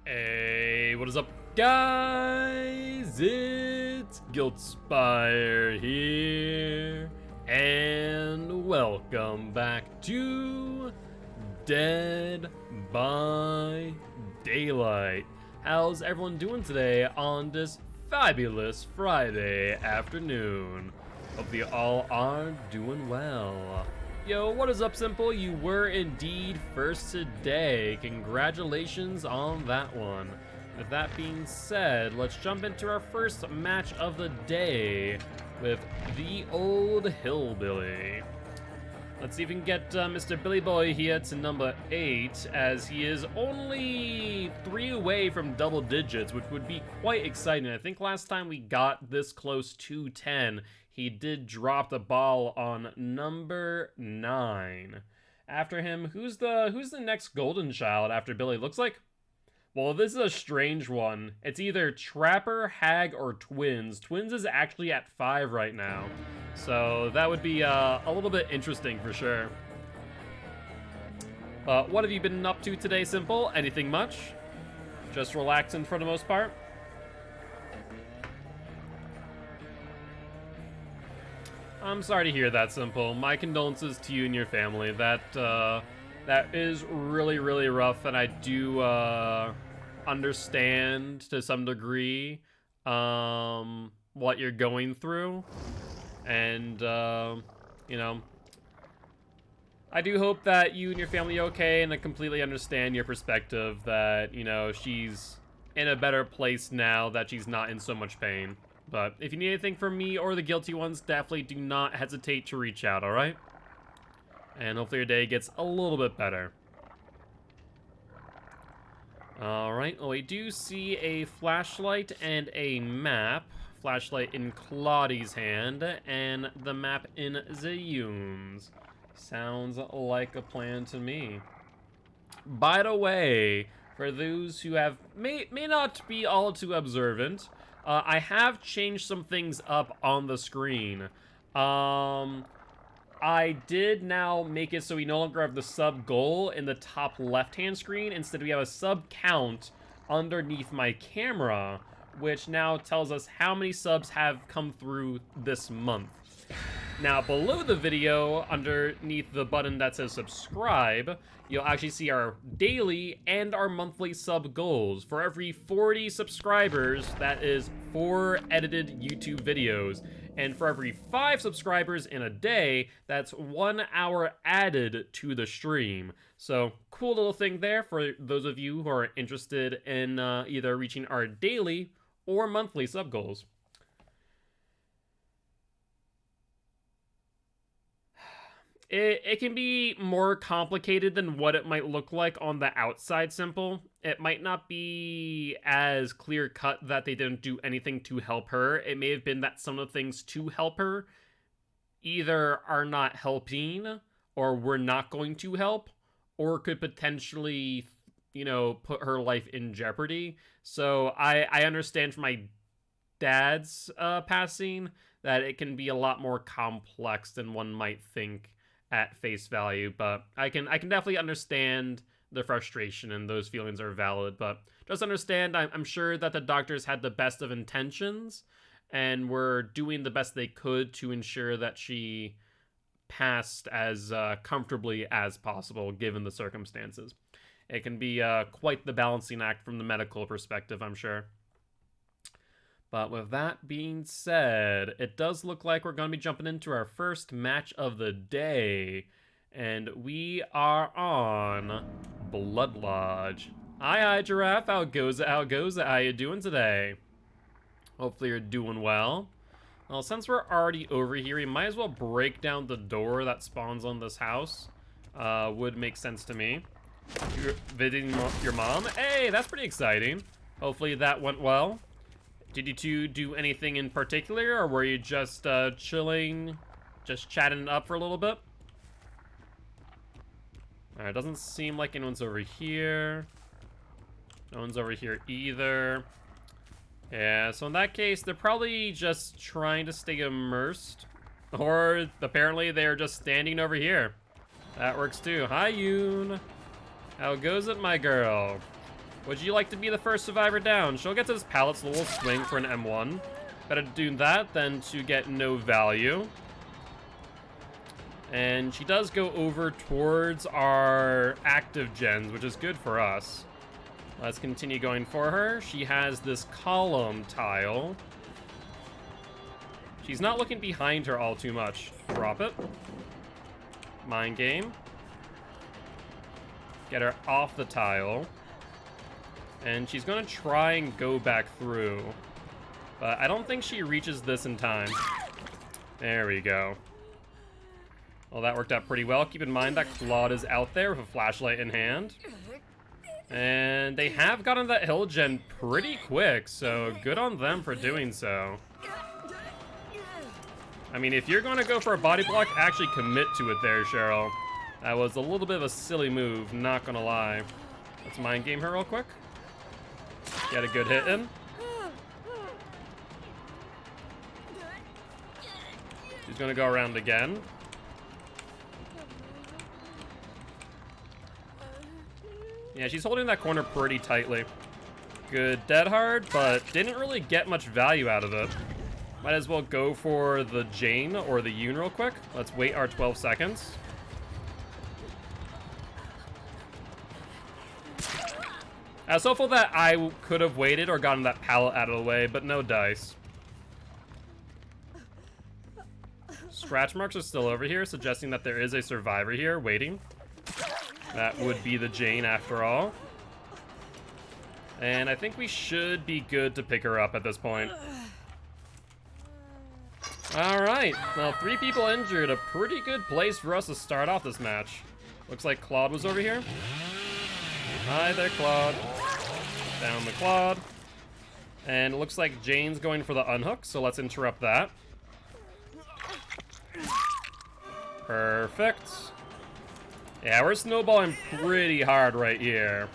Hey, what is up, guys? It's Guiltspire here, and welcome back to Dead by Daylight. How's everyone doing today on this fabulous Friday afternoon? Hope you all are doing well. Yo, what is up, Simple? You were indeed first today. Congratulations on that one. With that being said, let's jump into our first match of the day with the old hillbilly. Let's see if we can get Mr. Billy Boy here to number 8, as he is only 3 away from double digits, which would be quite exciting. I think last time we got this close to 10, he did drop the ball on number 9. After him, who's the next golden child after Billy? Looks like, well, this is a strange one. It's either Trapper, Hag, or Twins. Twins is actually at 5 right now. So that would be a little bit interesting for sure. What have you been up to today, Simple? Anything much? Just relaxing for the most part? I'm sorry to hear that, Simple. My condolences to you and your family. That is really, really rough, and I do understand to some degree what you're going through. And, you know, I do hope that you and your family are okay, and I completely understand your perspective that, you know, she's in a better place now, that she's not in so much pain. But if you need anything from me or the guilty ones, definitely do not hesitate to reach out, alright? And hopefully your day gets a little bit better. Alright, well, we do see a flashlight and a map. Flashlight in Claudie's hand, and the map in Zayun's. Sounds like a plan to me. By the way, for those who may not be all too observant, I have changed some things up on the screen. I did now make it so we no longer have the sub goal in the top left-hand screen. Instead, we have a sub count underneath my camera, which now tells us how many subs have come through this month. Now, below the video, underneath the button that says subscribe, you'll actually see our daily and our monthly sub goals. For every 40 subscribers, that is 4 edited YouTube videos. And for every 5 subscribers in a day, that's 1 hour added to the stream. So, cool little thing there for those of you who are interested in either reaching our daily or monthly sub goals. It can be more complicated than what it might look like on the outside, Simple. It might not be as clear-cut that they didn't do anything to help her. It may have been that some of the things to help her either are not helping, or were not going to help, or could potentially, you know, put her life in jeopardy. So I understand from my dad's passing that it can be a lot more complex than one might think at face value, but I can definitely understand the frustration, and those feelings are valid. But just understand, I'm sure that the doctors had the best of intentions and were doing the best they could to ensure that she passed as comfortably as possible given the circumstances. It can be quite the balancing act from the medical perspective, I'm sure. But with that being said, it does look like we're going to be jumping into our first match of the day. And we are on Blood Lodge. Aye, Giraffe. How goes it? How goes it? How you doing today? Hopefully you're doing well. Well, since we're already over here, we might as well break down the door that spawns on this house. Would make sense to me. You're visiting your mom? Hey, that's pretty exciting. Hopefully that went well. Did you two do anything in particular, or were you just chilling, just chatting it up for a little bit? Alright, doesn't seem like anyone's over here. No one's over here either. Yeah, so in that case, they're probably just trying to stay immersed. Or apparently they're just standing over here. That works too. Hi, Yoon. How goes it, my girl? Would you like to be the first survivor down? She'll get to this pallet's little swing for an M1. Better to do that than to get no value. And she does go over towards our active gens, which is good for us. Let's continue going for her. She has this column tile. She's not looking behind her all too much. Drop it. Mind game. Get her off the tile. And she's gonna try and go back through. But I don't think she reaches this in time. There we go. Well, that worked out pretty well. Keep in mind that Claude is out there with a flashlight in hand. And they have gotten that hill gen pretty quick, so good on them for doing so. I mean, if you're going to go for a body block, actually commit to it there, Cheryl. That was a little bit of a silly move, not gonna lie. Let's mind game her real quick. Get a good hit in. She's gonna go around again. Yeah, she's holding that corner pretty tightly. Good dead hard, but didn't really get much value out of it. Might as well go for the Jane or the Yoon real quick. Let's wait our 12 seconds. I was hopeful that I could have waited or gotten that pallet out of the way, but no dice. Scratch marks are still over here, suggesting that there is a survivor here waiting. That would be the Jane after all. And I think we should be good to pick her up at this point. Alright, well, 3 people injured. A pretty good place for us to start off this match. Looks like Claude was over here. Hi there, Claude. Down the Claude. And it looks like Jane's going for the unhook, so let's interrupt that. Perfect. Yeah, we're snowballing pretty hard right here.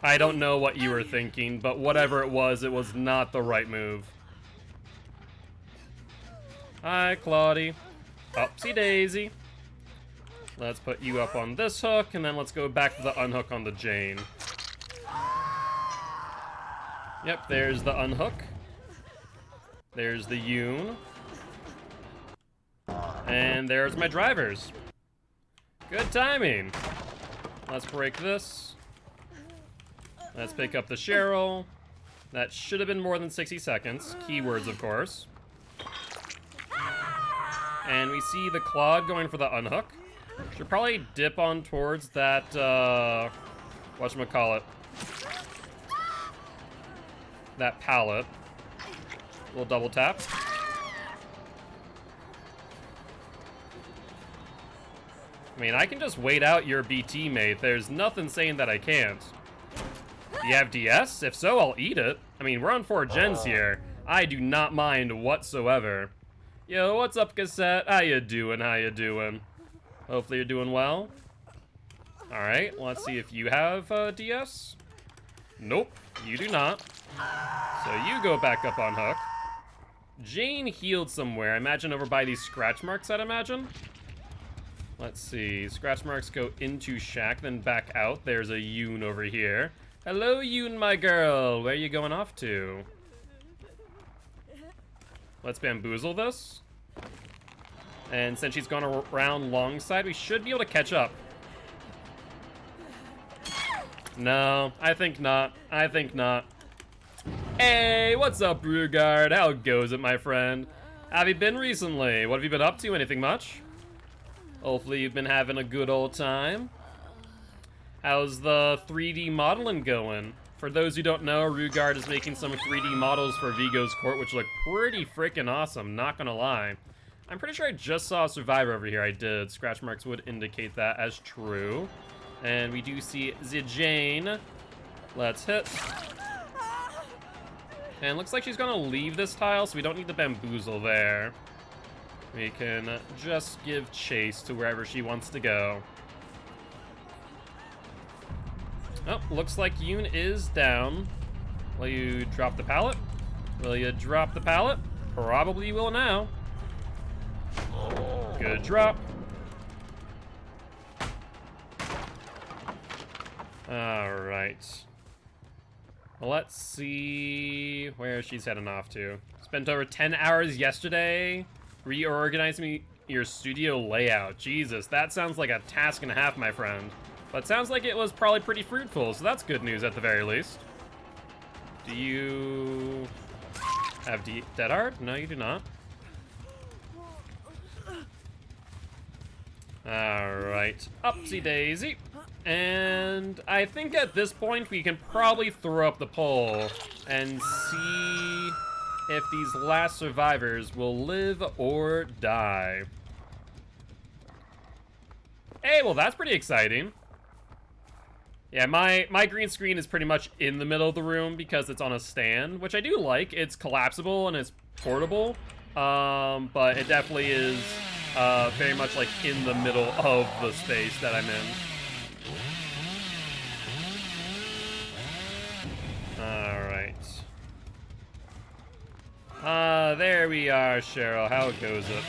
I don't know what you were thinking, but whatever it was not the right move. Hi, Claudie. Upsy daisy. Let's put you up on this hook, and then let's go back to the unhook on the Jane. Yep, there's the unhook. There's the Yoon. And there's my drivers. Good timing. Let's break this. Let's pick up the Cheryl. That should have been more than 60 seconds. Keywords, of course. And we see the Claude going for the unhook. Should probably dip on towards that, whatchamacallit. That pallet. We'll double tap. I mean, I can just wait out your BT mate. There's nothing saying that I can't. Do you have DS? If so, I'll eat it. I mean, we're on 4 gens here. I do not mind whatsoever. Yo, what's up, Cassette? How you doing? How you doing? Hopefully you're doing well. Alright, let's see if you have DS. Nope, you do not. So you go back up on hook. Jane healed somewhere. I imagine over by these scratch marks, I'd imagine. Let's see. Scratch marks go into Shack, then back out. There's a Yoon over here. Hello, Yoon, my girl. Where are you going off to? Let's bamboozle this. And since she's gone around long side, we should be able to catch up. No, I think not. I think not. Hey, what's up, Brugard? How goes it, my friend? How have you been recently? What have you been up to? Anything much? Hopefully you've been having a good old time. How's the 3D modeling going? For those who don't know, Rugard is making some 3D models for Vigo's Court, which look pretty freaking awesome, not gonna lie. I'm pretty sure I just saw a survivor over here. I did. Scratch marks would indicate that as true. And we do see the Jane. Let's hit. And looks like she's gonna leave this tile, so we don't need the bamboozle there. We can just give chase to wherever she wants to go. Oh, looks like Yoon is down. Will you drop the pallet? Will you drop the pallet? Probably you will now. Good drop. Alright. Let's see where she's heading off to. Spent over 10 hours yesterday reorganizing your studio layout. Jesus, that sounds like a task and a half, my friend. But sounds like it was probably pretty fruitful, so that's good news at the very least. Do you have Dead Hard? No, you do not. Alright, upsy daisy. And I think at this point we can probably throw up the poll and see if these last survivors will live or die. Hey, well that's pretty exciting. Yeah, my green screen is pretty much in the middle of the room because it's on a stand, which I do like. It's collapsible and it's portable, but it definitely is very much like in the middle of the space that I'm in. Alright. There we are, Cheryl. How goes it?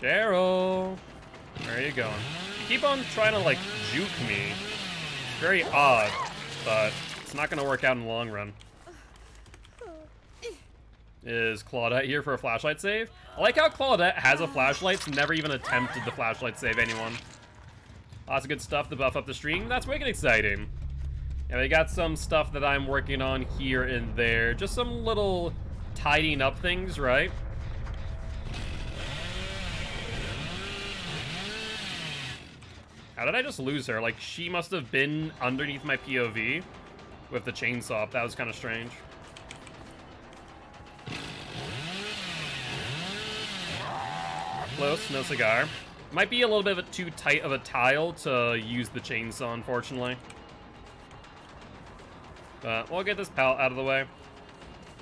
Cheryl! Where are you going? You keep on trying to, like, juke me. It's very odd, but it's not gonna work out in the long run. Is Claudette here for a flashlight save? I like how Claudette has a flashlight, never even attempted to flashlight save anyone. Lots of good stuff to buff up the stream. That's wicked exciting. Yeah, we got some stuff that I'm working on here and there. Just some little tidying up things, right? How did I just lose her? Like, she must have been underneath my POV with the chainsaw. That was kind of strange. Close, no cigar. Might be a little bit of too tight of a tile to use the chainsaw, unfortunately. But we'll get this pallet out of the way.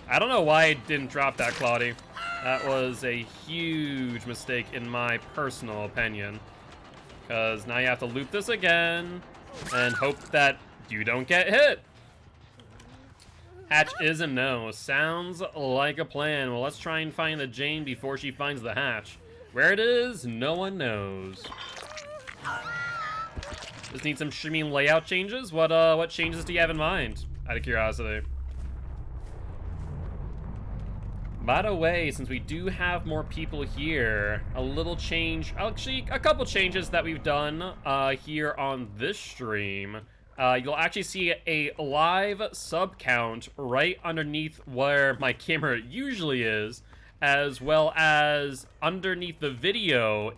I don't know why I didn't drop that, Claudie. That was a huge mistake in my personal opinion. Because now you have to loop this again and hope that you don't get hit. Hatch is a no. Sounds like a plan. Well, let's try and find the Jane before she finds the hatch. Where it is, no one knows. Just need some streaming layout changes. What changes do you have in mind? Out of curiosity. By the way, since we do have more people here, a little change, actually a couple changes that we've done here on this stream. You'll actually see a live sub count right underneath where my camera usually is, as well as underneath the video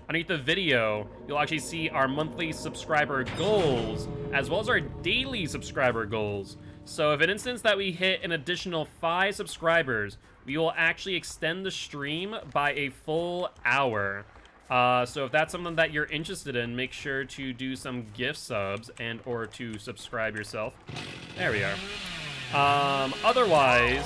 underneath the video, you'll actually see our monthly subscriber goals, as well as our daily subscriber goals. So if an instance that we hit an additional 5 subscribers, we will actually extend the stream by a full hour. So if that's something that you're interested in, make sure to do some gift subs and or to subscribe yourself. There we are. Otherwise,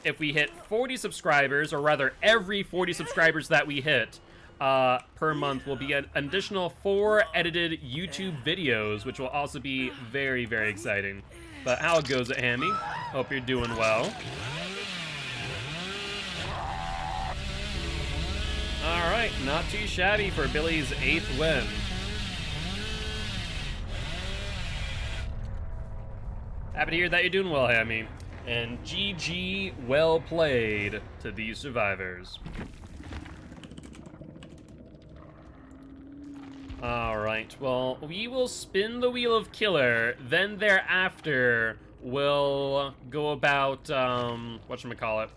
if we hit 40 subscribers, or rather every 40 subscribers that we hit per month will be an additional 4 edited YouTube videos, which will also be very, very exciting. But how goes it, Hammy? Hope you're doing well. Alright, not too shabby for Billy's 8th win. Happy to hear that you're doing well, Hammy. And GG, well played to these survivors. Alright, well, we will spin the wheel of killer, then thereafter we'll go about, whatchamacallit,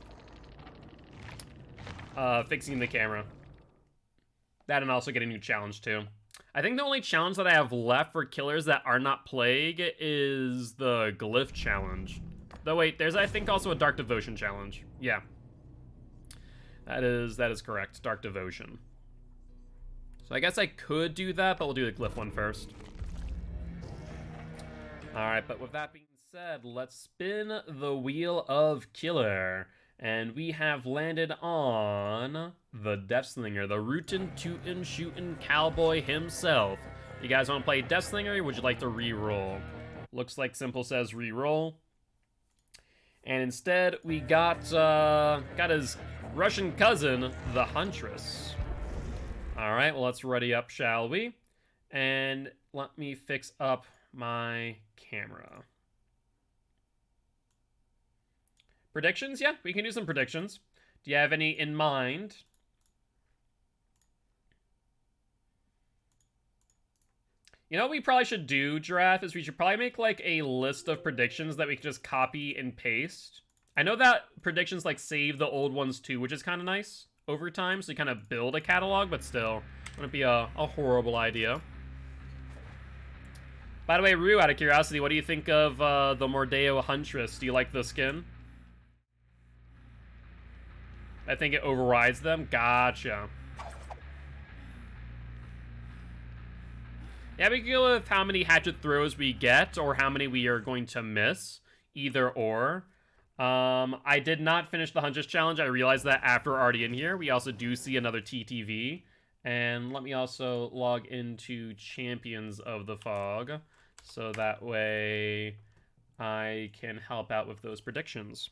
fixing the camera. That and also get a new challenge, too. I think the only challenge that I have left for killers that are not plague is the glyph challenge. Though wait, there's I think also a Dark Devotion challenge. Yeah. That is correct, Dark Devotion. So I guess I could do that, but we'll do the glyph one first. Alright, but with that being said, let's spin the wheel of killer. And we have landed on the Deathslinger, the rootin', tootin', shootin' cowboy himself. You guys want to play Deathslinger, or would you like to re-roll? Looks like Simple says re-roll. And instead, we got his Russian cousin, the Huntress. Alright, well, let's ready up, shall we? And let me fix up my camera. Predictions? Yeah, we can do some predictions. Do you have any in mind? You know what we probably should do, Giraffe, is we should probably make, like, a list of predictions that we can just copy and paste. I know that predictions, like, save the old ones, too, which is kind of nice over time, so you kind of build a catalog, but still, wouldn't be a horrible idea. By the way, Rue, out of curiosity, what do you think of the Mordeo Huntress? Do you like the skin? I think it overrides them. Gotcha. Yeah, we can go with how many hatchet throws we get or how many we are going to miss. Either or. I did not finish the Huntress challenge. I realized that after already in here. We also do see another TTV. And let me also log into Champions of the Fog. So that way I can help out with those predictions.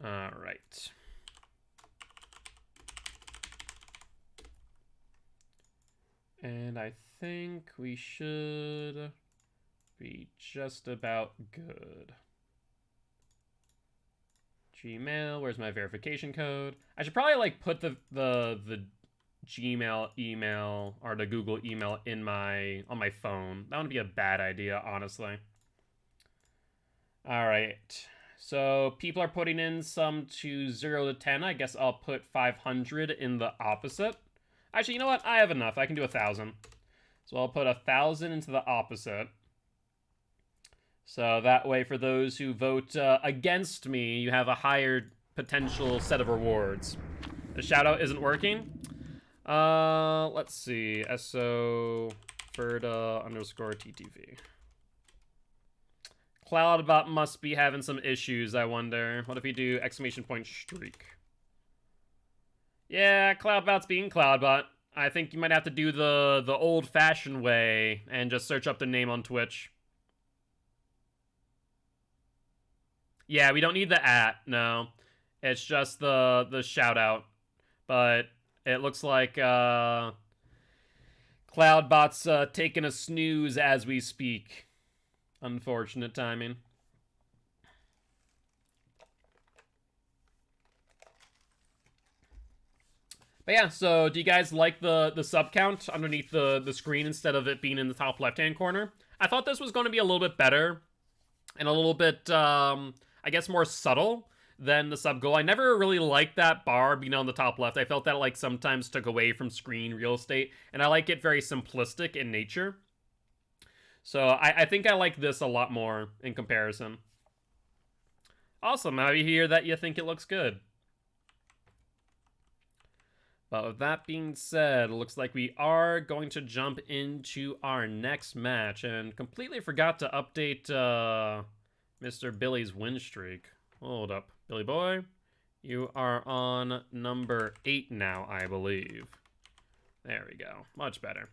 All right. And I think we should be just about good. Gmail, where's my verification code? I should probably like put the Gmail email or the Google email in on my phone. That would be a bad idea, honestly. All right. So people are putting in some to 0 to 10. I guess I'll put 500 in the opposite. Actually, you know what? I have enough. I can do 1,000. So I'll put 1,000 into the opposite. So that way, for those who vote against me, you have a higher potential set of rewards. The shoutout isn't working. Let's see. SO Ferda _ TTV. Cloudbot must be having some issues, I wonder. What if we do ! streak? Yeah, Cloudbot's being Cloudbot. I think you might have to do the old-fashioned way and just search up the name on Twitch. Yeah, we don't need the @ no. It's just the shout-out. But it looks like Cloudbot's taking a snooze as we speak. Unfortunate timing. But yeah, so do you guys like the sub count underneath the screen instead of it being in the top left-hand corner? I thought this was going to be a little bit better and a little bit, I guess, more subtle than the sub goal. I never really liked that bar being on the top left. I felt that like sometimes took away from screen real estate, and I like it very simplistic in nature. So I think I like this a lot more in comparison. Awesome. Now you hear that you think it looks good. But with that being said, it looks like we are going to jump into our next match. And completely forgot to update Mr. Billy's win streak. Hold up. Billy boy, you are on number 8 now, I believe. There we go. Much better.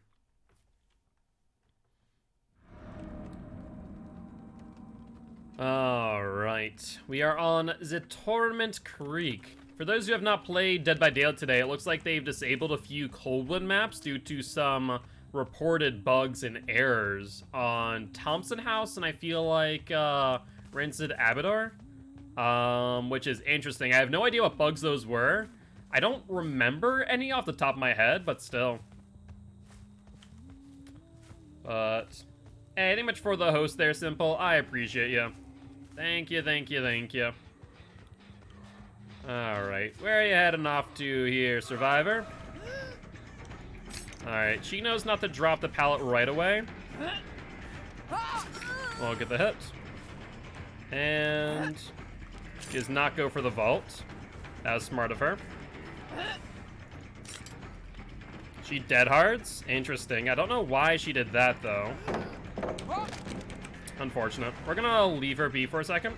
Alright, we are on the Torment Creek. For those who have not played Dead by Daylight today, it looks like they've disabled a few Coldwood maps due to some reported bugs and errors on Thompson House, and I feel like Rancid Abadar, which is interesting. I have no idea what bugs those were. I don't remember any off the top of my head, but still. But hey, thank you much for the host there, Simple. I appreciate you. Thank you, thank you, thank you. Alright, where are you heading off to here, Survivor? Alright, she knows not to drop the pallet right away. We'll get the hit. And she does not go for the vault. That was smart of her. She dead hards? Interesting. I don't know why she did that, though. Unfortunate. We're gonna leave her be for a second.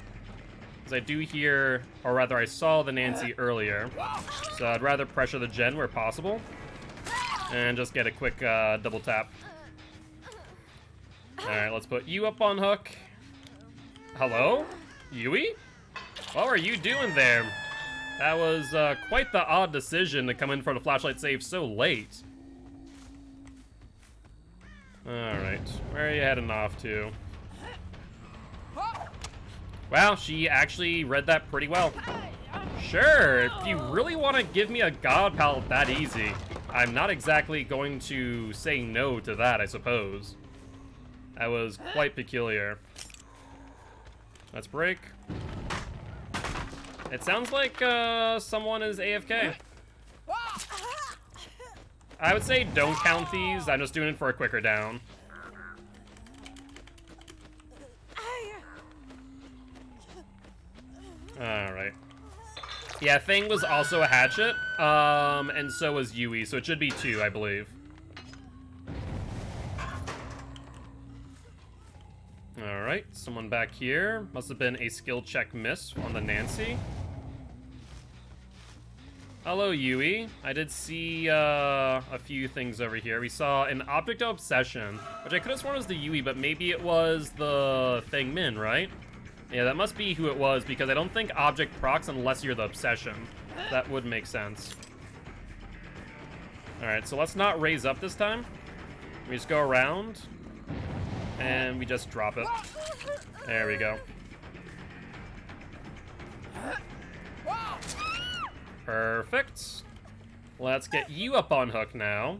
Because I do hear, or rather I saw the Nancy earlier. So I'd rather pressure the gen where possible. And just get a quick double tap. Alright, let's put you up on hook. Hello? Yui? What were you doing there? That was quite the odd decision to come in for the flashlight save so late. Alright, where are you heading off to? Wow, she actually read that pretty well. Sure, if you really want to give me a god palette that easy, I'm not exactly going to say no to that, I suppose. That was quite peculiar. Let's break. It sounds like someone is AFK. I would say don't count these. I'm just doing it for a quicker down. Alright. Yeah, Thing was also a hatchet, and so was Yui, so it should be 2, I believe. Alright, someone back here. Must have been a skill check miss on the Nancy. Hello, Yui. I did see a few things over here. We saw an Object of Obsession, which I could have sworn was the Yui, but maybe it was the Thing Min, right? Yeah, that must be who it was, because I don't think Object procs unless you're the Obsession. That would make sense. Alright, so let's not raise up this time. We just go around, and we just drop it. There we go. Perfect. Let's get you up on hook now.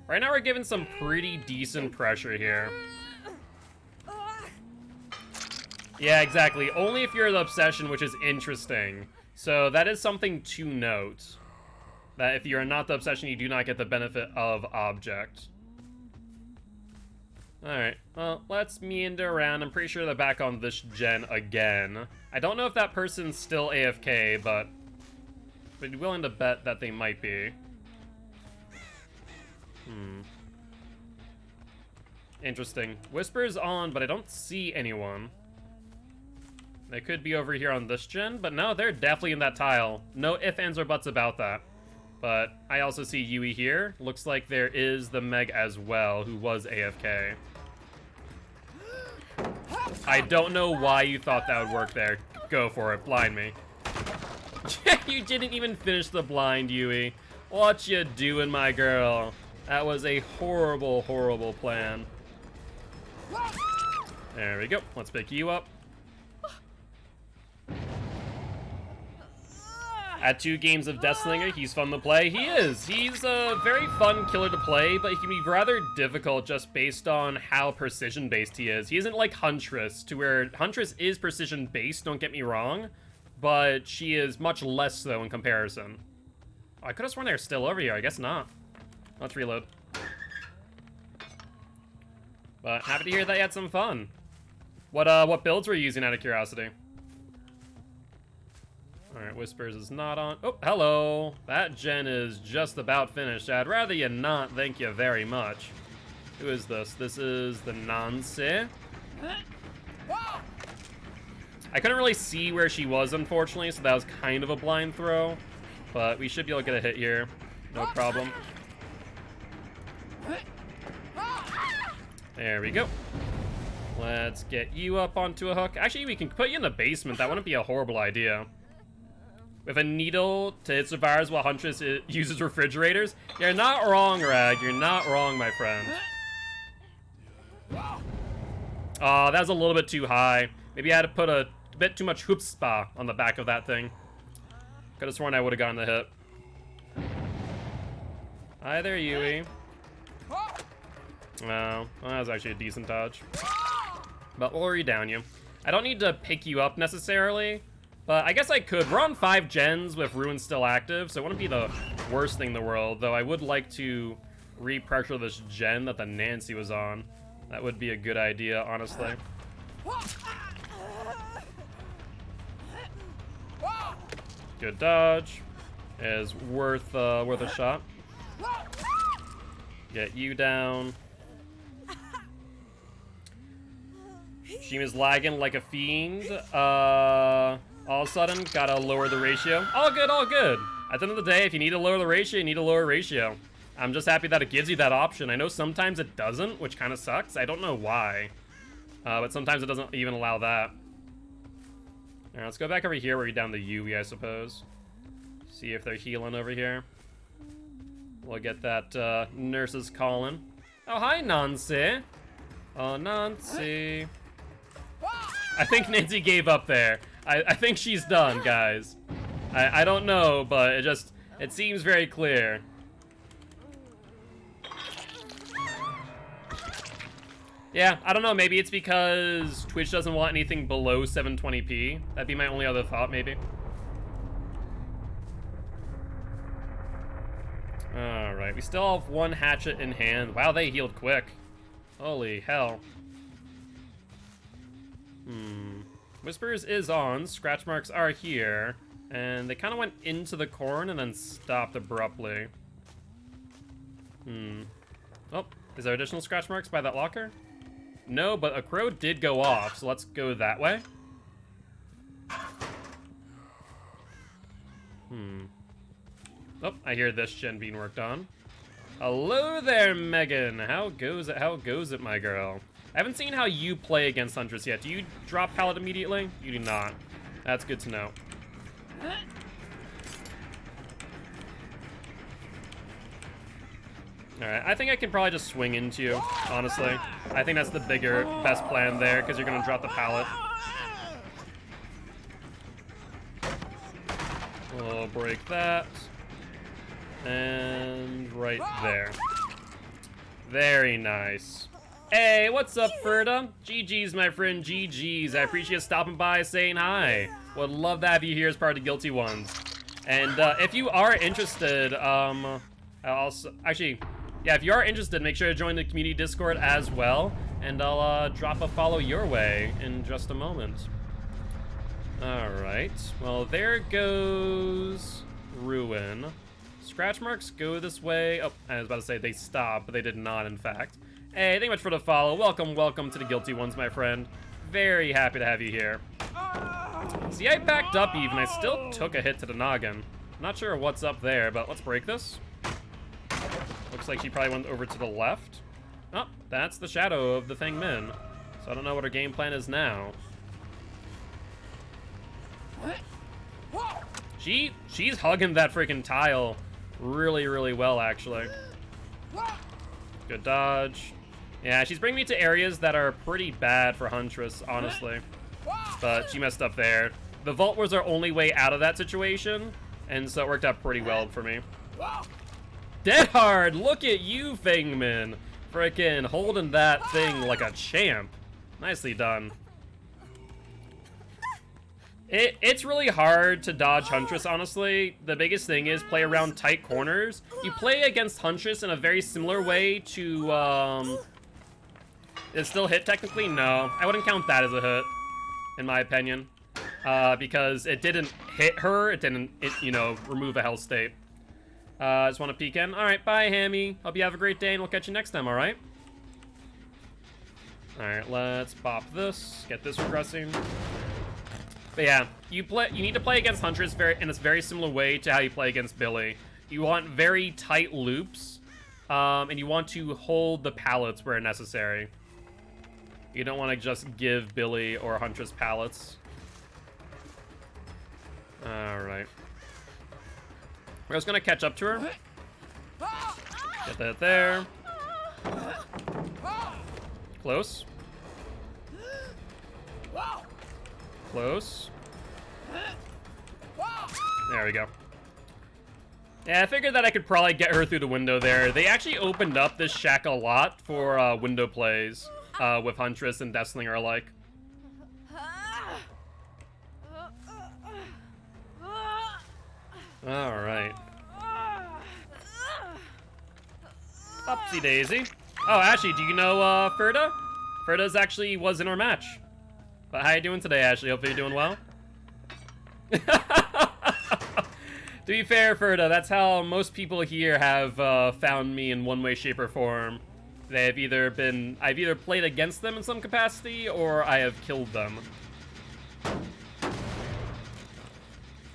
Right now we're giving some pretty decent pressure here. Yeah, exactly. Only if you're the Obsession, which is interesting. So that is something to note. That if you're not the Obsession, you do not get the benefit of Object. Alright, well, let's meander around. I'm pretty sure they're back on this gen again. I don't know if that person's still AFK, but I'd be willing to bet that they might be. Interesting. Whisper's on, but I don't see anyone. They could be over here on this gen, but no, they're definitely in that tile. No ifs, ands, or buts about that. But I also see Yui here. Looks like there is the Meg as well, who was AFK. I don't know why you thought that would work there. Go for it. Blind me. You didn't even finish the blind, Yui. What you doing, my girl? That was a horrible, horrible plan. There we go. Let's pick you up. At 2 games of Deathslinger, he's fun to play. He is. He's a very fun killer to play, but he can be rather difficult just based on how precision-based he is. He isn't like Huntress, to where Huntress is precision-based, don't get me wrong, but she is much less so in comparison. Oh, I could have sworn they were still over here. I guess not. Let's reload. But happy to hear that you had some fun. What builds were you using out of curiosity? Alright, Whispers is not on. Oh, hello. That gen is just about finished. I'd rather you not, thank you very much. Who is this? This is the Nancy. I couldn't really see where she was, unfortunately, so that was kind of a blind throw. But we should be able to get a hit here. No problem. There we go. Let's get you up onto a hook. Actually, we can put you in the basement. That wouldn't be a horrible idea. With a needle to hit survivors while Huntress uses refrigerators? You're not wrong, Rag. You're not wrong, my friend. Oh, that was a little bit too high. Maybe I had to put a bit too much chutzpah on the back of that thing. Could have sworn I would have gotten the hit. Hi there, Yui. Oh, well, that was actually a decent dodge. But we'll redown you. I don't need to pick you up necessarily. But I guess I could. We're on 5 gens with Ruin still active, so it wouldn't be the worst thing in the world, though I would like to re-pressure this gen that the Nancy was on. That would be a good idea, honestly. Good dodge. Is worth a shot. Get you down. Shima's lagging like a fiend. All of a sudden, gotta lower the ratio. All good, all good. At the end of the day, if you need to lower the ratio, you need to lower ratio. I'm just happy that it gives you that option. I know sometimes it doesn't, which kind of sucks. I don't know why. But sometimes it doesn't even allow that. Alright, let's go back over here where we down the Yui, I suppose. See if they're healing over here. We'll get that nurses calling. Oh, hi, Nancy. Oh, Nancy. I think Nancy gave up there. I think she's done, guys. I don't know, but it seems very clear. Yeah, I don't know, maybe it's because Twitch doesn't want anything below 720p. That'd be my only other thought, maybe. Alright, we still have one hatchet in hand. Wow, they healed quick. Holy hell. Whispers is on, scratch marks are here, and they kind of went into the corn and then stopped abruptly. Oh, is there additional scratch marks by that locker? No, but a crow did go off, so let's go that way. Oh, I hear this gen being worked on. Hello there, Megan. How goes it? How goes it, my girl? I haven't seen how you play against Huntress yet. Do you drop pallet immediately? You do not. That's good to know. Alright, I think I can probably just swing into you, honestly. I think that's the best plan there, because you're going to drop the pallet. We'll break that. And right there. Very nice. Hey, what's up, Ferda? GG's, my friend, GG's. I appreciate you stopping by, saying hi. Would love to have you here as part of the Guilty Ones. And if you are interested, actually, yeah, if you are interested, make sure to join the community Discord as well. And I'll drop a follow your way in just a moment. Alright, well, there goes Ruin. Scratch marks go this way. Oh, I was about to say they stopped, but they did not, in fact. Hey, thank you much for the follow. Welcome, welcome to the Guilty Ones, my friend. Very happy to have you here. See, I backed up even. I still took a hit to the noggin. Not sure what's up there, but let's break this. Looks like she probably went over to the left. Oh, that's the shadow of the Thing Min. So I don't know what her game plan is now. She's hugging that freaking tile really, really well, actually. Good dodge. Yeah, she's bringing me to areas that are pretty bad for Huntress, honestly. But she messed up there. The vault was our only way out of that situation, and so it worked out pretty well for me. Dead hard! Look at you, Fangman! Frickin' holding that thing like a champ. Nicely done. It's really hard to dodge Huntress, honestly. The biggest thing is play around tight corners. You play against Huntress in a very similar way to, Is it still hit, technically? No. I wouldn't count that as a hit, in my opinion. Because it didn't hit her, it didn't, you know, remove a hell state. I just want to peek in. Alright, bye, Hammy. Hope you have a great day, and we'll catch you next time, alright? Alright, let's pop this. Get this regressing. But yeah, you need to play against Huntress in a very similar way to how you play against Billy. You want very tight loops, and you want to hold the pallets where necessary. You don't want to just give Billy or Huntress pallets. Alright. We're just gonna catch up to her. Get that there. Close. Close. There we go. Yeah, I figured that I could probably get her through the window there. They actually opened up this shack a lot for window plays with Huntress and Deathslinger alike. Alright. Upsy daisy. Oh, Ashley, do you know Ferda? Ferda's actually was in our match. But how you doing today, Ashley? Hopefully you're doing well. To be fair, Ferda, that's how most people here have found me in one way, shape, or form. I've either played against them in some capacity, or I have killed them.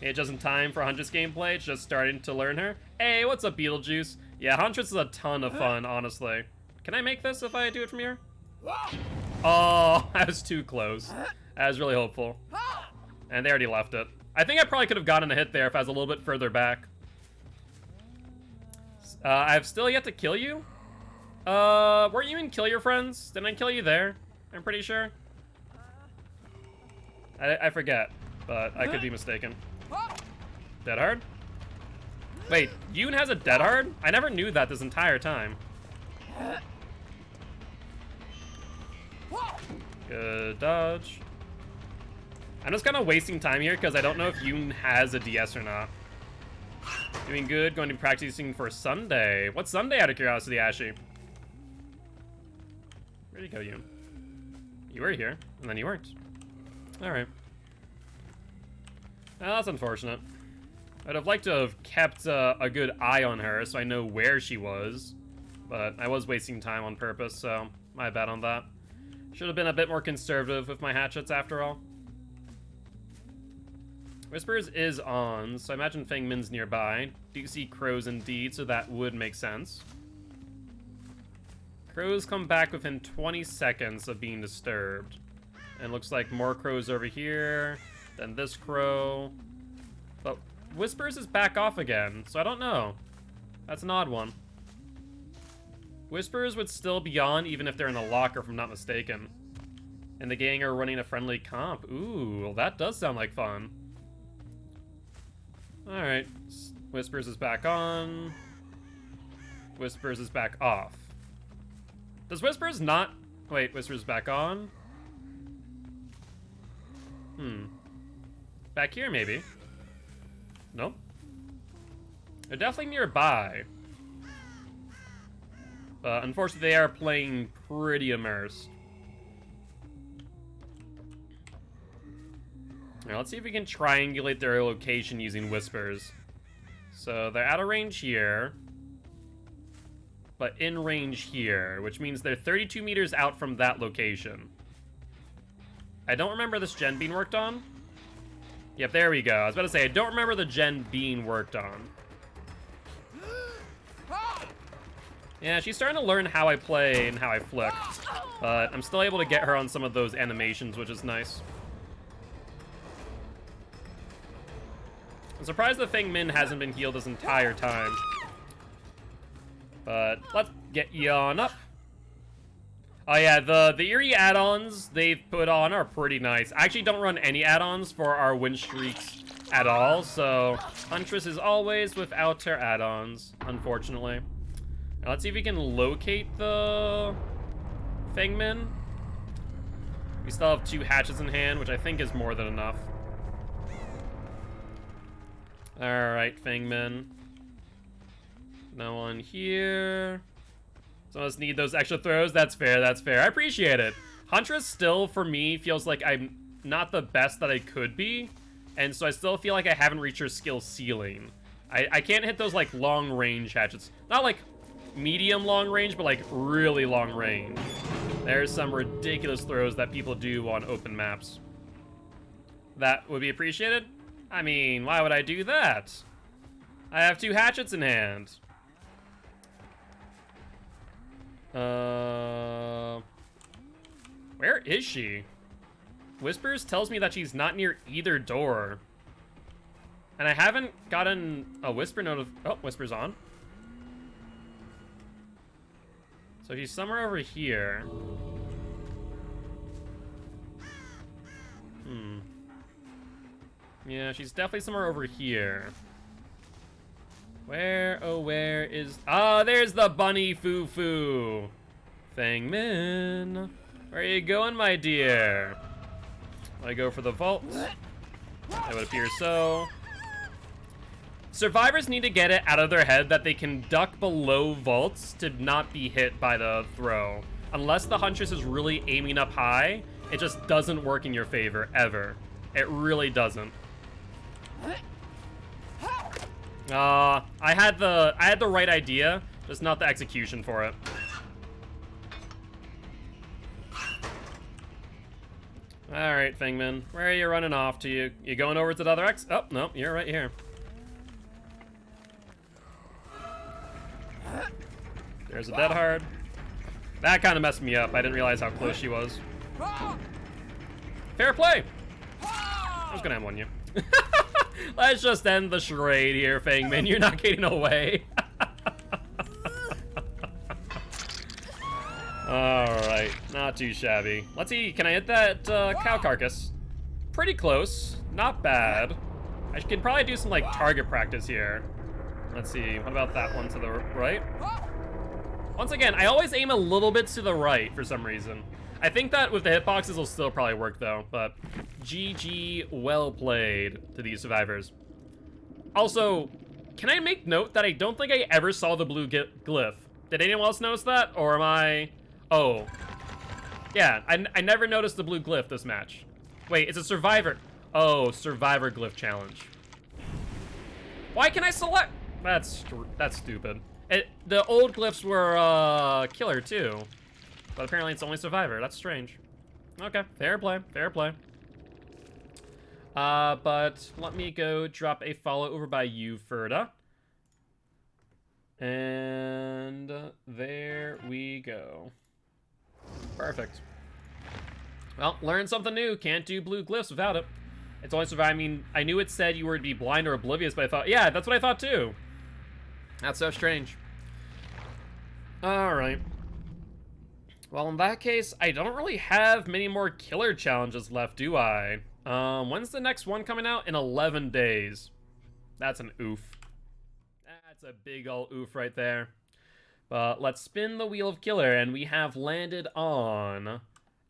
It's just in time for Huntress gameplay. It's just starting to learn her. Hey, what's up, Beetlejuice? Yeah, Huntress is a ton of fun, honestly. Can I make this if I do it from here? Oh, I was too close. I was really hopeful. And they already left it. I think I probably could have gotten a hit there if I was a little bit further back. I've still yet to kill you? Weren't you in Kill Your Friends? Didn't I kill you there? I'm pretty sure. I forget, but I could be mistaken. Dead hard? Wait, Yoon has a dead hard? I never knew that this entire time. Good dodge. I'm just kind of wasting time here because I don't know if Yoon has a DS or not. Doing good, going to be practicing for Sunday. What's Sunday, out of curiosity, Ashy? Where'd you go, Yoon? You were here, and then you weren't. Alright. Well, that's unfortunate. I'd have liked to have kept a good eye on her so I know where she was. But I was wasting time on purpose, so my bad on that. Should have been a bit more conservative with my hatchets after all. Whispers is on, so I imagine Feng Min's nearby. Do see crows indeed, so that would make sense. Crows come back within 20 seconds of being disturbed. And looks like more crows over here, then this crow. But Whispers is back off again, so I don't know. That's an odd one. Whispers would still be on even if they're in a locker, if I'm not mistaken. And the gang are running a friendly comp. Ooh, well, that does sound like fun. Alright, Whispers is back on. Whispers is back off. Does Whispers not... Wait, Whispers is back on? Back here, maybe. Nope. They're definitely nearby. But unfortunately, they are playing pretty immersed. Now, let's see if we can triangulate their location using Whispers. So they're out of range here, but in range here, which means they're 32 meters out from that location. I don't remember this gen being worked on. Yep, there we go. I was about to say, I don't remember the gen being worked on. Yeah, she's starting to learn how I play and how I flick, but I'm still able to get her on some of those animations, which is nice. I'm surprised that Feng Min hasn't been healed this entire time. But let's get you on up. Oh yeah, the Eerie add-ons they've put on are pretty nice. I actually don't run any add-ons for our win streaks at all, so Huntress is always without her add-ons, unfortunately. Now let's see if we can locate the Feng Min. We still have 2 hatchets in hand, which I think is more than enough. Alright, Feng Min. No one here. Some of us need those extra throws. That's fair, that's fair. I appreciate it. Huntress still, for me, feels like I'm not the best that I could be. And so I still feel like I haven't reached her skill ceiling. I can't hit those, like, long-range hatchets. Not, like, medium long range, but, like, really long range. There's some ridiculous throws that people do on open maps. That would be appreciated. I mean, why would I do that? I have 2 hatchets in hand. Where is she? Whispers tells me that she's not near either door. And I haven't gotten a Whisper note of... Oh, Whisper's on. So she's somewhere over here. Yeah, she's definitely somewhere over here. Where, oh, where is... Ah, there's the bunny foo-foo. Feng Min. Where are you going, my dear? I go for the vault. It would appear so. Survivors need to get it out of their head that they can duck below vaults to not be hit by the throw. Unless the Huntress is really aiming up high, it just doesn't work in your favor, ever. It really doesn't. I had the right idea, just not the execution for it. Alright, Feng Min. Where are you running off to? You going over to the other X? Oh, no, you're right here. There's a dead hard. That kind of messed me up. I didn't realize how close she was. Fair play! I was gonna M1 you. Let's just end the charade here, Fangman. You're not getting away. Alright, not too shabby. Let's see, can I hit that cow carcass? Pretty close, not bad. I can probably do some like target practice here. Let's see, what about that one to the right? Once again, I always aim a little bit to the right for some reason. I think that with the hitboxes will still probably work though, but GG, well played to these survivors. Also, can I make note that I don't think I ever saw the blue glyph? Did anyone else notice that, or am I... Oh. Yeah, I never noticed the blue glyph this match. Wait, it's a survivor. Oh, survivor glyph challenge. Why can I select? That's stupid. The old glyphs were killer too. But apparently it's only survivor. That's strange. Okay, fair play, fair play. But let me go drop a follow over by you, Ferda. And there we go. Perfect. Well, learn something new. Can't do blue glyphs without it. It's only survive. I mean, I knew it said you were to be blind or oblivious, but I thought, yeah, that's what I thought too. That's so strange. All right. Well, in that case, I don't really have many more killer challenges left, do I? When's the next one coming out? In 11 days. That's an oof. That's a big ol' oof right there. But let's spin the wheel of killer, and we have landed on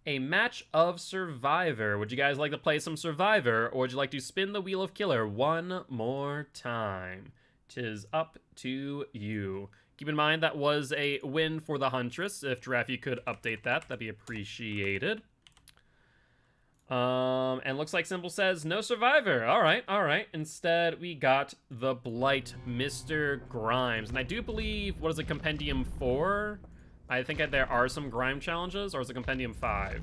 a match of Survivor. Would you guys like to play some Survivor, or would you like to spin the wheel of killer one more time? 'Tis up to you. Keep in mind that was a win for the Huntress. If Giraffe, you could update that, that'd be appreciated. And looks like Simple says no survivor. All right. Instead, we got the Blight, Mr. Grimes. And I do believe, what is it, Compendium 4? I think that there are some Grime challenges, or is it Compendium 5?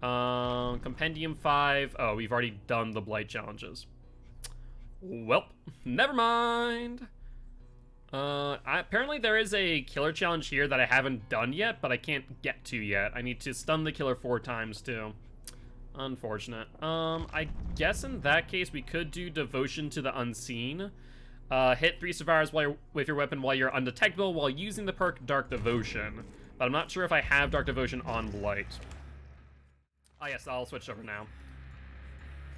Compendium 5. Oh, we've already done the Blight challenges. Well, never mind. Apparently there is a killer challenge here that I haven't done yet, but I can't get to yet. I need to stun the killer 4 times too. Unfortunate. I guess in that case we could do Devotion to the Unseen. Hit 3 survivors with your weapon while you're undetectable while using the perk Dark Devotion. But I'm not sure if I have Dark Devotion on Blight. Oh yes, I'll switch over now.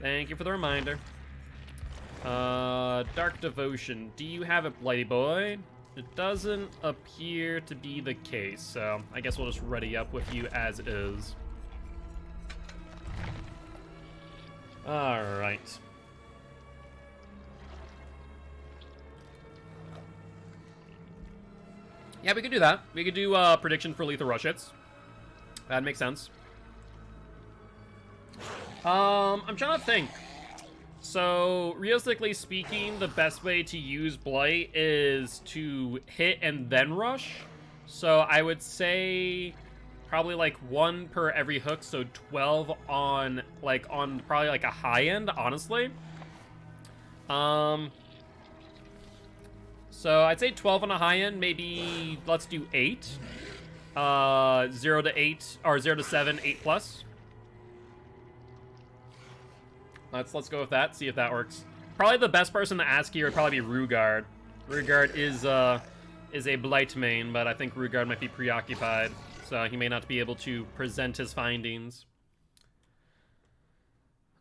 Thank you for the reminder. Dark Devotion. Do you have it, Blighty Boy? It doesn't appear to be the case, so I guess we'll just ready up with you as is. Alright. Yeah, we could do that. We could do prediction for lethal rush hits. That makes sense. I'm trying to think. So, realistically speaking, the best way to use Blight is to hit and then rush. So, I would say probably like 1 per every hook, so 12 on probably like a high end, honestly. So I'd say 12 on a high end, maybe let's do 8. 0 to 8, or 0 to 7, 8 plus. Let's go with that, see if that works. Probably the best person to ask here would probably be Rugard. Rugard is a Blight main, but I think Rugard might be preoccupied, so he may not be able to present his findings.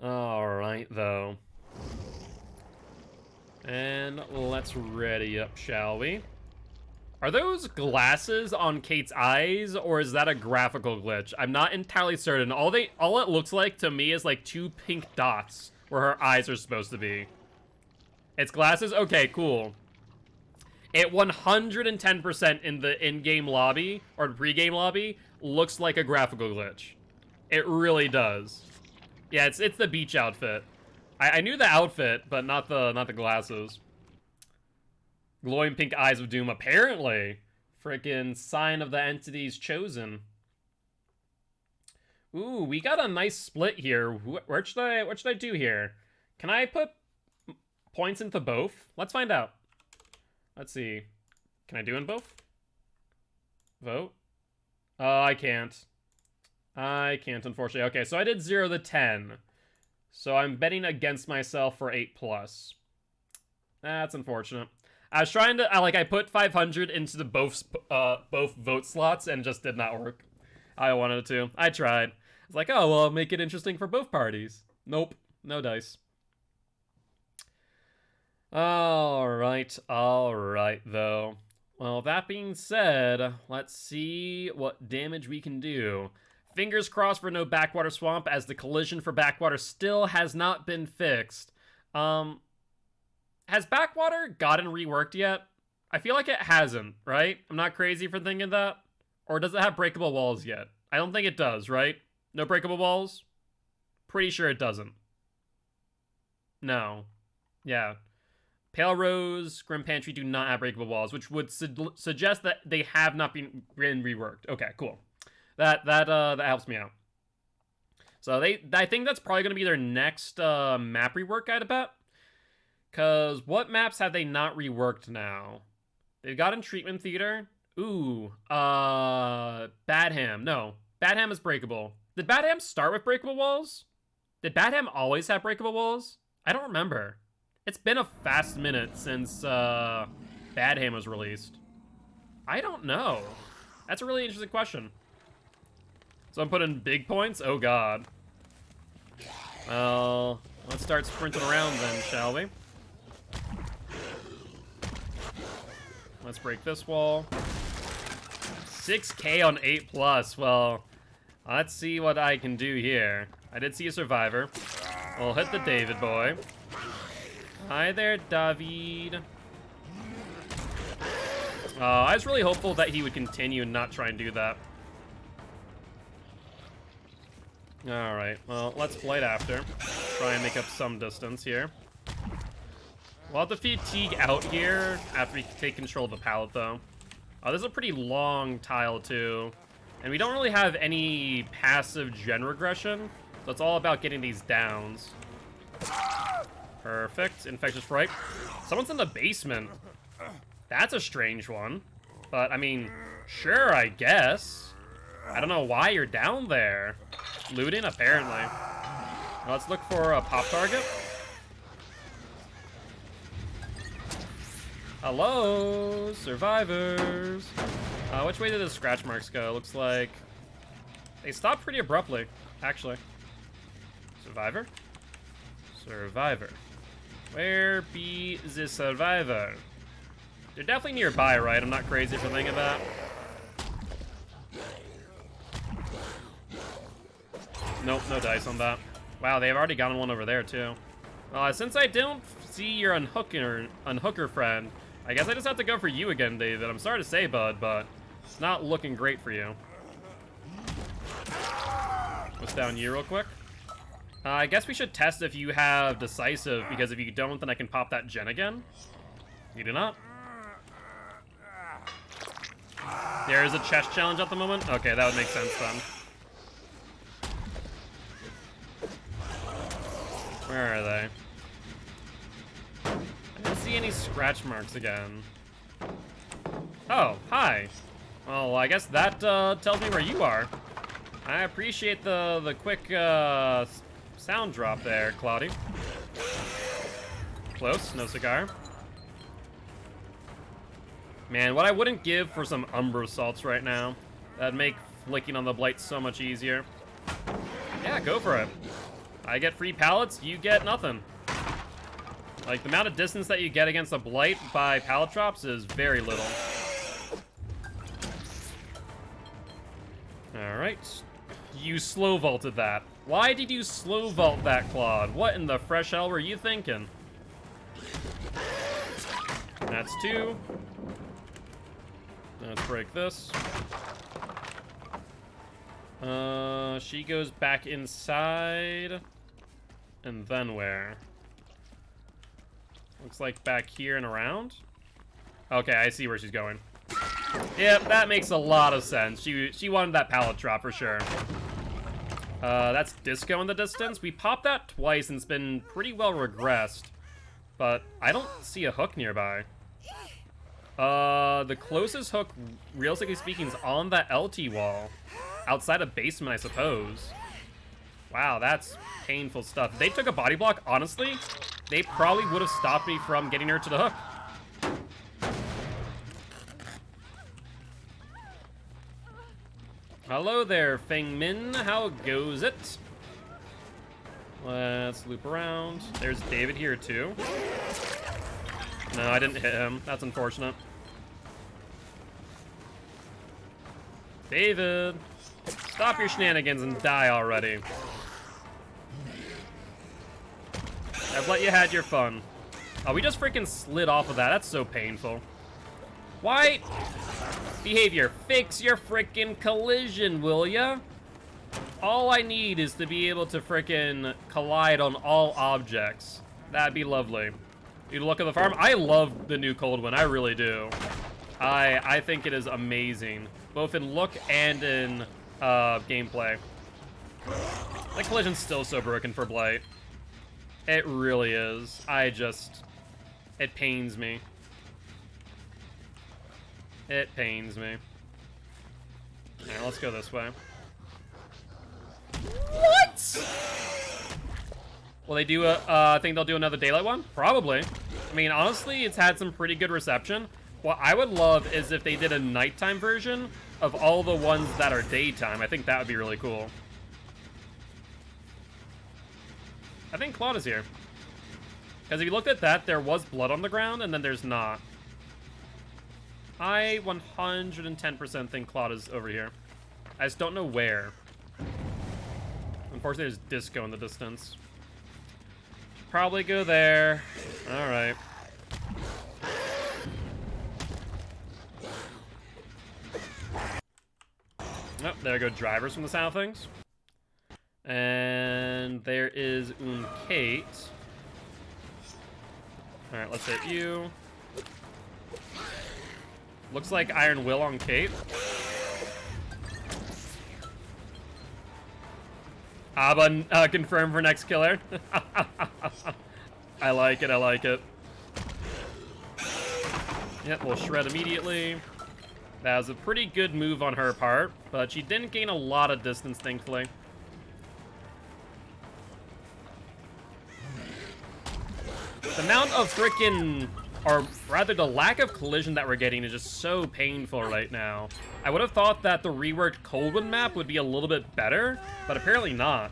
Alright, though. And let's ready up, shall we? Are those glasses on Kate's eyes, or is that a graphical glitch? I'm not entirely certain. All it looks like to me is like 2 pink dots where her eyes are supposed to be. It's glasses? Okay, cool. It 110% in the in-game lobby, or pre-game lobby, looks like a graphical glitch. It really does. Yeah, it's the beach outfit. I knew the outfit, but not the glasses. Glowing pink eyes of doom, apparently. Frickin' sign of the entities chosen. Ooh, we got a nice split here. What should I do here? Can I put points into both? Let's find out. Let's see. Can I do in both? Vote? I can't. I can't, unfortunately. Okay, so I did 0 to 10. So I'm betting against myself for 8+. That's unfortunate. I was trying to, I put 500 into the both vote slots and just did not work. I wanted to. I tried. It's like, oh, well, make it interesting for both parties. Nope. No dice. Alright, though. Well, that being said, let's see what damage we can do. Fingers crossed for no Backwater Swamp, as the collision for Backwater still has not been fixed. Has Backwater gotten reworked yet? I feel like it hasn't, right? I'm not crazy for thinking that. Or does it have breakable walls yet? I don't think it does, right? No breakable walls? Pretty sure it doesn't. No. Yeah. Pale Rose, Grim Pantry do not have breakable walls, which would suggest that they have not been reworked. Okay, cool. That helps me out. So I think that's probably going to be their next map rework, I'd bet. Because what maps have they not reworked now? They've got in Treatment Theater. Ooh, Badham. No, Badham is breakable. Did Badham start with breakable walls? Did Badham always have breakable walls? I don't remember. It's been a fast minute since Badham was released. I don't know. That's a really interesting question. So I'm putting big points? Oh god. Well, let's start sprinting around then, shall we? Let's break this wall. 6K on 8+. Well, let's see what I can do here. I did see a survivor. We'll hit the David boy. Hi there, David. I was really hopeful that he would continue and not try and do that. Alright, well, let's Blight after. Try and make up some distance here. We'll have to fatigue out here after we take control of the pallet, though. This is a pretty long tile, too. And we don't really have any passive gen regression, so it's all about getting these downs. Perfect. Infectious Fright. Someone's in the basement. That's a strange one. But, I mean, sure, I guess. I don't know why you're down there. Looting, apparently. Let's look for a pop target. Hello, survivors. Which way did the scratch marks go? Looks like they stopped pretty abruptly, actually. Survivor? Survivor. Where be the survivor? They're definitely nearby, right? I'm not crazy for thinking that. Nope, no dice on that. Wow, they've already gotten one over there, too. Since I don't see your unhooker friend, I guess I just have to go for you again, David. I'm sorry to say, bud, but it's not looking great for you. Let's down you real quick. I guess we should test if you have Decisive, because if you don't, then I can pop that gen again. You do not? There is a chest challenge at the moment? Okay, that would make sense then. Where are they? I didn't see any scratch marks again. Oh, hi. Well, I guess that tells me where you are. I appreciate the quick sound drop there, Cloudy. Close, no cigar. Man, what I wouldn't give for some Umbra Salts right now. That'd make flicking on the Blight so much easier. Yeah, go for it. I get free pallets, you get nothing. Like, the amount of distance that you get against a Blight by pallet drops is very little. Alright. You slow vaulted that. Why did you slow vault that, Claude? What in the fresh hell were you thinking? That's 2. Let's break this. She goes back inside. And then where? Looks like back here and around. Okay, I see where she's going. Yep, that makes a lot of sense. She wanted that pallet drop for sure. That's Disco in the distance. We popped that twice and it's been pretty well regressed. But I don't see a hook nearby. The closest hook, realistically speaking, is on that LT wall. Outside of basement, I suppose. Wow, that's painful stuff. If they took a body block, honestly, they probably would have stopped me from getting her to the hook. Hello there, Feng Min. How goes it? Let's loop around. There's David here, too. No, I didn't hit him. That's unfortunate. David, stop your shenanigans and die already. I've let you had your fun. Oh, we just freaking slid off of that. That's so painful. Why? Behavior, fix your freaking collision, will ya? All I need is to be able to freaking collide on all objects. That'd be lovely. You look at the farm. I love the new Cold One. I really do. I think it is amazing, both in look and in gameplay. The collision's still so broken for Blight. It really is. It pains me. It pains me. Alright, let's go this way. What? Will they do I think they'll do another daylight one? Probably. I mean, honestly, it's had some pretty good reception. What I would love is if they did a nighttime version of all the ones that are daytime. I think that would be really cool. I think Claude is here. Because if you looked at that, there was blood on the ground, and then there's not. I 110% think Claude is over here. I just don't know where. Unfortunately, there's disco in the distance. Should probably go there. Alright. Oh, there go drivers from the sound of things. And there is Kate. Alright, let's hit you. Looks like Iron Will on Kate. Abba confirmed for next killer. I like it, I like it. Yep, we'll shred immediately. That was a pretty good move on her part, but she didn't gain a lot of distance, thankfully. The amount of frickin', or rather the lack of collision that we're getting is just so painful right now. I would have thought that the reworked Cold One map would be a little bit better, but apparently not.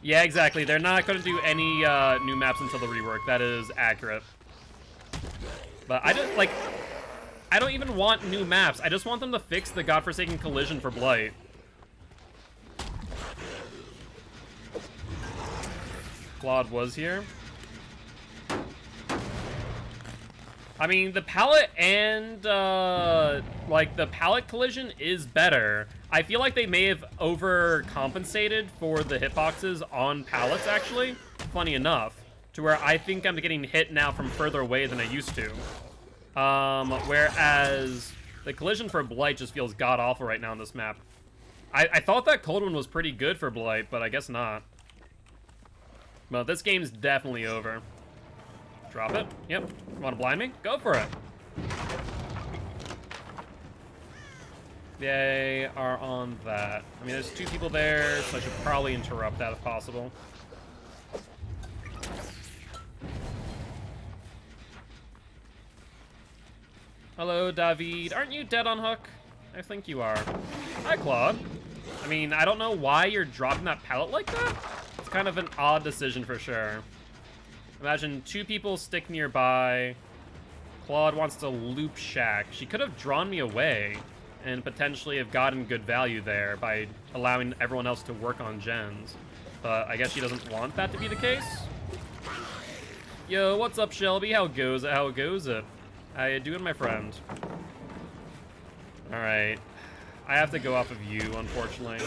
Yeah, exactly. They're not going to do any new maps until the rework. That is accurate. But I don't even want new maps. I just want them to fix the godforsaken collision for Blight. Claude was here. I mean, the pallet and, like, the pallet collision is better. I feel like they may have overcompensated for the hitboxes on pallets, actually. Funny enough. To where I think I'm getting hit now from further away than I used to. Whereas the collision for Blight just feels god-awful right now on this map. I thought that Cold One was pretty good for Blight, but I guess not. Well, this game's definitely over. Drop it. Yep. Want to blind me? Go for it. They are on that. I mean, there's two people there, so I should probably interrupt that if possible. Hello, David. Aren't you dead on hook? I think you are. Hi, Claude. I mean, I don't know why you're dropping that pallet like that. It's kind of an odd decision for sure. Imagine two people stick nearby. Claude wants to loop Shack. She could have drawn me away and potentially have gotten good value there by allowing everyone else to work on gens. But I guess she doesn't want that to be the case. Yo, what's up, Shelby? How goes it? How goes it? How you doing, my friend? Alright. I have to go off of you, unfortunately.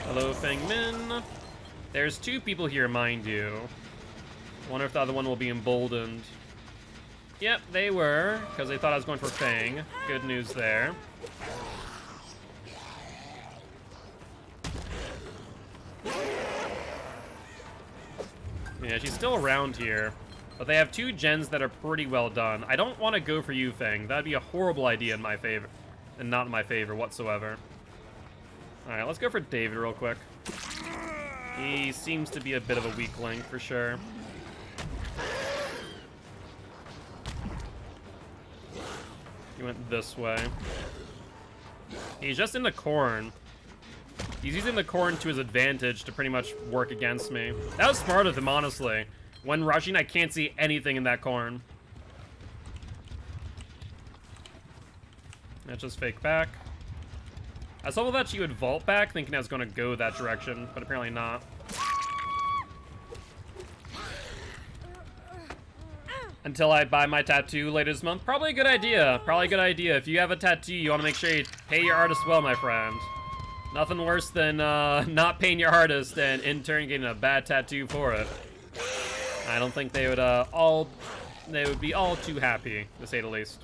Hello, Feng Min. There's two people here, mind you. Wonder if the other one will be emboldened. Yep, they were, because they thought I was going for Feng. Good news there. Yeah, she's still around here. But they have 2 gens that are pretty well done. I don't want to go for you, Feng. That'd be a horrible idea in my favor. And not in my favor whatsoever. Alright, let's go for David real quick. He seems to be a bit of a weak link for sure. He went this way. He's just in the corn. He's using the corn to his advantage to pretty much work against me. That was smart of him, honestly. When rushing, I can't see anything in that corn. Let's just fake back. I saw that she would vault back, thinking I was going to go that direction, but apparently not. Until I buy my tattoo later this month. Probably a good idea. Probably a good idea. If you have a tattoo, you want to make sure you pay your artist well, my friend. Nothing worse than not paying your artist and in turn getting a bad tattoo for it. I don't think they would they would be all too happy, to say the least.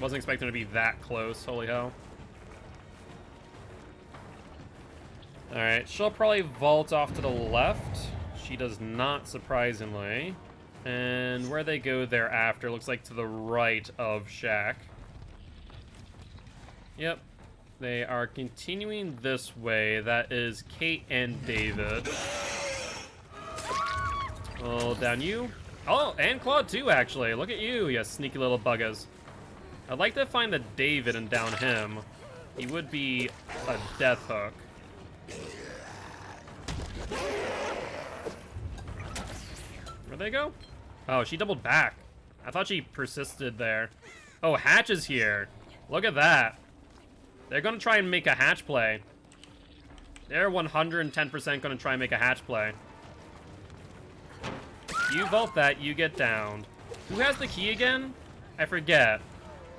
Wasn't expecting to be that close, holy hell. Alright, she'll probably vault off to the left. She does not, surprisingly. And where they go thereafter looks like to the right of Shaq. Yep. They are continuing this way. That is Kate and David. Oh, down you. Oh, and Claude too, actually. Look at you, you sneaky little buggers. I'd like to find the David and down him. He would be a death hook. Where'd they go? Oh, she doubled back. I thought she persisted there. Oh, Hatch is here. Look at that. They're going to try and make a Hatch play. They're 110% going to try and make a Hatch play. You vault that, you get downed. Who has the key again? I forget.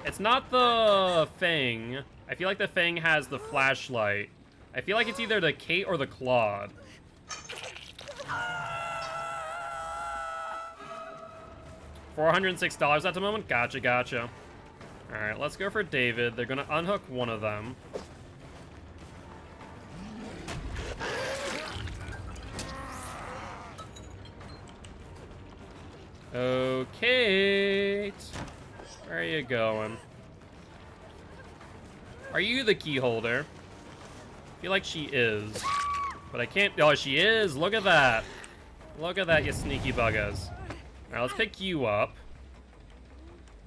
It's not the Feng. I feel like the Feng has the flashlight. I feel like it's either the Kate or the Claude. $406 at the moment? Gotcha, gotcha. Alright, let's go for David. They're gonna unhook one of them. Okay. Where are you going? Are you the key holder? I feel like she is. But I can't... Oh, she is! Look at that! Look at that, you sneaky buggers. Alright, let's pick you up.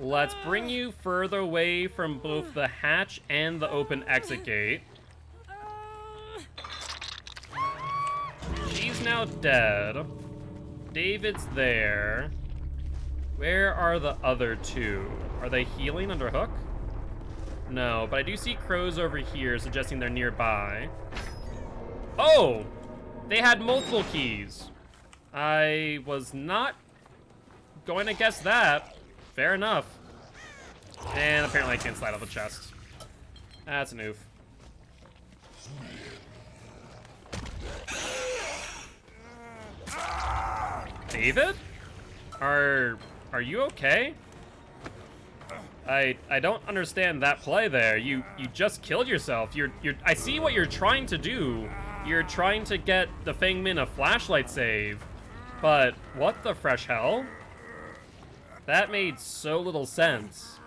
Let's bring you further away from both the hatch and the open exit gate. She's now dead. David's there. Where are the other two? Are they healing under hook? No, but I do see crows over here suggesting they're nearby. Oh! They had multiple keys. I was not going to guess that. Fair enough. And apparently I can't slide off the chest. That's an oof. David? Are you okay? I don't understand that play there. You just killed yourself. I see what you're trying to do. You're trying to get the Fengmin a flashlight save. But what the fresh hell? That made so little sense.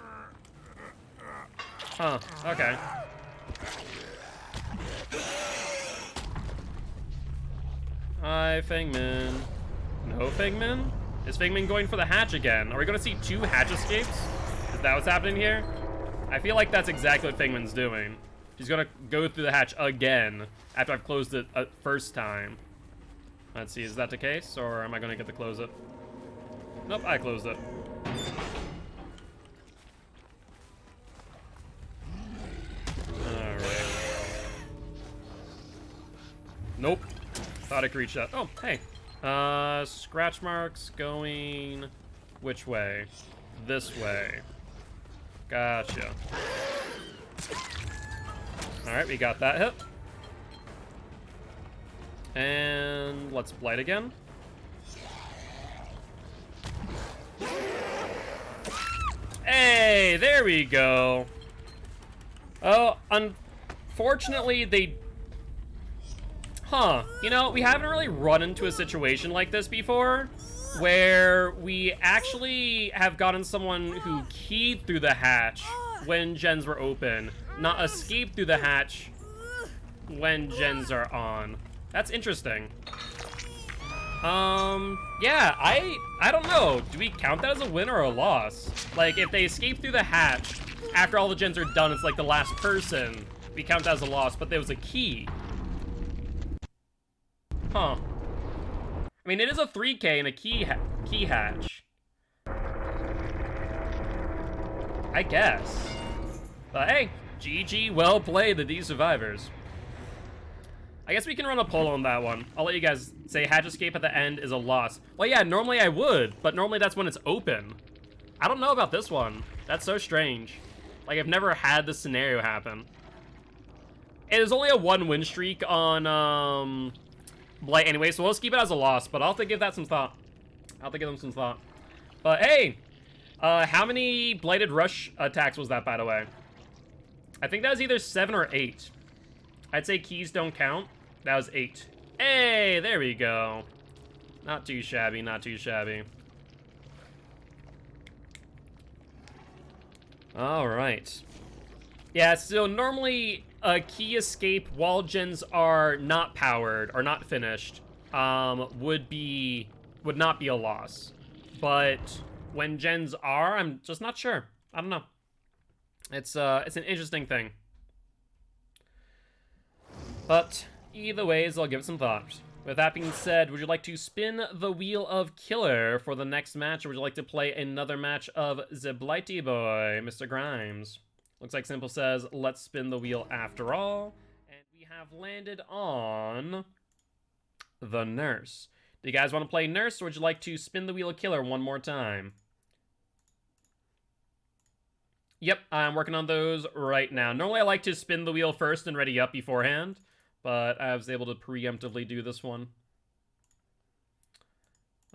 Huh, okay. Hi, Fengmin. No Fengmin? Is Fengmin going for the hatch again? Are we gonna see 2 hatch escapes? Is that what's happening here? I feel like that's exactly what Fengmin's doing. She's gonna go through the hatch again after I've closed it a first time. Let's see, is that the case? Or am I gonna get to close it? Nope, I closed it. Alright. Nope. Thought I could reach that. Oh, hey. Scratch marks going which way? This way. Gotcha. Alright, we got that hit. And let's blight again. Hey, there we go. Oh, unfortunately, they... Huh. You know, we haven't really run into a situation like this before, where we actually have gotten someone who keyed through the hatch when gens were open, not escaped through the hatch when gens are on. That's interesting. Yeah, I don't know. Do we count that as a win or a loss? Like, if they escape through the hatch, after all the gens are done, it's like the last person. We count that as a loss, but there was a key. Huh. I mean, it is a 3K and a key hatch. I guess. But hey, GG, well played, the D survivors. I guess we can run a poll on that one. I'll let you guys say hatch escape at the end is a loss. Well, yeah, normally I would, but normally that's when it's open. I don't know about this one. That's so strange. Like, I've never had this scenario happen. It is only a 1 win streak on, Blight anyway, so we'll just keep it as a loss, but I'll have to give that some thought. I'll have to give them some thought. But hey, how many Blighted Rush attacks was that, by the way? I think that was either 7 or 8. I'd say keys don't count. That was 8. Hey, there we go. Not too shabby, not too shabby. All right. Yeah, so normally a key escape while gens are not powered or not finished would not be a loss. But when gens are, I'm just not sure. I don't know. It's an interesting thing. But either ways, I'll give it some thought. With that being said, would you like to spin the wheel of Killer for the next match, or would you like to play another match of the Blighty Boy, Mr. Grimes? Looks like Simple says, let's spin the wheel after all. And we have landed on the Nurse. Do you guys want to play Nurse, or would you like to spin the wheel of Killer one more time? Yep, I'm working on those right now. Normally I like to spin the wheel first and ready up beforehand, but I was able to preemptively do this one.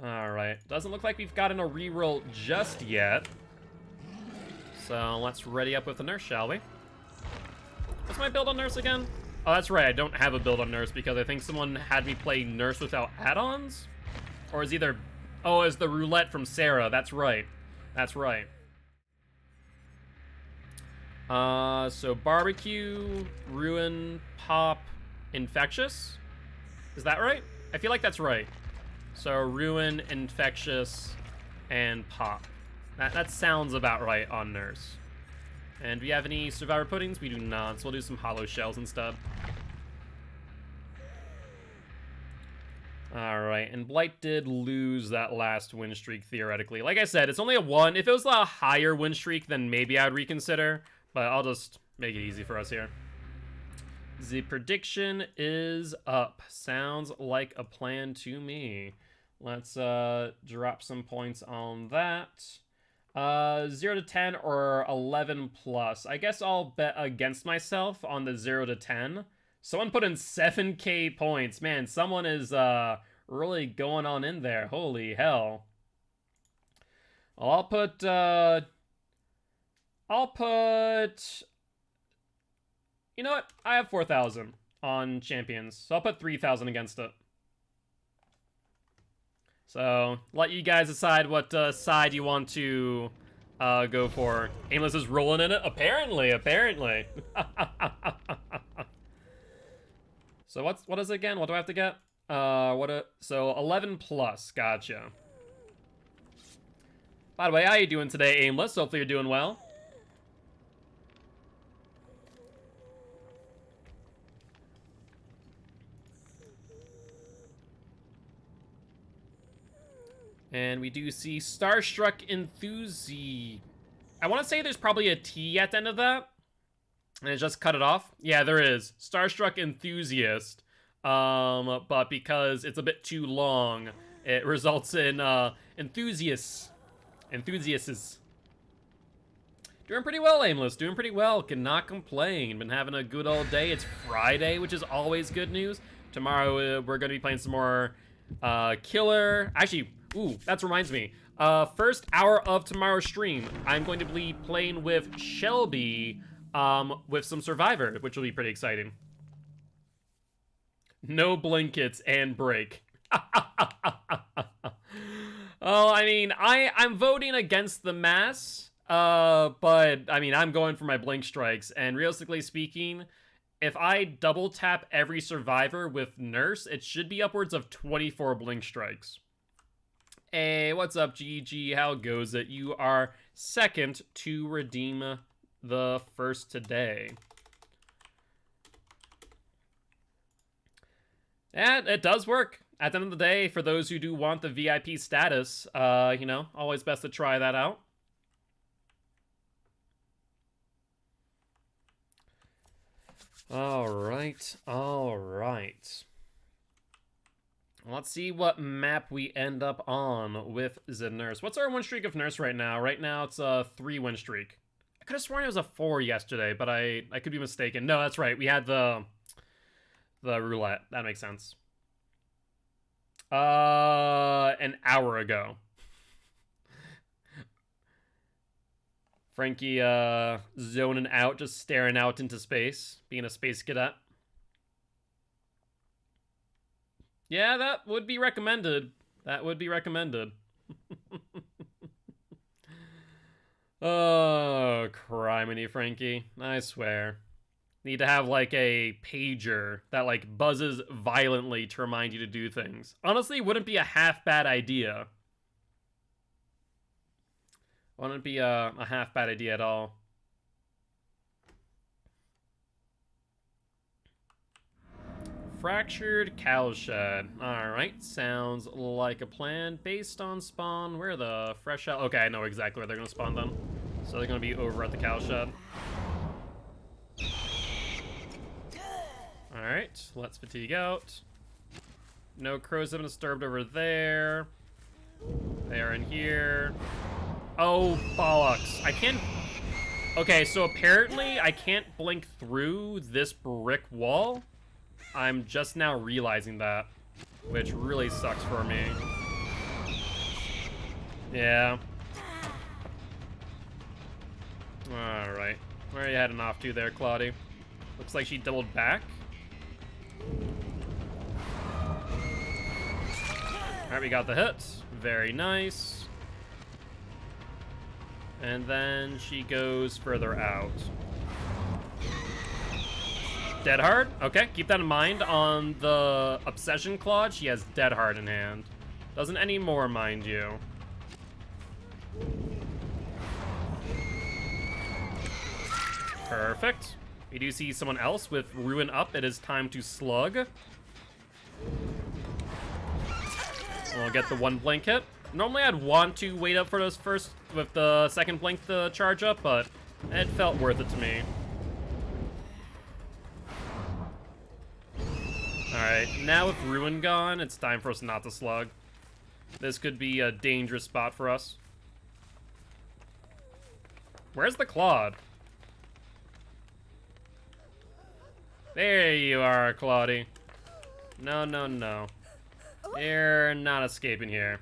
Alright, doesn't look like we've gotten a reroll just yet. So let's ready up with the Nurse, shall we? What's my build on Nurse again? Oh, that's right, I don't have a build on Nurse because I think someone had me play Nurse without add-ons? Or is either... Oh, it's the roulette from Sarah, that's right. That's right. So Barbecue, Ruin, Pop, Infectious? Is that right? I feel like that's right. So Ruin, Infectious, and Pop. That sounds about right on Nurse. And do we have any Survivor Puddings? We do not, so we'll do some Hollow Shells instead. Alright, and Blight did lose that last win streak, theoretically. Like I said, it's only a 1. If it was a higher win streak, then maybe I would reconsider. But I'll just make it easy for us here. The prediction is up. Sounds like a plan to me. Let's drop some points on that. 0 to 10 or 11 plus. I guess I'll bet against myself on the 0 to 10. Someone put in 7k points. Man, someone is really going on in there. Holy hell. Well, I'll put... You know what? I have 4,000 on champions, so I'll put 3,000 against it. So, let you guys decide what side you want to go for. Aimless is rolling in it? Apparently. So what is it again? What do I have to get? So 11 plus, gotcha. By the way, how you doing today, Aimless? Hopefully you're doing well. And we do see Starstruck Enthusi. I want to say there's probably a T at the end of that. And it just cut it off. Yeah, there is. Starstruck Enthusiast. But because it's a bit too long, it results in Enthusiasts. Enthusiasts. Doing pretty well, Aimless. Doing pretty well. Cannot complain. Been having a good old day. It's Friday, which is always good news. Tomorrow, we're going to be playing some more Killer. Actually... Ooh, that reminds me. First hour of tomorrow's stream, I'm going to be playing with Shelby with some Survivor, which will be pretty exciting. No blankets and break. Oh, I mean, I'm voting against the mass, but I mean, I'm going for my blink strikes, and realistically speaking, if I double tap every survivor with Nurse, it should be upwards of 24 blink strikes. Hey, what's up, GG? How goes it? You are second to redeem the first today. And it does work. At the end of the day, for those who do want the VIP status, you know, always best to try that out. All right. Let's see what map we end up on with the Nurse. What's our win streak of Nurse right now? Right now, it's a 3 win streak. I could have sworn it was a 4 yesterday, but I could be mistaken. No, that's right. We had the roulette. That makes sense. An hour ago. Frankie, zoning out, just staring out into space, being a space cadet. Yeah, that would be recommended. That would be recommended. Oh, criminy, Frankie. I swear. Need to have, like, a pager that, like, buzzes violently to remind you to do things. Honestly, wouldn't be a half-bad idea. Wouldn't be a half-bad idea at all. Fractured cowshed. Alright, sounds like a plan. Based on spawn, where the fresh out? Okay, I know exactly where they're gonna spawn then. So they're gonna be over at the cowshed. Alright, let's fatigue out. No crows have been disturbed over there. They are in here. Oh, bollocks. I can't... Okay, so apparently I can't blink through this brick wall. I'm just now realizing that, which really sucks for me. Yeah. Alright. Where are you heading off to there, Claudie? Looks like she doubled back. Alright, we got the hit. Very nice. And then she goes further out. Dead hard? Okay, keep that in mind. On the Obsession Claude, she has Dead Hard in hand. Doesn't anymore, mind you. Perfect. We do see someone else with Ruin up. It is time to slug. We'll get the 1 blink hit. Normally I'd want to wait up for those first with the second blink to charge up, but it felt worth it to me. Alright, now with Ruin gone, it's time for us not to slug. This could be a dangerous spot for us. Where's the Claude? There you are, Claudie. No, no, no. You're not escaping here.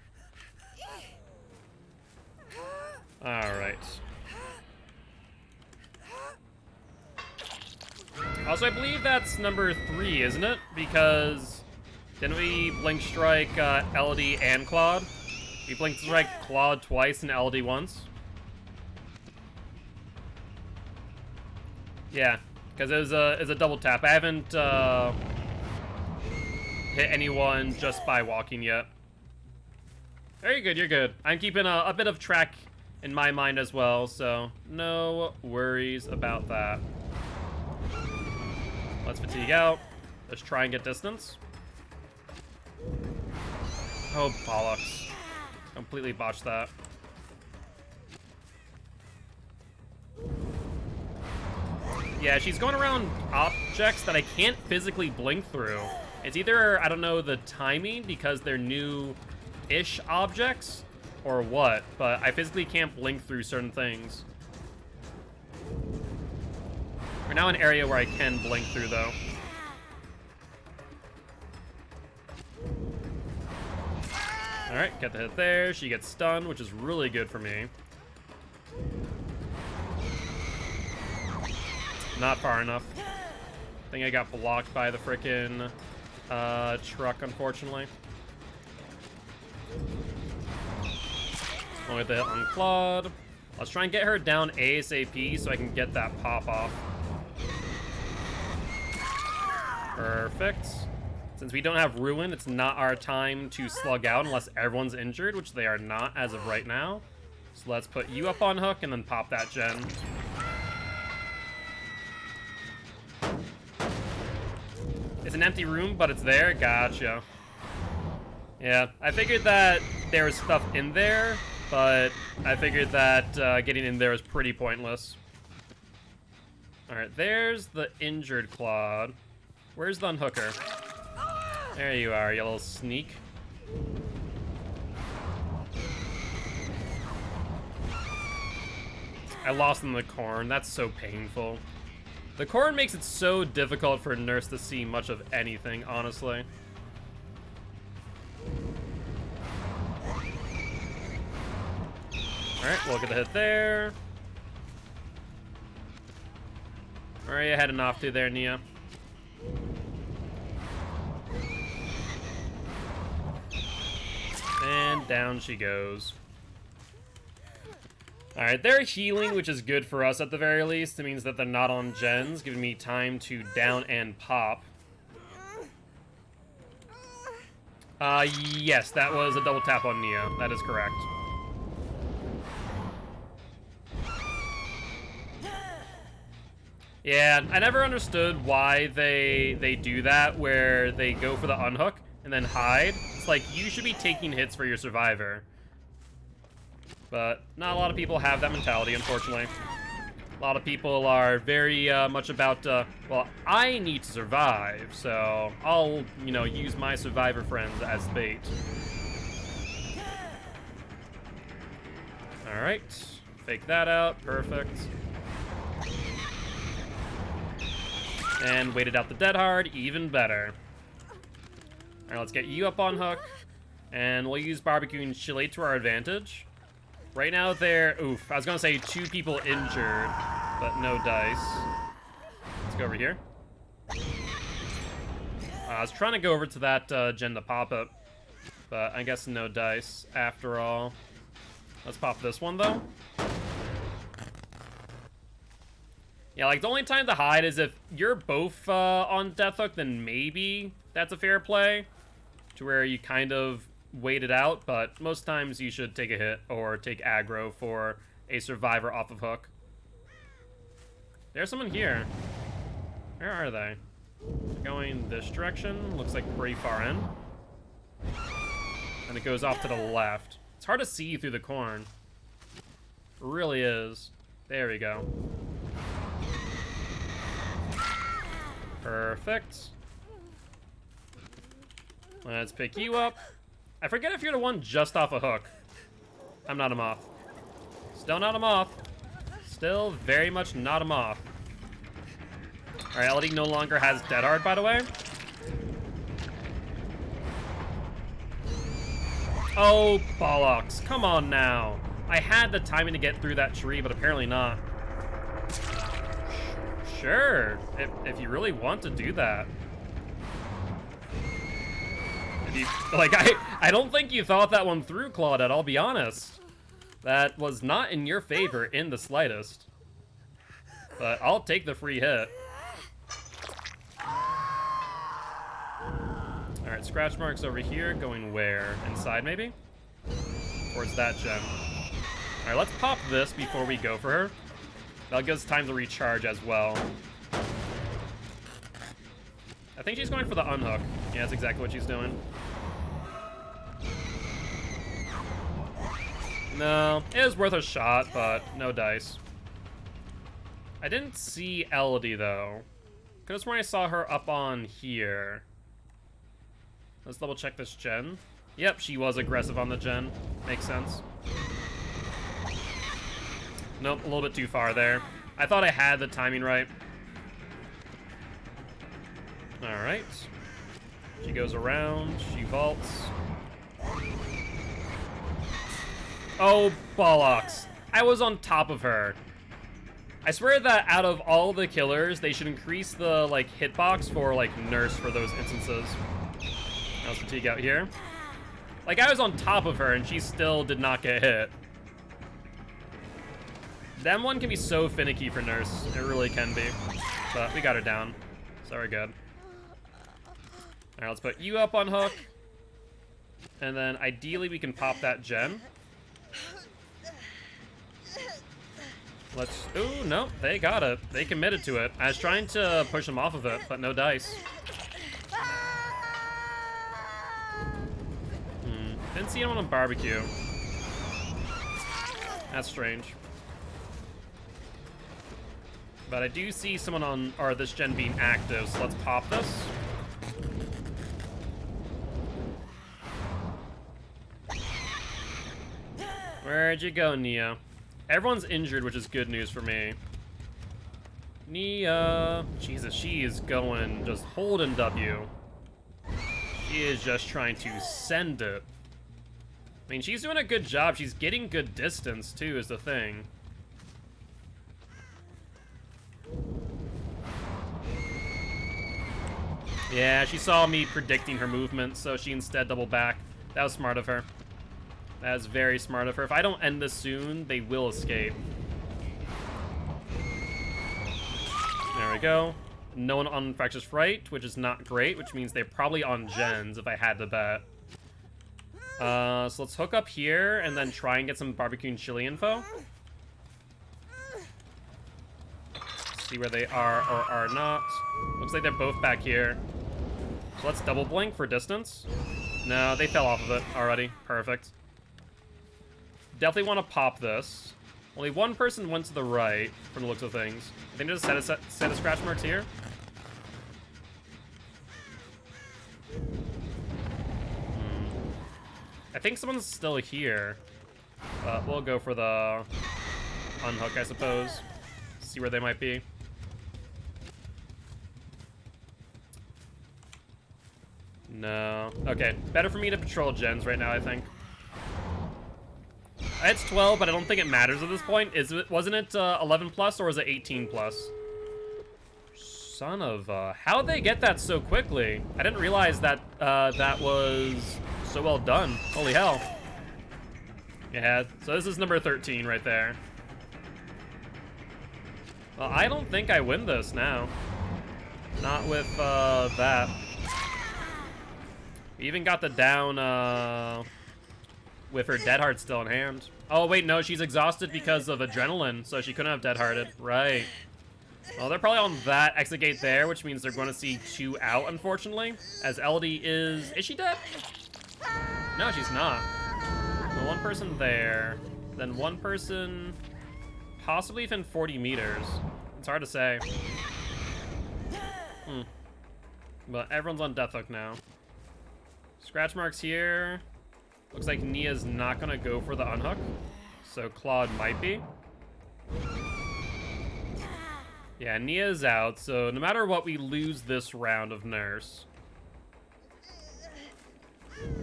Alright. Also, I believe that's number 3, isn't it? Because didn't we blink strike LD and Claude? We blink strike Claude twice and LD once. Yeah, because it was a double tap. I haven't hit anyone just by walking yet. Very good, you're good. I'm keeping a bit of track in my mind as well, so no worries about that. Let's fatigue out. Let's try and get distance. Oh, bollocks. Completely botched that. Yeah, she's going around objects that I can't physically blink through. It's either, I don't know, the timing because they're new-ish objects or what, but I physically can't blink through certain things. We're now in an area where I can blink through, though. Alright, get the hit there. She gets stunned, which is really good for me. Not far enough. I think I got blocked by the frickin' Truck, unfortunately. Only with the hit on Claude. Let's try and get her down ASAP so I can get that pop off. Perfect. Since we don't have Ruin, it's not our time to slug out unless everyone's injured, which they are not as of right now. So let's put you up on hook and then pop that gen. It's an empty room, but it's there. Gotcha. Yeah, I figured that there was stuff in there, but I figured that getting in there was pretty pointless. Alright, there's the injured Claude. Where's the unhooker? There you are, you little sneak. I lost in the corn. That's so painful. The corn makes it so difficult for a nurse to see much of anything, honestly. Alright, we'll get the hit there. Where are you heading off to there, Nia? And down she goes. Alright, they're healing, which is good for us at the very least. It means that they're not on gens, giving me time to down and pop. Yes, that was a double tap on Nia. That is correct. Yeah, I never understood why they do that, where they go for the unhook and then hide. It's like, you should be taking hits for your survivor. But not a lot of people have that mentality, unfortunately. A lot of people are very much about, well, I need to survive, so I'll, you know, use my survivor friends as bait. Alright, fake that out, perfect. And waited out the dead hard, even better. Alright, let's get you up on hook. And we'll use barbecue and chili to our advantage. Right now they're, oof, I was gonna say 2 people injured, but no dice. Let's go over here. I was trying to go over to that gen to pop it, but I guess no dice after all. Let's pop this one though. Yeah, like the only time to hide is if you're both on death hook, then maybe that's a fair play, to where you kind of wait it out, but most times you should take a hit or take aggro for a survivor off of hook. There's someone here. Where are they? They're going this direction. Looks like pretty far in. And it goes off to the left. It's hard to see through the corn. It really is. There we go. Perfect. Let's pick you up. I forget if you're the one just off a hook. I'm not a moth. Still not a moth. Still very much not a moth. Alright, Elodie no longer has dead hard, by the way. Oh, bollocks. Come on now. I had the timing to get through that tree, but apparently not. Sure, if you really want to do that. Like, I don't think you thought that one through, Claudette, I'll be honest. That was not in your favor in the slightest. But I'll take the free hit. Alright, scratch marks over here, going where? Inside, maybe? Towards that gem. Alright, let's pop this before we go for her. That gives us time to recharge as well. I think she's going for the unhook. Yeah, that's exactly what she's doing. No, it was worth a shot, but no dice. I didn't see Elodie, though. Because when I saw her up on here. Let's double check this gen. Yep, she was aggressive on the gen. Makes sense. Nope, a little bit too far there. I thought I had the timing right. Alright. She goes around, she vaults. Oh, bollocks. I was on top of her. I swear that out of all the killers, they should increase the, like, hitbox for, like, Nurse for those instances. How's Fatigue out here? Like, I was on top of her, and she still did not get hit. That one can be so finicky for Nurse. It really can be. But we got her down. So we're good. Alright, let's put you up on hook. And then, ideally, we can pop that gen. Let's... Ooh, no, they got it. They committed to it. I was trying to push them off of it, but no dice. Didn't see anyone on barbecue. That's strange. But I do see someone on... or this gen being active, so let's pop this. Where'd you go, Nia? Everyone's injured, which is good news for me. Nia. Jesus, she is going just holding W. She is just trying to send it. I mean, she's doing a good job. She's getting good distance, too, is the thing. Yeah, she saw me predicting her movement, so she instead doubled back. That was smart of her. That is very smart of her. If I don't end this soon, they will escape. There we go. No one on Fractious Fright, which is not great, which means they're probably on gens, if I had to bet. So let's hook up here, and then try and get some barbecue and chili info. See where they are or are not. Looks like they're both back here. So let's double blink for distance. No, they fell off of it already. Perfect. Definitely want to pop this. Only one person went to the right, from the looks of things. I think there's a set of scratch marks here. I think someone's still here. But we'll go for the unhook, I suppose. See where they might be. No. Okay, better for me to patrol gens right now, I think. It's 12, but I don't think it matters at this point. Wasn't it 11 plus, or was it 18 plus? Son of how'd they get that so quickly? I didn't realize that that was so well done. Holy hell. Yeah, so this is number 13 right there. Well, I don't think I win this now. Not with that. We even got the down with her Dead Heart still in hand. Oh, wait, no, she's exhausted because of adrenaline, so she couldn't have Dead Hearted. Right. Well, they're probably on that exit gate there, which means they're going to see 2 out, unfortunately. As LD is... Is she dead? No, she's not. Well, one person there. Then one person... possibly within 40 meters. It's hard to say. But everyone's on death hook now. Scratch marks here. Looks like Nia's not gonna go for the unhook. So Claude might be. Yeah, Nia's out, so no matter what, we lose this round of Nurse.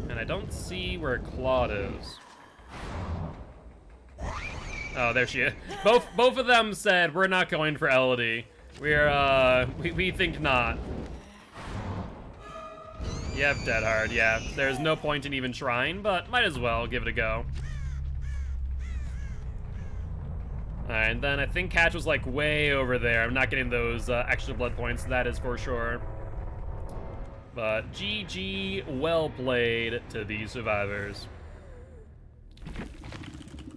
And I don't see where Claude is. Oh, there she is. Both of them said, we're not going for LD. We think not. Yep, Dead Hard, yeah. There's no point in even trying, but might as well give it a go. Alright, and then I think Catch was like way over there. I'm not getting those extra blood points, that is for sure. But GG, well played to these survivors.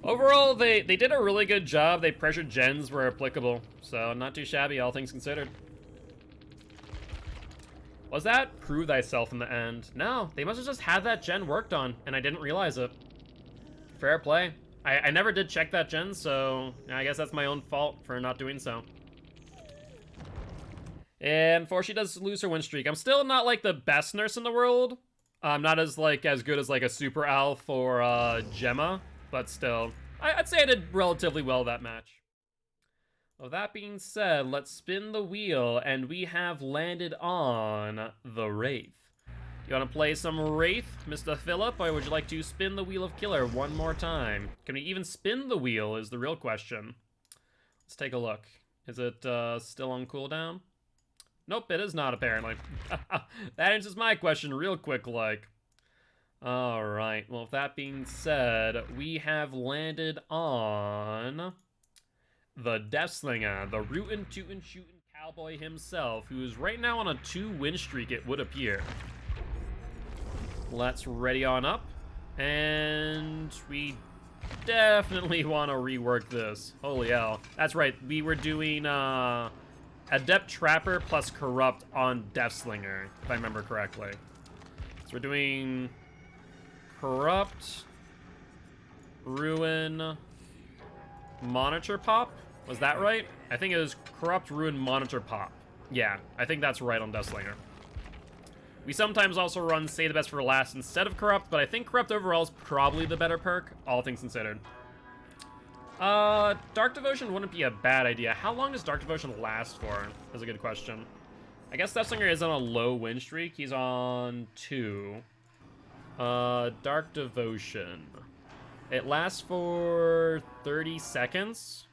Overall, they did a really good job. They pressured gens where applicable, so not too shabby, all things considered. Was that prove thyself in the end? No, they must have just had that gen worked on, and I didn't realize it. Fair play. I never did check that gen, so I guess that's my own fault for not doing so. And for she does lose her win streak. I'm still not like the best nurse in the world. I'm not as good as like a Super Alf or Gemma, but still, I'd say I did relatively well that match. Well, that being said, let's spin the wheel, and we have landed on the Wraith. You want to play some Wraith, Mr. Phillip, or would you like to spin the wheel of Killer one more time? Can we even spin the wheel is the real question. Let's take a look. Is it still on cooldown? Nope, it is not, apparently. That answers my question real quick, like. Alright, well, with that being said, we have landed on the Deathslinger, the rootin' tootin' shootin' cowboy himself, who is right now on a 2-win streak, it would appear. Let's ready on up, and we definitely want to rework this. Holy hell. That's right, we were doing Adept Trapper plus Corrupt on Deathslinger, if I remember correctly. So we're doing Corrupt, Ruin, Monitor Pop. Was that right? I think it was Corrupt, Ruin, Monitor Pop. Yeah, I think that's right on Deathslinger. We sometimes also run Say the Best for Last instead of Corrupt, but I think Corrupt overall is probably the better perk, all things considered. Dark Devotion wouldn't be a bad idea. How long does Dark Devotion last for? That's a good question. I guess Deathslinger is on a low win streak. He's on 2. Dark Devotion. It lasts for 30 seconds.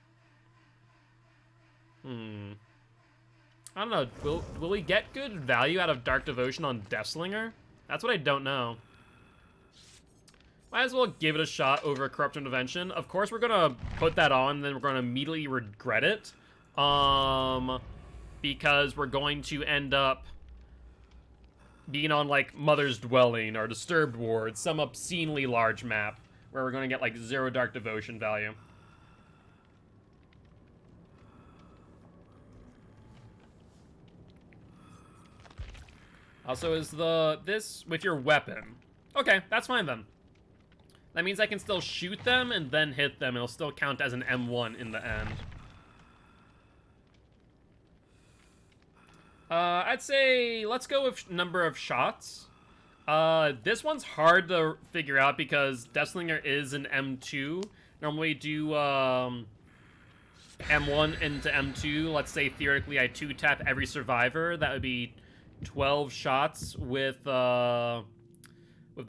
I don't know. Will we get good value out of Dark Devotion on Deathslinger? That's what I don't know. Might as well give it a shot over Corrupt Intervention. Of course, we're gonna put that on, and then we're gonna immediately regret it. Because we're going to end up being on, like, Mother's Dwelling or Disturbed Ward, some obscenely large map, where we're gonna get, like, 0 Dark Devotion value. Also, is this with your weapon? Okay, that's fine then. That means I can still shoot them and then hit them. It'll still count as an M1 in the end. I'd say let's go with number of shots. This one's hard to figure out because Deathslinger is an M2. Normally do M1 into M2. Let's say theoretically I 2-tap every survivor. That would be 12 shots with the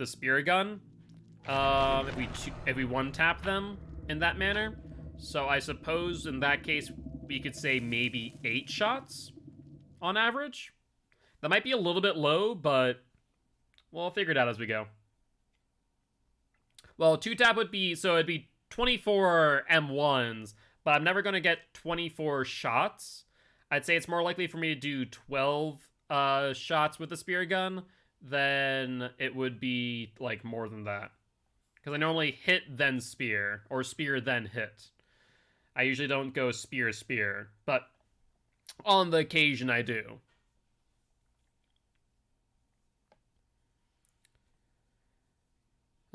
spear gun. If we 1-tap them in that manner. So I suppose in that case we could say maybe 8 shots on average. That might be a little bit low, but we'll figure it out as we go. Well, 2-tap would be, so it'd be 24 M1s, but I'm never going to get 24 shots. I'd say it's more likely for me to do 12 shots with the spear gun than it would be, like, more than that. Because I normally hit, then spear, or spear, then hit. I usually don't go spear, spear, but on the occasion I do.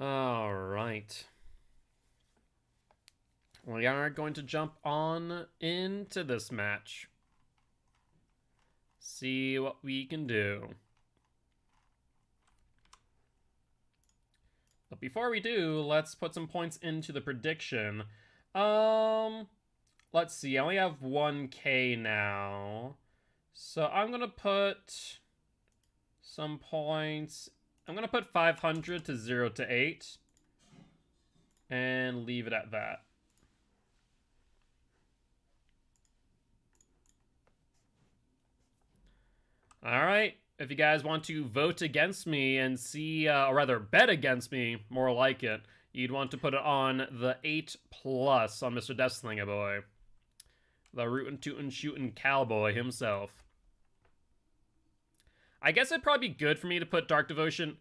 Alright. We are going to jump on into this match. See what we can do. But before we do, let's put some points into the prediction. Let's see, I only have 1K now. So I'm gonna put some points. I'm gonna put 500 to 0 to 8. And leave it at that. Alright, if you guys want to vote against me and see, or rather bet against me, more like it, you'd want to put it on the 8+ on Mr. Deathslinger boy. The rootin' tootin' shootin' cowboy himself. I guess it'd probably be good for me to put Dark Devotion.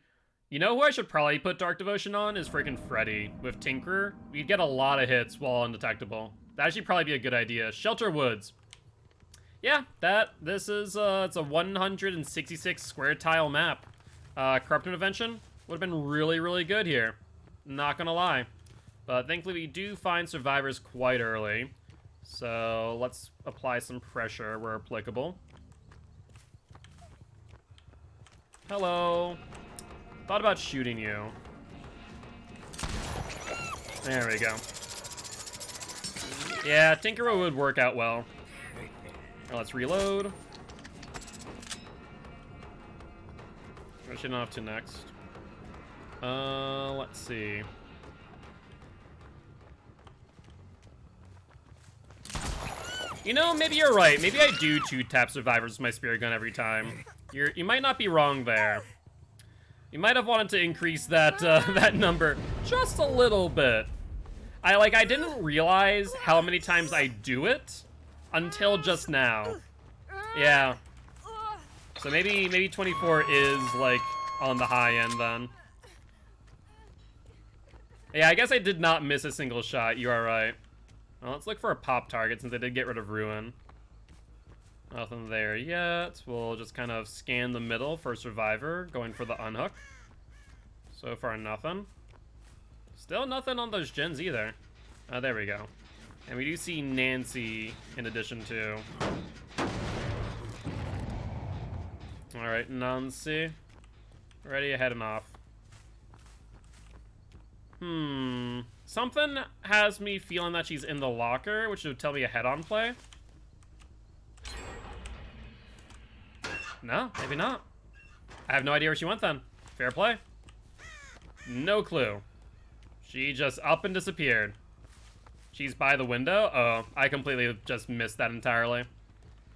You know who I should probably put Dark Devotion on is freaking Freddy with Tinkerer. We'd get a lot of hits while undetectable. That'd actually probably be a good idea. Shelter Woods. Yeah, this is, it's a 166 square tile map. Corrupt Intervention would have been really, really good here. Not gonna lie. But thankfully we do find survivors quite early. So let's apply some pressure where applicable. Hello. Thought about shooting you. There we go. Yeah, Tinkerer would work out well. Now let's reload. I should not have to next. Let's see. You know, maybe you're right. Maybe I do 2-tap survivors with my spirit gun every time. You might not be wrong there. You might have wanted to increase that that number just a little bit. I didn't realize how many times I do it until just now. Yeah. So maybe 24 is like on the high end then. Yeah, I guess I did not miss a single shot. You are right. Well, let's look for a pop target since I did get rid of Ruin. Nothing there yet. We'll just kind of scan the middle for Survivor, going for the unhook. So far, nothing. Still nothing on those gens either. Oh, there we go. And we do see Nancy in addition to. Alright, Nancy. Ready, heading off. Something has me feeling that she's in the locker, which would tell me a head-on play. No, maybe not. I have no idea where she went then. Fair play. No clue. She just up and disappeared. She's by the window? Oh, I completely just missed that entirely.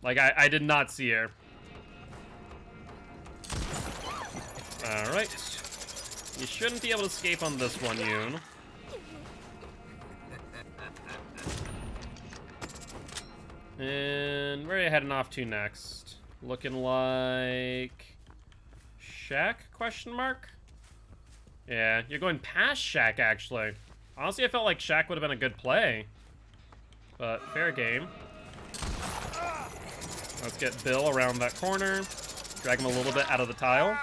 Like, I did not see her. Alright. You shouldn't be able to escape on this one, Yoon. And where are you heading off to next? Looking like... Shaq, question mark? Yeah, you're going past Shaq, actually. Honestly, I felt like Shaq would have been a good play. But, fair game. Let's get Bill around that corner. Drag him a little bit out of the tile.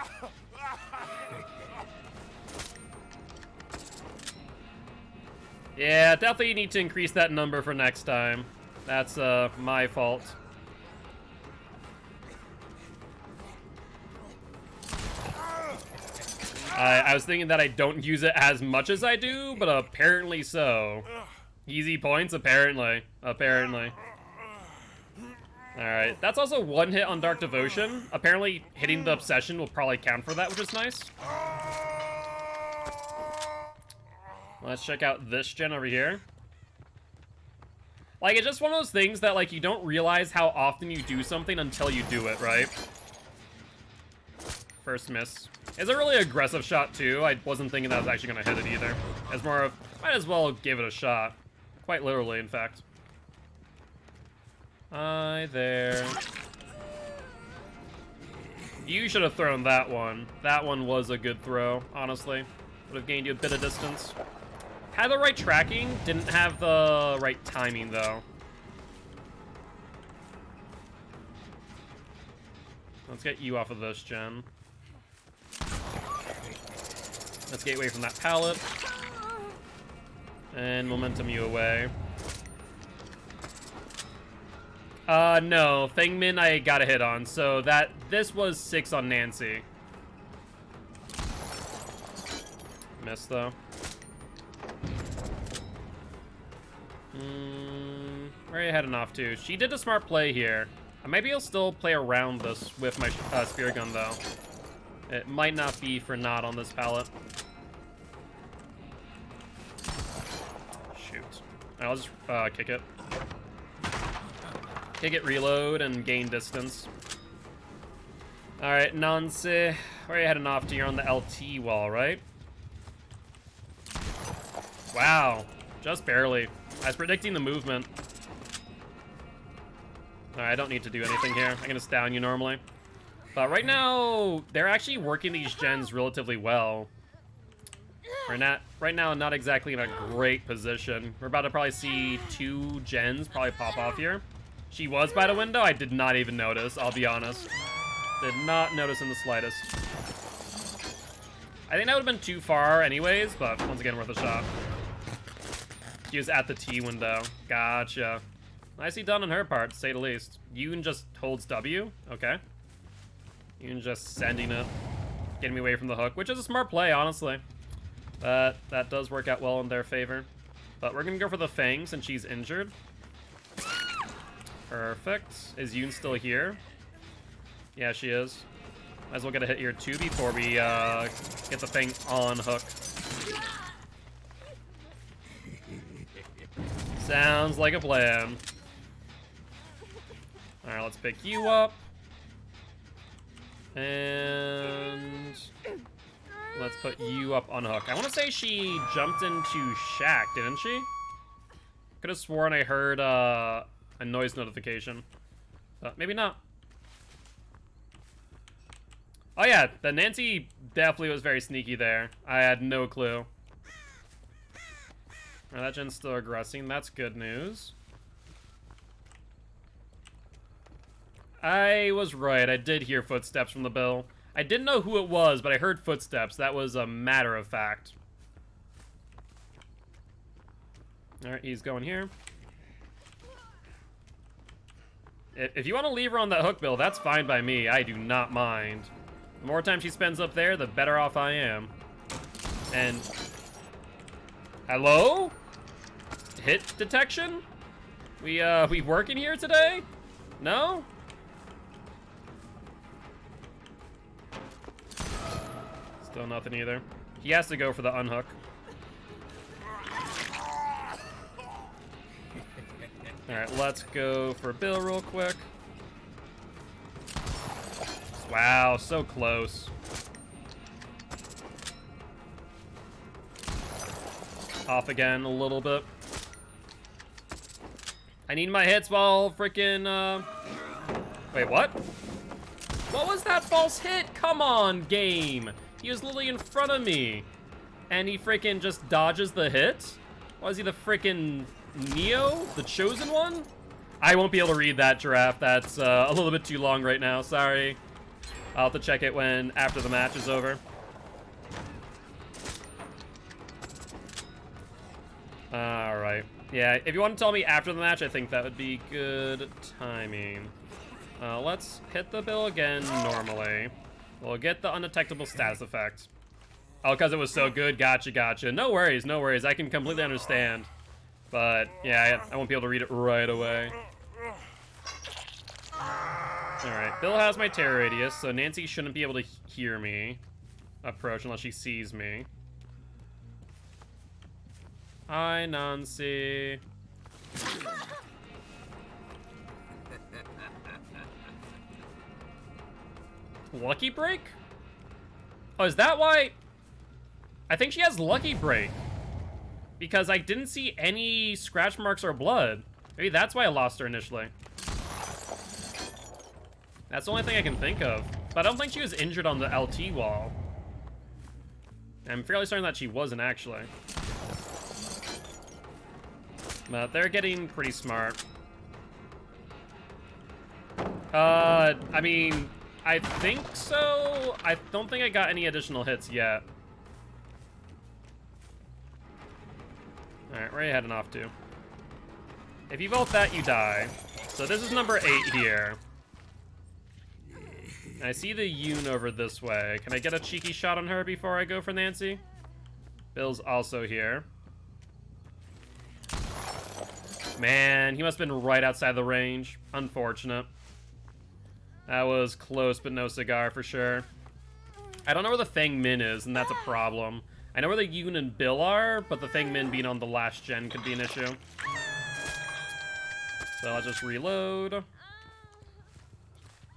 Yeah, definitely need to increase that number for next time. That's, my fault. I was thinking that I don't use it as much as I do, but apparently so. Easy points, apparently. Apparently. Alright, that's also one hit on Dark Devotion. Apparently, hitting the Obsession will probably count for that, which is nice. Let's check out this gen over here. Like, it's just one of those things that, like, you don't realize how often you do something until you do it, right? First miss. It's a really aggressive shot, too. I wasn't thinking that I was actually going to hit it either. It's more of, might as well give it a shot. Quite literally, in fact. Hi there. You should have thrown that one. That one was a good throw, honestly. Would have gained you a bit of distance. Had the right tracking, didn't have the right timing, though. Let's get you off of this gen. Let's get away from that pallet. And momentum you away. No. Fengmin I got a hit on, so this was 6 on Nancy. Missed, though. Where are you heading off to? She did a smart play here. Maybe I'll still play around this with my spear gun, though. It might not be for not on this pallet. Shoot. I'll just kick it. Kick it, reload, and gain distance. Alright, Nancy. Where are you heading off to? You're on the LT wall, right? Wow. Just barely. I was predicting the movement. Alright, I don't need to do anything here. I can just down you normally. But right now, they're actually working these gens relatively well. Right now, not exactly in a great position. We're about to probably see 2 gens probably pop off here. She was by the window. I did not even notice, I'll be honest. Did not notice in the slightest. I think that would have been too far anyways, but once again, worth a shot. She was at the T window. Gotcha. Nicely done on her part, to say the least. Yoon just holds W. Okay. Yoon just sending it. Getting me away from the hook, which is a smart play, honestly. That does work out well in their favor. But we're going to go for the Fang since she's injured. Perfect. Is Yoon still here? Yeah, she is. Might as well get a hit here, too, before we get the Fang on hook. Sounds like a plan. Alright, let's pick you up. And let's put you up on hook. I want to say she jumped into Shack, didn't she? Could have sworn I heard a noise notification. Maybe not. Oh yeah, the Nancy definitely was very sneaky there. I had no clue. Oh, that gen's still aggressing. That's good news. I was right. I did hear footsteps from the bill. I didn't know who it was, but I heard footsteps. That was a matter of fact. Alright, he's going here. If you want to leave her on that hook, Bill, that's fine by me. I do not mind. The more time she spends up there, the better off I am. And... hello? Hit detection? We working here today? No? Still nothing either. He has to go for the unhook. Alright, let's go for Bill real quick. Wow, so close. Off again a little bit. I need my hits while freaking, wait, what? What was that false hit? Come on, game. He was literally in front of me. And he freaking just dodges the hit? Why is he the freaking Neo? The chosen one? I won't be able to read that, Giraffe. That's a little bit too long right now. Sorry. I'll have to check it after the match is over. Alright. Yeah, if you want to tell me after the match, I think that would be good timing. Let's hit the bill again normally. We'll get the undetectable status effect. Oh, because it was so good. Gotcha, gotcha. No worries, no worries. I can completely understand. But, yeah, I won't be able to read it right away. Alright, Bill has my terror radius, so Nancy shouldn't be able to hear me approach unless she sees me. Hi, Nancy. Lucky Break? Oh, is that why? I think she has Lucky Break. Because I didn't see any scratch marks or blood. Maybe that's why I lost her initially. That's the only thing I can think of. But I don't think she was injured on the LT wall. I'm fairly certain that she wasn't, actually. But they're getting pretty smart. I mean, I think so. I don't think I got any additional hits yet. Alright, where are you heading off to? If you vault that, you die. So this is number 8 here. I see the Yoon over this way. Can I get a cheeky shot on her before I go for Nancy? Bill's also here. Man, he must have been right outside the range. Unfortunate. That was close, but no cigar for sure. I don't know where the Fang Min is, and that's a problem. I know where the Yoon and Bill are, but the Fang Min being on the last gen could be an issue. So I'll just reload.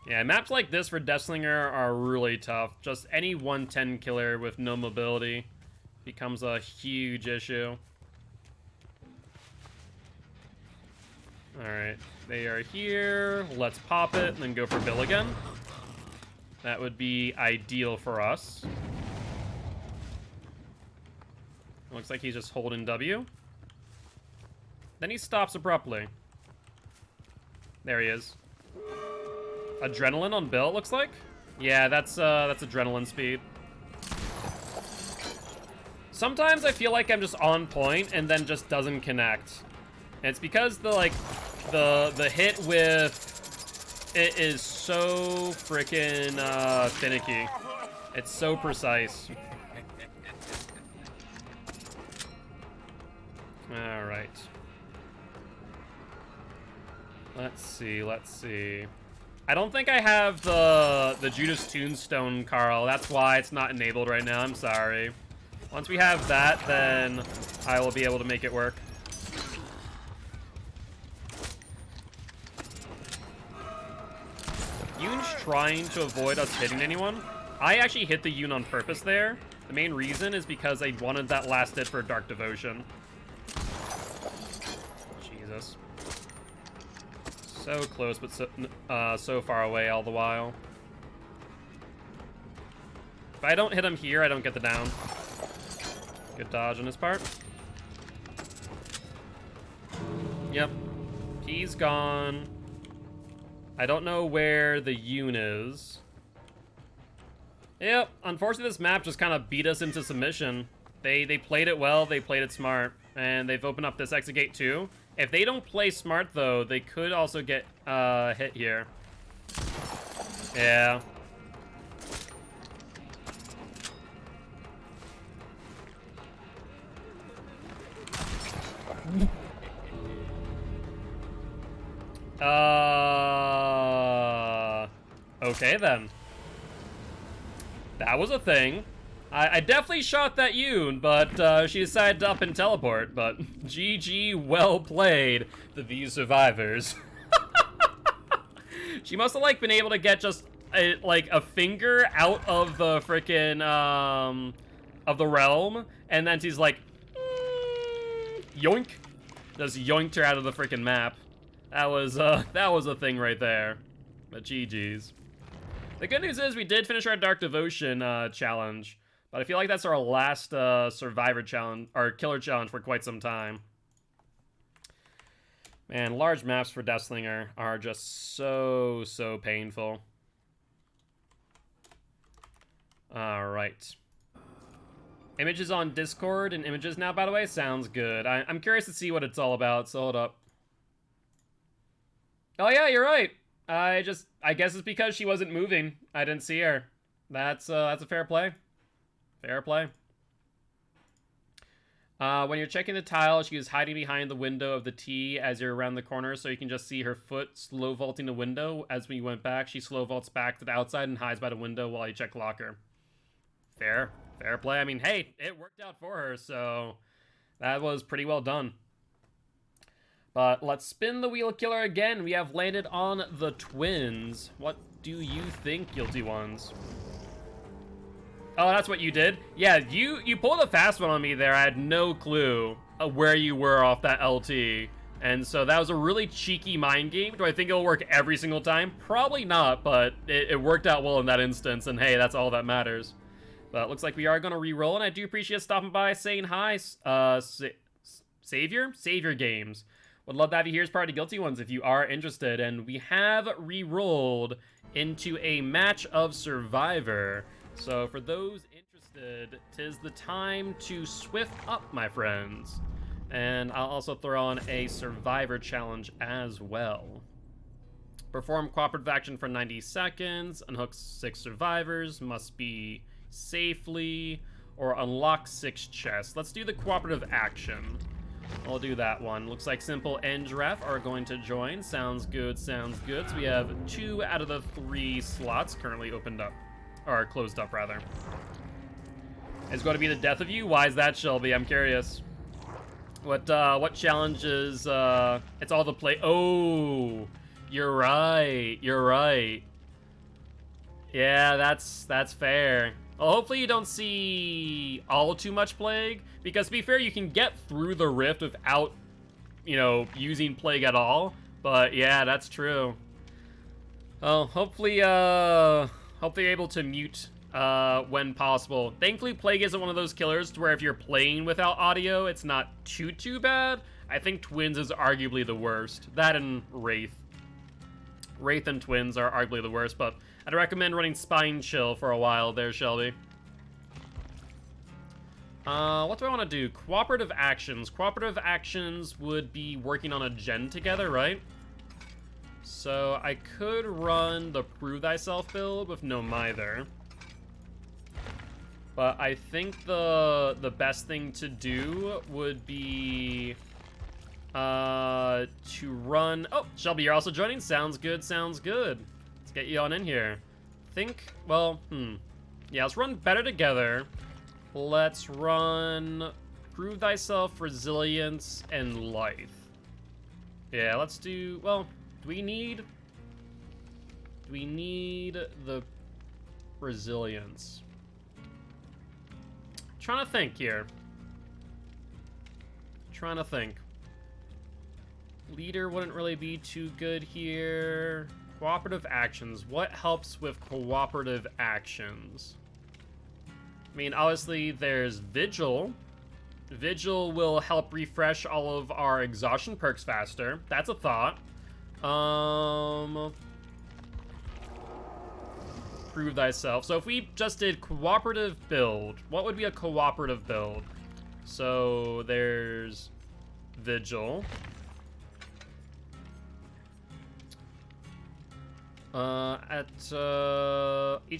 Yeah, maps like this for Deathslinger are really tough. Just any 110 killer with no mobility becomes a huge issue. Alright, they are here. Let's pop it and then go for Bill again. That would be ideal for us. Looks like he's just holding W. Then he stops abruptly. There he is. Adrenaline on Bill, it looks like? Yeah, that's adrenaline speed. Sometimes I feel like I'm just on point and then just doesn't connect. And it's because the hit with it is so freaking finicky. It's so precise. All right. Let's see. I don't think I have the Judas Tombstone, Carl. That's why it's not enabled right now. I'm sorry. Once we have that, then I will be able to make it work. Yoon's trying to avoid us hitting anyone. I actually hit the Yoon on purpose there. The main reason is because I wanted that last hit for Dark Devotion. Jesus. So close, but so far away all the while. If I don't hit him here, I don't get the down. Good dodge on his part. Yep. He's gone. I don't know where the Yoon is. Yep, unfortunately this map just kind of beat us into submission. They played it well, they played it smart, and they've opened up this exit gate too. If they don't play smart though, they could also get hit here. Yeah. Okay then. That was a thing. I definitely shot that Yoon, but she decided to up and teleport. But GG, well played, the survivors. She must have like been able to get just like a finger out of the frickin' of the realm, and then she's like, yoink, just yoinked her out of the frickin' map. That was a thing right there. But GG's. The good news is we did finish our Dark Devotion challenge, but I feel like that's our last survivor challenge, or killer challenge for quite some time. Man, large maps for Deathslinger are just so painful. Alright. Images on Discord and images now, by the way? Sounds good. I'm curious to see what it's all about, so hold up. Oh yeah, you're right. I guess it's because she wasn't moving. I didn't see her. That's a fair play. Fair play. When you're checking the tile, she was hiding behind the window of the T as you're around the corner, so you can just see her foot slow vaulting the window. As when you went back, she slow vaults back to the outside and hides by the window while you check locker. Fair play. I mean, hey, it worked out for her, so that was pretty well done. But let's spin the wheel killer again. We have landed on the twins. What do you think, guilty ones? Oh, that's what you did? Yeah, you pulled a fast one on me there. I had no clue where you were off that LT. And so that was a really cheeky mind game. Do I think it'll work every single time? Probably not, but it worked out well in that instance. And hey, that's all that matters. But it looks like we are going to re-roll. And I do appreciate stopping by, saying hi. Savior Games. Would love to have you here as part of Guilty Ones if you are interested. And we have re-rolled into a match of Survivor. So for those interested, 'tis the time to swift up, my friends. And I'll also throw on a Survivor challenge as well. Perform cooperative action for 90 seconds, unhook 6 survivors, must be safely, or unlock 6 chests. Let's do the cooperative action. I'll do that one. Looks like Simple and Giraffe are going to join. Sounds good, sounds good. So we have 2 out of the 3 slots currently opened up. Or closed up, rather. It's going to be the death of you? Why is that, Shelby? I'm curious. What challenges, it's all the play. Oh, you're right. You're right. Yeah, that's fair. Well, hopefully you don't see all too much Plague, because to be fair, you can get through the rift without, you know, using Plague at all. But yeah, that's true. Oh, hopefully you're able to mute when possible. Thankfully, Plague isn't one of those killers to where if you're playing without audio, it's not too bad. I think Twins is arguably the worst. That and Wraith. Wraith and Twins are arguably the worst, but I'd recommend running Spine Chill for a while there, Shelby. What do I want to do? Cooperative actions. Cooperative actions would be working on a gen together, right? So I could run the Prove Thyself build with no Mither. But I think the best thing to do would be to run... Oh, Shelby, you're also joining? Sounds good, sounds good. Let's get you on in here. Yeah, let's run Better Together. Let's run Prove Thyself, Resilience, and Life. Yeah, let's do... Well, do we need Do we need the resilience? Trying to think here. Trying to think. Leader wouldn't really be too good here. Cooperative actions. What helps with cooperative actions? I mean, obviously, there's Vigil. Vigil will help refresh all of our exhaustion perks faster. That's a thought. Prove thyself. So if we just did cooperative build, what would be a cooperative build? So there's Vigil. Each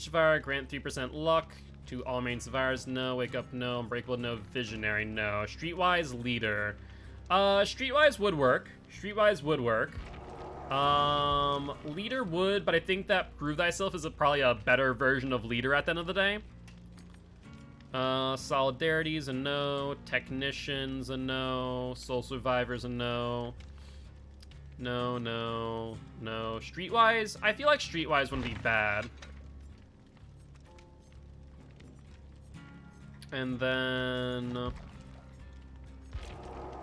survivor grant 3% luck to all main survivors. No. Wake up, no. Unbreakable, no. Visionary, no. Streetwise, leader. Streetwise would work. Streetwise would work. Leader would, but I think that Prove Thyself is probably a better version of leader at the end of the day. Solidarity is a no. Technicians, a no. Soul Survivors, a no. No, no, no. Streetwise? I feel like Streetwise wouldn't be bad. And then...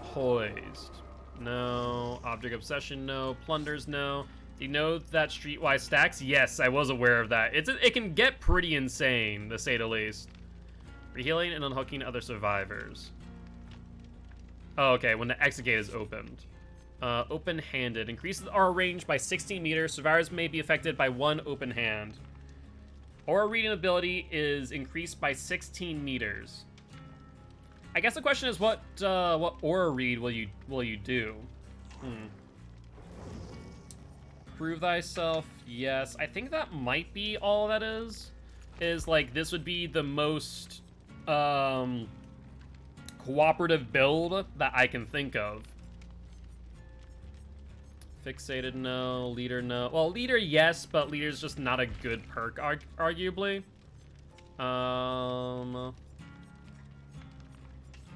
Poised. No. Object Obsession, no. Plunders, no. Do you know that Streetwise stacks? Yes, I was aware of that. It can get pretty insane, to say the least. Rehealing and unhooking other survivors. Oh, okay, when the Exegate is opened. Open-handed. Increases our range by 16 meters. Survivors may be affected by one open hand. Aura reading ability is increased by 16 meters. I guess the question is, what aura read will you do? Prove thyself. Yes, I think that might be all that is. Is like this would be the most cooperative build that I can think of. Fixated, no. Leader, no. Well, leader, yes, but leader's just not a good perk, arguably.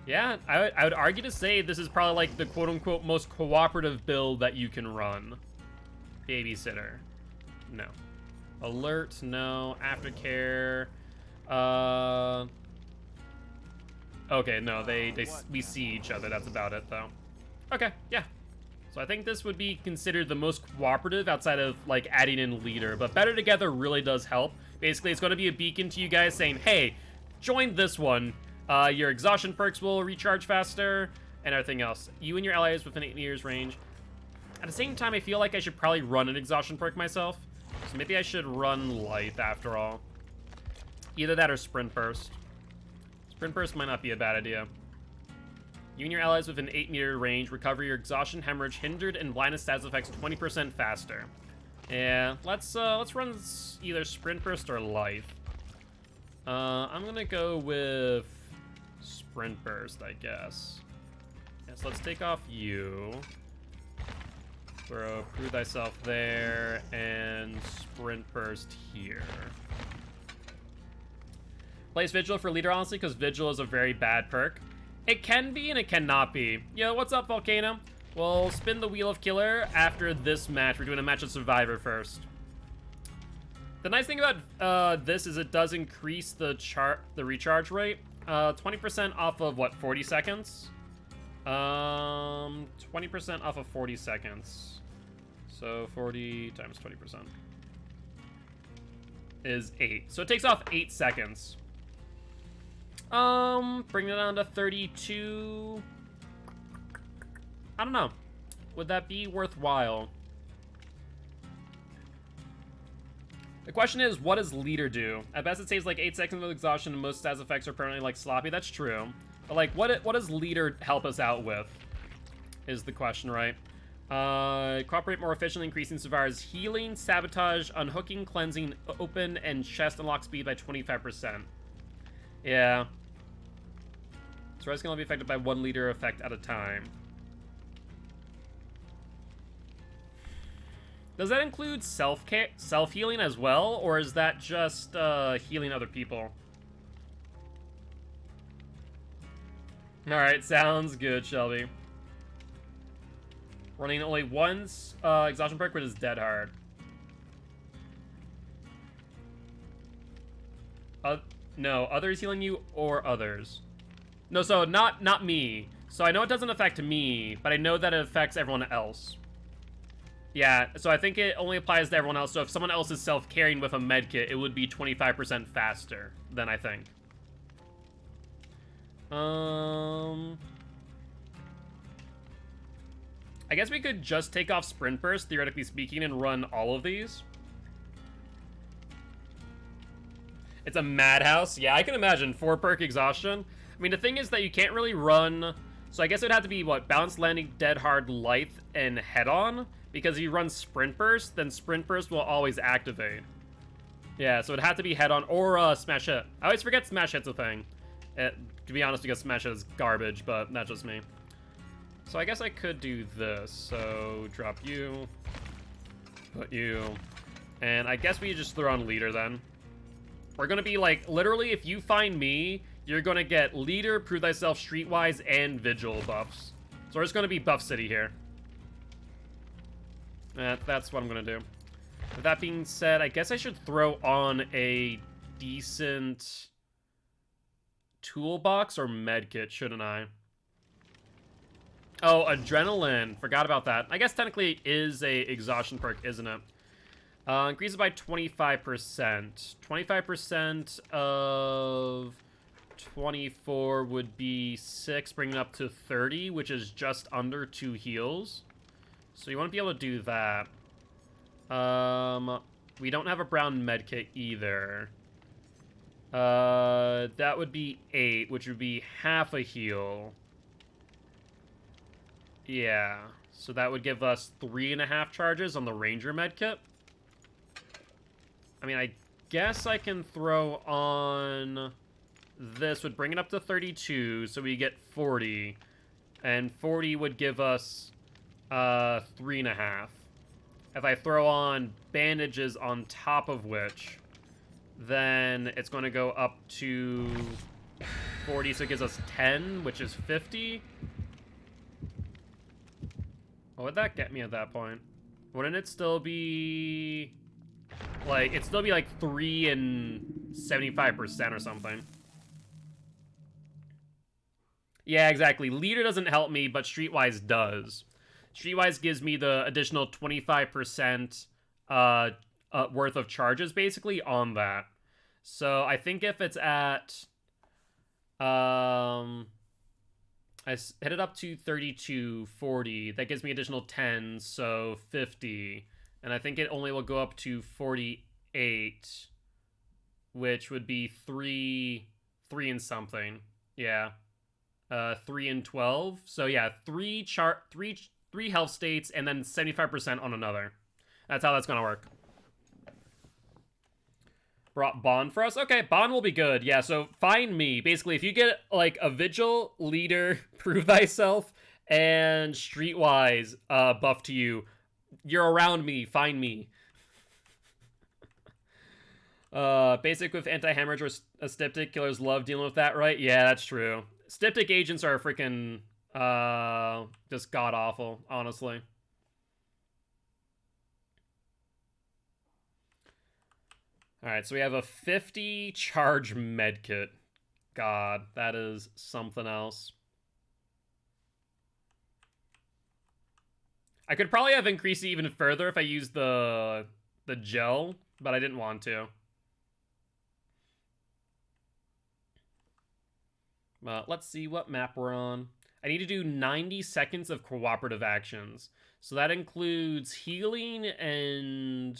Yeah, I would argue to say this is probably like the quote-unquote most cooperative build that you can run. Babysitter, no. Alert, no. Aftercare, okay, no, we see each other. That's about it, though. Okay, yeah. So I think this would be considered the most cooperative outside of, like, adding in leader. But Better Together really does help. Basically, it's going to be a beacon to you guys saying, hey, join this one. Your exhaustion perks will recharge faster and everything else. You and your allies within 8 meters range. At the same time, I feel like I should probably run an exhaustion perk myself. So maybe I should run Life after all. Either that or Sprint Burst. Sprint Burst might not be a bad idea. You and your allies within 8-meter range recover your exhaustion, hemorrhage, hindered, and blindness status effects 20% faster. Yeah, let's run either Sprint Burst or Life. I'm gonna go with Sprint Burst, I guess. Yes, let's take off you. Throw Prove Thyself there, and Sprint Burst here. Place Vigil for leader, honestly, because Vigil is a very bad perk. It can be and it cannot be. Yo, what's up, Volcano? We'll spin the Wheel of Killer after this match. We're doing a match of Survivor first. The nice thing about this is it does increase the recharge rate. 20% off of, what, 40 seconds? 20% off of 40 seconds. So 40 times 20% is 8. So it takes off 8 seconds. Bring it down to 32. I don't know. Would that be worthwhile? The question is, what does leader do? At best, it saves like 8 seconds with exhaustion, and most stats effects are permanently like sloppy. That's true. But like, what does leader help us out with? Is the question, right? Cooperate more efficiently, increasing survivors' healing, sabotage, unhooking, cleansing, open, and chest unlock speed by 25%. Yeah. Survivors can only be affected by one leader effect at a time. Does that include self-healing as well, or is that just healing other people? Alright, sounds good, Shelby. Running only one exhaustion perk, which is dead hard. No, others healing you or others. No, so not me. So I know it doesn't affect me, but I know that it affects everyone else. Yeah, so I think it only applies to everyone else. So if someone else is self-carrying with a medkit, it would be 25% faster than I think. I guess we could just take off Sprint Burst, theoretically speaking, and run all of these. It's a madhouse. Yeah, I can imagine. 4-perk exhaustion. I mean, the thing is that you can't really run... So I guess it would have to be, what, Balanced Landing, Dead Hard, Lithe, and Head-On? Because if you run Sprint Burst, then Sprint Burst will always activate. Yeah, so it'd have to be Head-On or Smash Hit. I always forget Smash Hit's a thing. To be honest, because Smash Hit is garbage, but that's just me. So I guess I could do this. So drop you, put you, and I guess we just throw on Leader then. We're gonna be like, literally, if you find me, you're gonna get Leader, Prove Thyself, Streetwise, and Vigil buffs. So we're just gonna be Buff City here. That's what I'm gonna do. With that being said, I guess I should throw on a decent toolbox or medkit, shouldn't I? Oh, Adrenaline. Forgot about that. I guess technically it is a exhaustion perk, isn't it? Increases by 25%. 25% of 24 would be 6, bringing it up to 30, which is just under 2 heals. So you want to be able to do that. We don't have a brown medkit either. That would be 8, which would be half a heal. Yeah, so that would give us 3.5 charges on the Ranger medkit. I mean, I guess I can throw on this, would bring it up to 32, so we get 40. And 40 would give us 3.5. If I throw on bandages on top of which, then it's going to go up to 40, so it gives us 10, which is 50. What would that get me at that point? Wouldn't it still be... like, it'd still be like 3 and 75% or something. Yeah, exactly. Leader doesn't help me, but Streetwise does. Streetwise gives me the additional 25% worth of charges, basically, on that. So I think if it's at... I hit it up to 32, 40. That gives me additional 10, so 50. And I think it only will go up to 48, which would be 3 and something. Yeah. 3 and 12. So yeah, 3 health states and then 75% on another. That's how that's gonna work. Brought Bond for us? Okay, Bond will be good. Yeah, so find me. Basically, if you get, like, a Vigil, Leader, Prove Thyself, and Streetwise buff to you, you're around me. Find me. Basic with anti-hemorrhage or a styptic. Killers love dealing with that, right? Yeah, that's true. Styptic agents are freaking just god-awful, honestly. Alright, so we have a 50 charge medkit. God, that is something else. I could probably have increased it even further if I used the gel, but I didn't want to. Let's see what map we're on. I need to do 90 seconds of cooperative actions. So that includes healing and...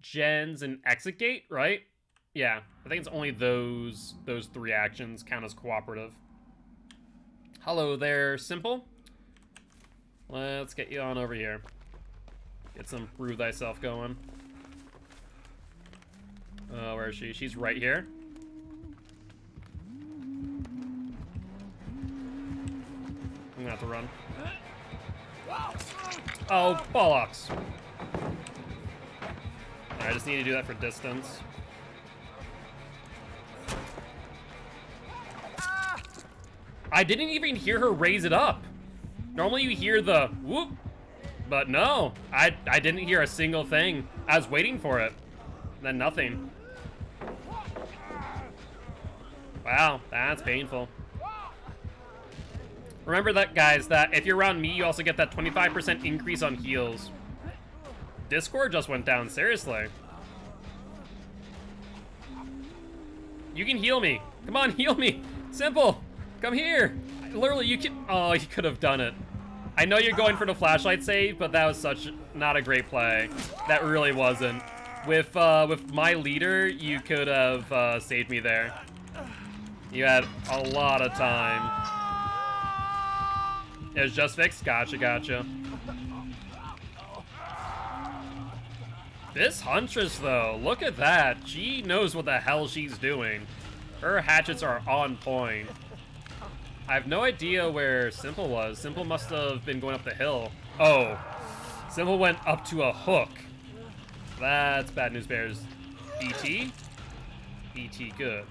gens and exit gate, right? Yeah, I think it's only those 3 actions count as cooperative. Hello there, Simple. Let's get you on over here. Get some Prove Thyself going. Where is she? She's right here. I'm gonna have to run. Oh, bollocks. I just need to do that for distance. I didn't even hear her raise it up. Normally you hear the whoop, but no, I didn't hear a single thing. I was waiting for it, then nothing. Wow, that's painful. Remember that, guys, that if you're around me, you also get that 25% increase on heals. Discord just went down, seriously. You can heal me. Come on, heal me. Simple. Come here. Literally, you can. Oh, you could have done it. I know you're going for the flashlight save, but that was such not a great play. That really wasn't. With my leader, you could have saved me there. You had a lot of time. It was just fixed? Gotcha, gotcha. This Huntress, though, look at that. She knows what the hell she's doing. Her hatchets are on point. I have no idea where Simple was. Simple must have been going up the hill. Oh, Simple went up to a hook. That's bad news bears. BT? BT, good.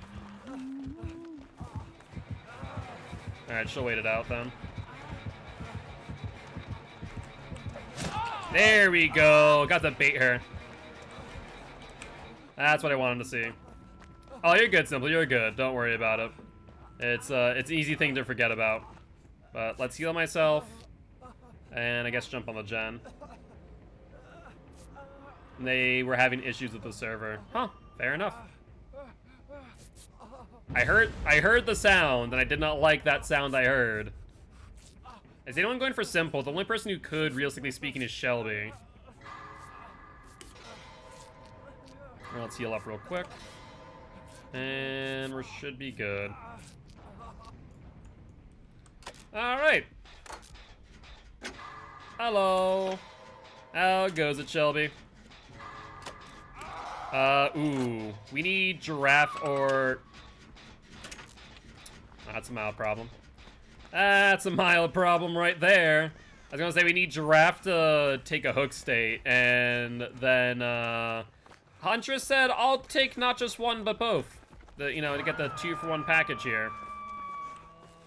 Alright, she'll wait it out then. There we go. Got to bait her. That's what I wanted to see. Oh, you're good, Simple. You're good. Don't worry about it. It's an easy thing to forget about. But let's heal myself. And I guess jump on the gen. They were having issues with the server. Huh, fair enough. I heard the sound, and I did not like that sound I heard. Is anyone going for Simple? The only person who could, realistically speaking, is Shelby. Well, let's heal up real quick. And we should be good. Alright. Hello. How goes it, Shelby? Ooh. We need Giraffe or... That's a mild problem. That's a mild problem right there. I was gonna say we need Giraffe to take a hook state, and then, Huntress said, I'll take not just one, but both. You know, to get the 2-for-1 package here.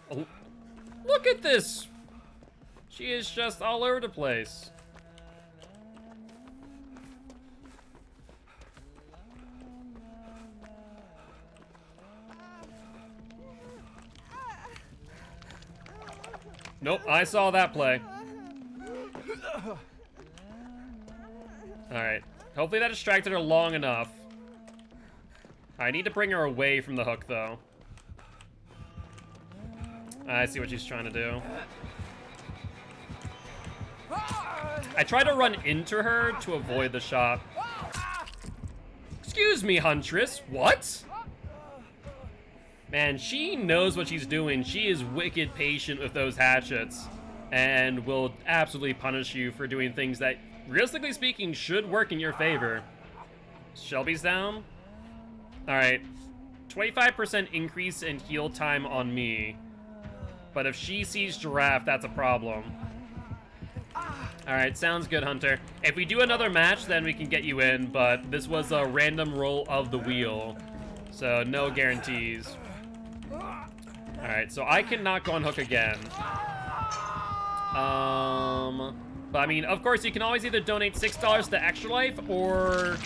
Oh, look at this! She is just all over the place. Nope, I saw that play. Alright. Hopefully that distracted her long enough. I need to bring her away from the hook, though. I see what she's trying to do. I tried to run into her to avoid the shot. Excuse me, Huntress. What? Man, she knows what she's doing. She is wicked patient with those hatchets and will absolutely punish you for doing things that, realistically speaking, should work in your favor. Shelby's down. All right, 25% increase in heal time on me. But if she sees Giraffe, that's a problem. All right, sounds good, Hunter. If we do another match, then we can get you in, but this was a random roll of the wheel, so no guarantees. All right, so I cannot go on hook again. But I mean, of course, you can always either donate $6 to Extra Life, or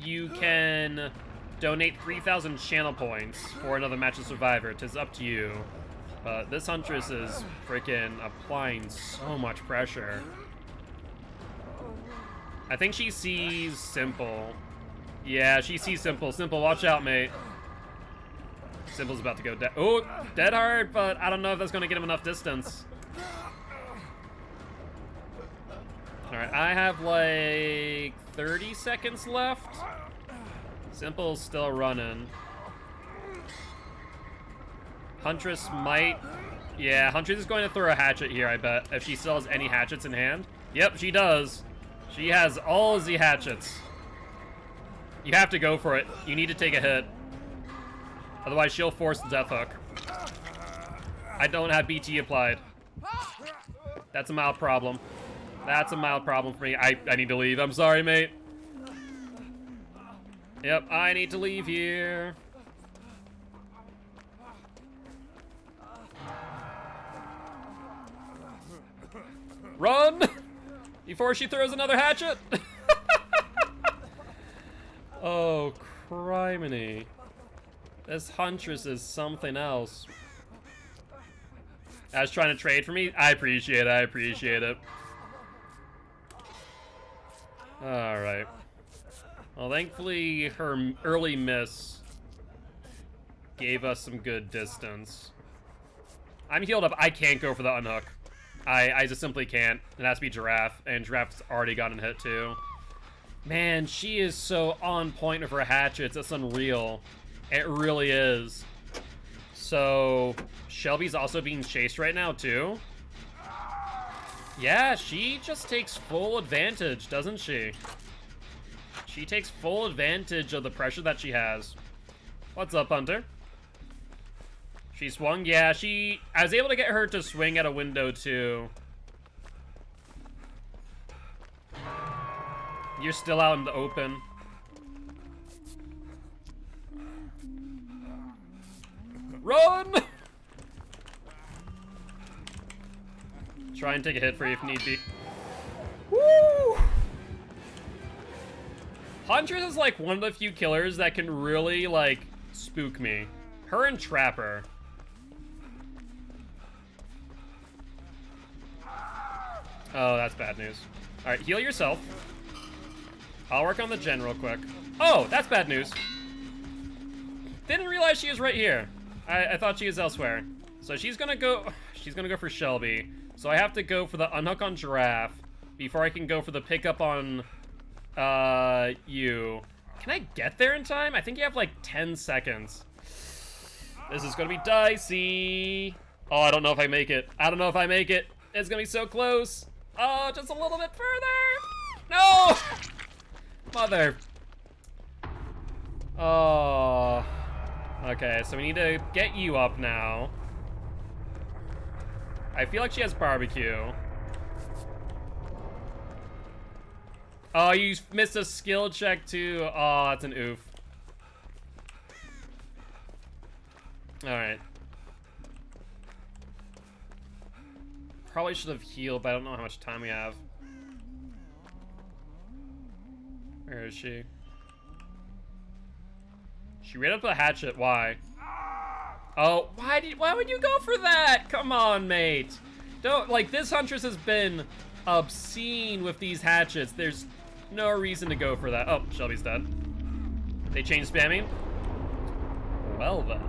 you can donate 3,000 channel points for another match of Survivor. It is up to you. But this Huntress is freaking applying so much pressure. I think she sees Simple. Yeah, she sees Simple. Simple, watch out, mate. Simple's about to go dead. Oh, dead hard, but I don't know if that's going to get him enough distance. All right, I have like 30 seconds left. Simple's still running. Huntress might... Yeah, Huntress is going to throw a hatchet here, I bet, if she still has any hatchets in hand. Yep, she does. She has all the hatchets. You have to go for it. You need to take a hit. Otherwise, she'll force the death hook. I don't have BT applied. That's a mild problem. That's a mild problem for me. I need to leave. I'm sorry, mate. Yep, I need to leave here. Run! Before she throws another hatchet! Oh, criminy. This Huntress is something else. I was trying to trade for me. I appreciate it. I appreciate it. Alright. Well, thankfully, her early miss gave us some good distance. I'm healed up. I can't go for the unhook. I just simply can't. It has to be Giraffe, and Giraffe's already gotten hit too. Man, she is so on point with her hatchets. It's unreal. It really is. So, Shelby's also being chased right now too. Yeah, she just takes full advantage, doesn't she? She takes full advantage of the pressure that she has. What's up, Hunter? She swung? Yeah, I was able to get her to swing at a window, too. You're still out in the open. Run! Try and take a hit for you if need be. Woo! Huntress is like one of the few killers that can really, like, spook me. Her and Trapper. Oh, that's bad news. Alright, heal yourself. I'll work on the gen real quick. Oh, that's bad news. Didn't realize she was right here. I thought she was elsewhere. So she's gonna go for Shelby. So I have to go for the unhook on Giraffe before I can go for the pickup on you. Can I get there in time? I think you have like 10 seconds. This is gonna be dicey. Oh, I don't know if I make it. I don't know if I make it. It's gonna be so close. Oh, just a little bit further. No! Mother. Oh. Okay, so we need to get you up now. I feel like she has barbecue. Oh, you missed a skill check too. Oh, that's an oof. Alright. Probably should have healed, but I don't know how much time we have. Where is she? She ran up the hatchet. Why? Oh, why would you go for that? Come on, mate. Don't, like, this Huntress has been obscene with these hatchets. There's no reason to go for that. Oh, Shelby's dead. They changed spamming? Well then.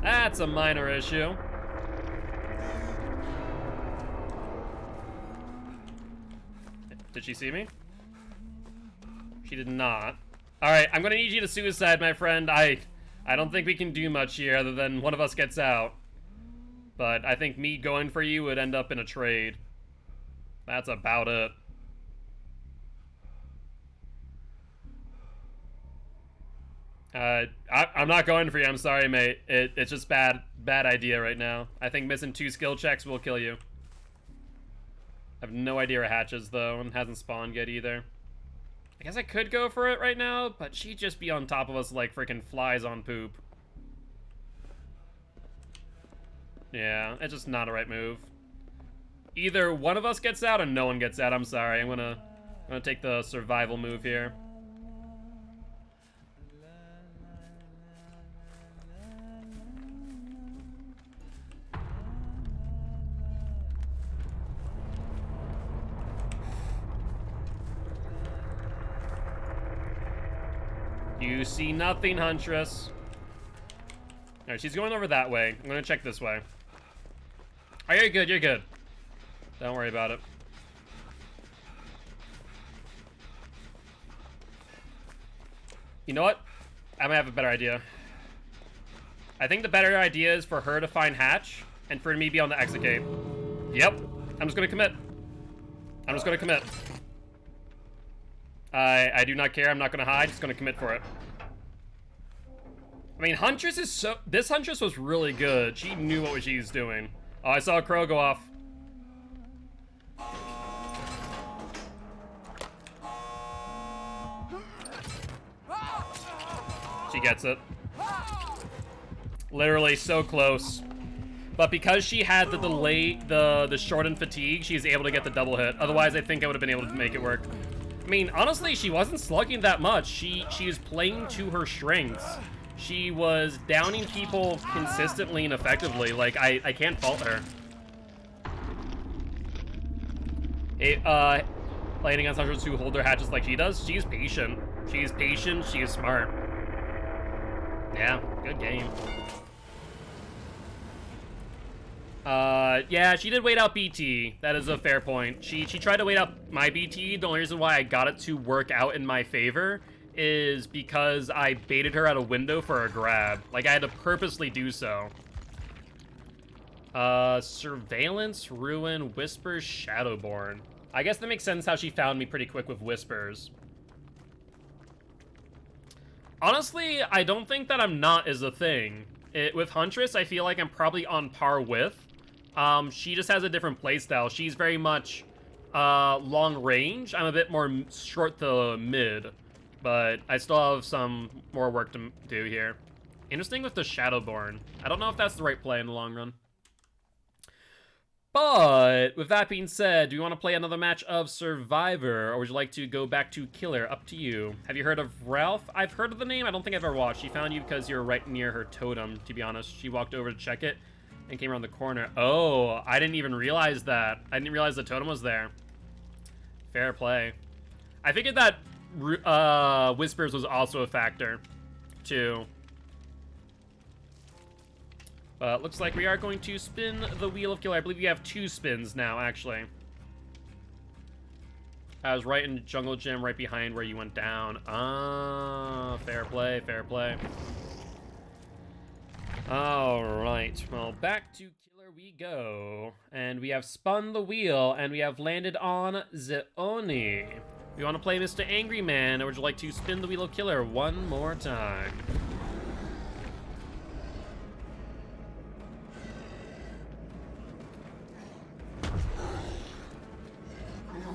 That's a minor issue. Did she see me? She did not. Alright, I'm gonna need you to suicide, my friend. I don't think we can do much here other than one of us gets out. But I think me going for you would end up in a trade. That's about it. I'm not going for you. I'm sorry, mate. It's just bad idea right now. I think missing 2 skill checks will kill you. I have no idea where hatches, though, and hasn't spawned yet either. I guess I could go for it right now, but she'd just be on top of us like freaking flies on poop. Yeah, it's just not a right move. Either one of us gets out or no one gets out. I'm sorry. I'm gonna take the survival move here. You see nothing, Huntress. Alright, she's going over that way. I'm gonna check this way. Oh, you're good, you're good. Don't worry about it. You know what? I might have a better idea. I think the better idea is for her to find hatch and for me to be on the exit gate. Yep. I'm just gonna commit. I'm just gonna commit. I do not care. I'm not gonna hide. Just gonna commit for it. I mean, Huntress is so... This Huntress was really good. She knew what she was doing. Oh, I saw a crow go off. She gets it. Literally so close. But because she had the delay, the shortened fatigue, she's able to get the double hit. Otherwise, I think I would have been able to make it work. I mean, honestly, she wasn't slugging that much. She was playing to her strengths. She was downing people consistently and effectively. Like, I can't fault her. Playing against hunters who hold their hatchets like she does, she's patient. She's patient, she's smart. Yeah, good game. Yeah, she did wait out BT. That is a fair point. She tried to wait out my BT. The only reason why I got it to work out in my favor is because I baited her out a window for a grab. Like, I had to purposely do so. Surveillance, Ruin, Whispers, Shadowborn. I guess that makes sense how she found me pretty quick with Whispers. Honestly, I don't think that I'm not is a thing. With Huntress, I feel like I'm probably on par with. She just has a different playstyle. She's very much long range. I'm a bit more short to mid, but I still have some more work to do here. Interesting with the Shadowborn. I don't know if that's the right play in the long run. But with that being said, do you want to play another match of Survivor, or would you like to go back to Killer? Up to you. Have you heard of Ralph? I've heard of the name. I don't think I've ever watched. She found you because you're right near her totem, to be honest. She walked over to check it and came around the corner. Oh, I didn't even realize that. I didn't realize the totem was there. Fair play. I figured that Whispers was also a factor, too. But looks like we are going to spin the Wheel of Killer. I believe we have 2 spins now, actually. I was right in Jungle Gym, right behind where you went down. Ah, fair play, fair play. Alright, well, back to Killer we go. And we have spun the wheel, and we have landed on Zeoni. We want to play Mr. Angry Man, or would you like to spin the Wheel of Killer one more time?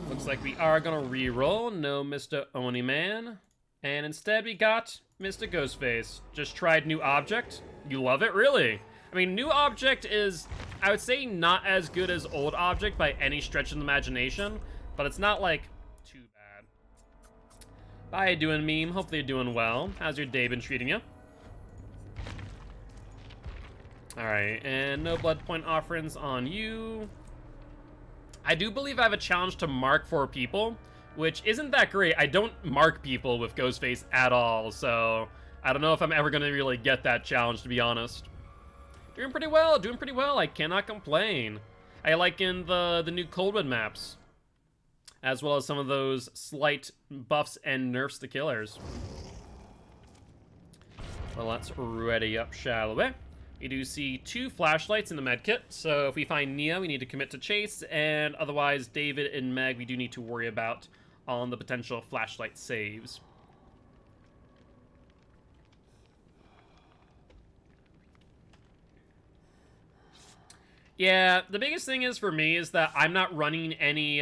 Looks like we are gonna re-roll. No Mr. Oni Man. And instead we got Mr. Ghostface. Just tried new object. You love it? Really? I mean, new object is, I would say, not as good as old object by any stretch of the imagination, but it's not, like, too bad. How you doing, meme? Hopefully you're doing well. How's your day been treating you? Alright, and no blood point offerings on you. I do believe I have a challenge to mark 4 people, which isn't that great. I don't mark people with Ghostface at all, so I don't know if I'm ever going to really get that challenge, to be honest. Doing pretty well, doing pretty well. I cannot complain. I like in the new Coldwood maps, as well as some of those slight buffs and nerfs to killers. Well, let's ready up, shall we? We do see 2 flashlights in the medkit, so if we find Nia, we need to commit to chase, and otherwise David and Meg we do need to worry about on the potential flashlight saves. Yeah, the biggest thing is for me is that I'm not running any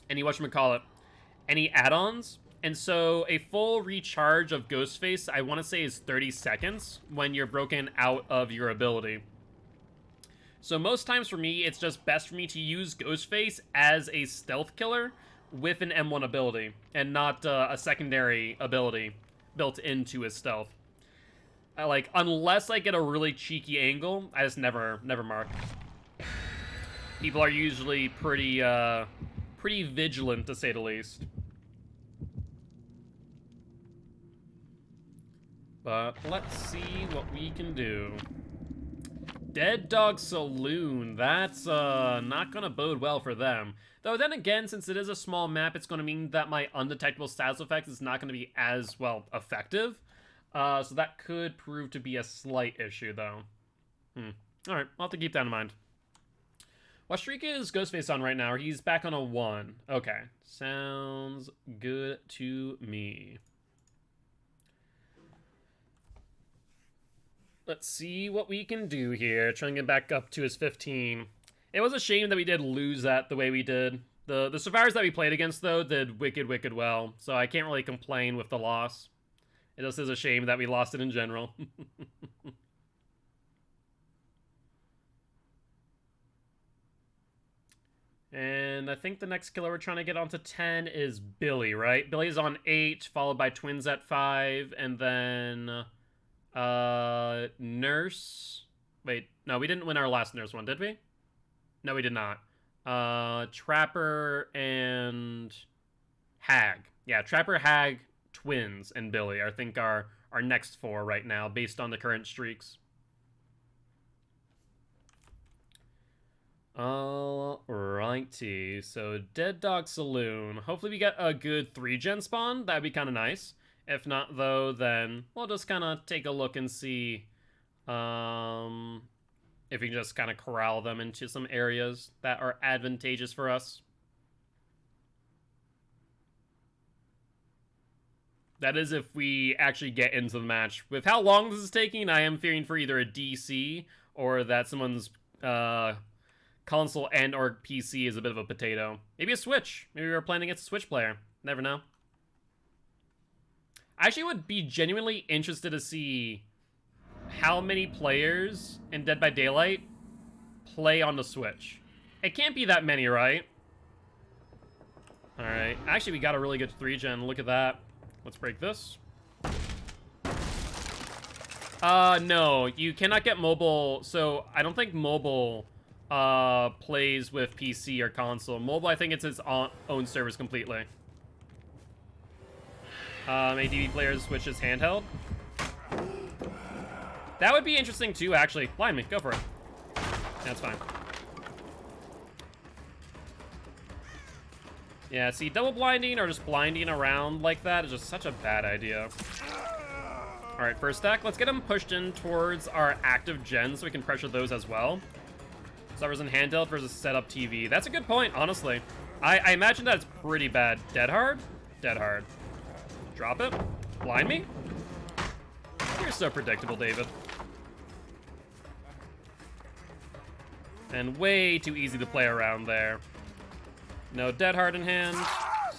whatchamacallit, any add-ons. And so a full recharge of Ghostface, I want to say, is 30 seconds when you're broken out of your ability. So most times for me, it's just best for me to use Ghostface as a stealth killer with an M1 ability, and not a secondary ability built into his stealth. Like, unless I get a really cheeky angle, I just never mark. People are usually pretty vigilant, to say the least. But let's see what we can do. Dead Dog Saloon. That's not gonna bode well for them. Though then again, since it is a small map, it's gonna mean that my undetectable status effect is not gonna be as, well, effective. So that could prove to be a slight issue, though. Alright, I'll have to keep that in mind. What streak is Ghostface on right now? He's back on a 1. Okay, sounds good to me. Let's see what we can do here. Trying to get back up to his 15. It was a shame that we did lose that the way we did. The survivors that we played against, though, did wicked well. So I can't really complain with the loss. It just is a shame that we lost it in general. And I think the next killer we're trying to get onto 10 is Billy, right? Billy's on 8, followed by Twins at 5, and then Nurse. Wait, no, we didn't win our last Nurse one, did we? No, we did not. Trapper and Hag. Yeah, Trapper, Hag, Twins, and Billy, I think are our next 4 right now, based on the current streaks. Alrighty, so Dead Dog Saloon. Hopefully we get a good 3-gen spawn. That'd be kind of nice. If not, though, then we'll just kind of take a look and see if we can just kind of corral them into some areas that are advantageous for us. That is if we actually get into the match. With how long this is taking, I am fearing for either a DC or that someone's console and or PC is a bit of a potato. Maybe a Switch. Maybe we're playing against a Switch player. Never know. I actually would be genuinely interested to see how many players in Dead by Daylight play on the Switch. It can't be that many, right? Alright. Actually, we got a really good 3-gen. Look at that. Let's break this. No. You cannot get mobile. So, I don't think mobile plays with PC or console. Mobile, I think it's its own service completely. ADV players switches handheld. That would be interesting too, actually. Blind me, go for it. That's fine. Yeah, see, double blinding or just blinding around like that is just such a bad idea. Alright, first stack. Let's get them pushed in towards our active gens so we can pressure those as well. Servers in handheld versus setup TV. That's a good point, honestly. I imagine that's pretty bad. Dead hard? Dead hard. Drop it. Blind me? You're so predictable, David. And way too easy to play around there. No dead hard in hand,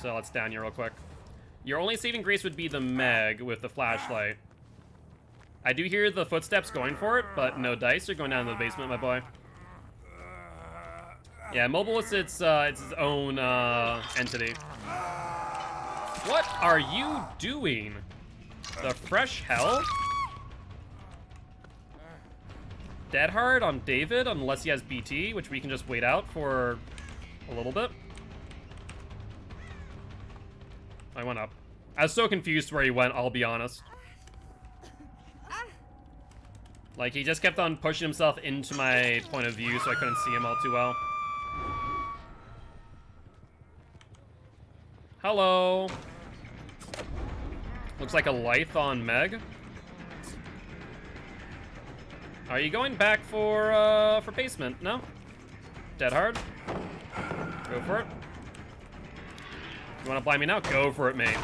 so let's down you real quick. Your only saving grace would be the Meg with the flashlight. I do hear the footsteps going for it, but no dice. You're going down to the basement, my boy. Yeah, mobile is its own entity. What are you doing? The fresh hell? Dead hard on David, unless he has BT, which we can just wait out for a little bit. I went up. I was so confused where he went, I'll be honest. Like, he just kept on pushing himself into my point of view, so I couldn't see him all too well. Hello. Looks like a Lithe on Meg. Are you going back for basement? No? Dead hard? Go for it. You want to blind me now? Go for it, mate.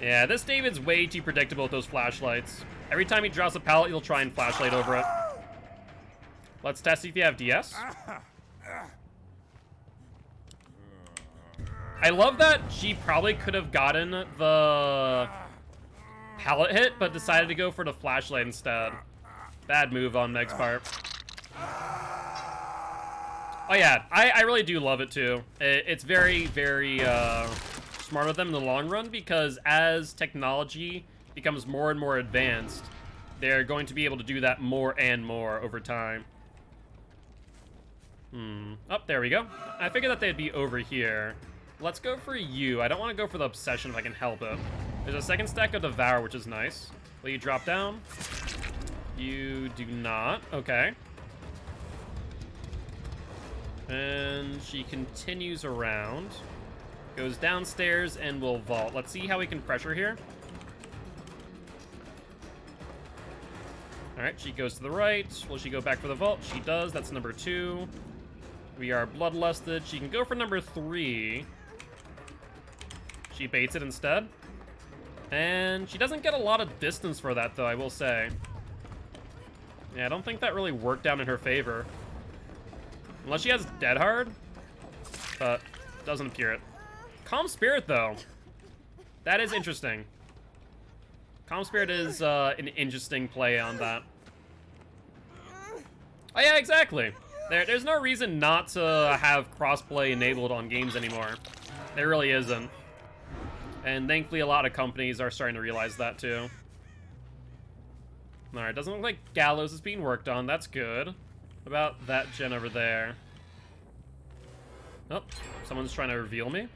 Yeah, this David's way too predictable with those flashlights. Every time he drops a pallet, he'll try and flashlight over it. Let's test if you have DS. I love that she probably could have gotten the pallet hit, but decided to go for the flashlight instead. Bad move on Meg's part. Oh yeah, I really do love it too. It's very, very smart of them in the long run, because as technology becomes more and more advanced, they're going to be able to do that more and more over time. Oh, there we go. I figured that they'd be over here. Let's go for you. I don't want to go for the Obsession if I can help it. There's a second stack of Devour, which is nice. Will you drop down? You do not. Okay. And she continues around. Goes downstairs and will vault. Let's see how we can pressure here. Alright, she goes to the right. Will she go back for the vault? She does. That's number 2. We are bloodlusted. She can go for number 3. She baits it instead. And she doesn't get a lot of distance for that, though, I will say. Yeah, I don't think that really worked out in her favor. Unless she has Dead Hard. But doesn't appear it. Calm Spirit, though. That is interesting. Calm Spirit is an interesting play on that. Oh yeah, exactly. There's no reason not to have crossplay enabled on games anymore. There really isn't. And thankfully a lot of companies are starting to realize that too. Alright, doesn't look like Gallows is being worked on. That's good. What about that gen over there? Oh, someone's trying to reveal me.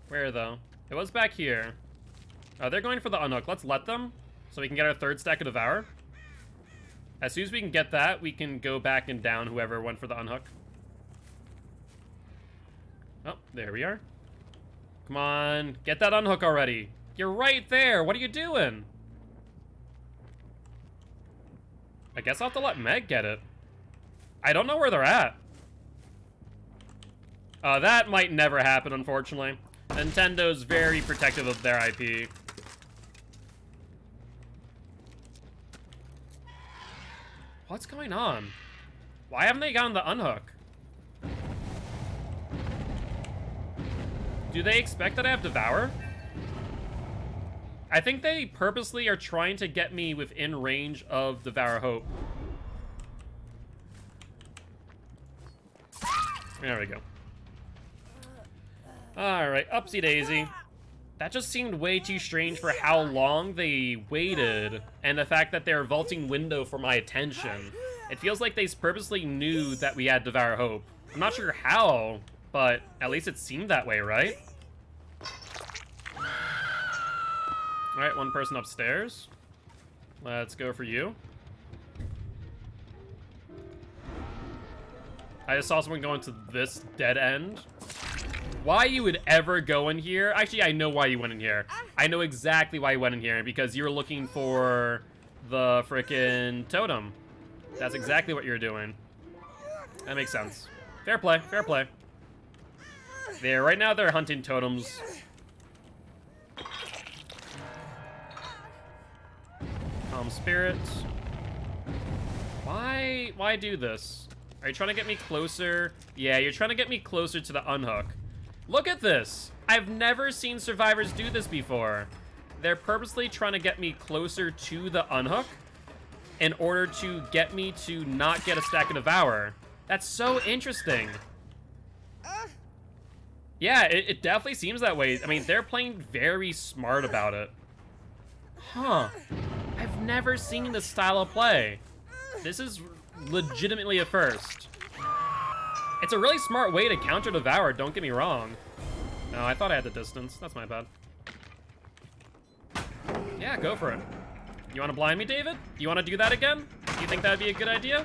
Where though? It was back here. Oh, they're going for the unhook. Let's let them, so we can get our third stack of Devour. As soon as we can get that, we can go back and down whoever went for the unhook. Oh, there we are. Come on, get that unhook already. You're right there. What are you doing? I guess I'll have to let Meg get it. I don't know where they're at. That might never happen, unfortunately. Nintendo's very protective of their IP. What's going on? Why haven't they gotten the unhook? Do they expect that I have Devour? I think they purposely are trying to get me within range of Devour Hope. There we go. Alright, upsy daisy. That just seemed way too strange for how long they waited, and the fact that they're vaulting window for my attention. It feels like they purposely knew that we had Devour Hope. I'm not sure how, but at least it seemed that way, right? Alright, one person upstairs. Let's go for you. I just saw someone go into this dead end. Why you would ever go in here? Actually, I know why you went in here. I know exactly why you went in here, because you were looking for the frickin' totem. That's exactly what you're doing. That makes sense. Fair play, fair play. There, right now they're hunting totems. Calm spirit. Why do this? Are you trying to get me closer? Yeah, you're trying to get me closer to the unhook. Look at this. I've never seen survivors do this before. They're purposely trying to get me closer to the unhook in order to get me to not get a stack of Devour. That's so interesting. Yeah, it definitely seems that way. I mean, they're playing very smart about it. Huh. I've never seen this style of play. This is legitimately a first. It's a really smart way to counter Devour, don't get me wrong. No, I thought I had the distance. That's my bad. Yeah, go for it. You want to blind me, David? You want to do that again? Do you think that'd be a good idea?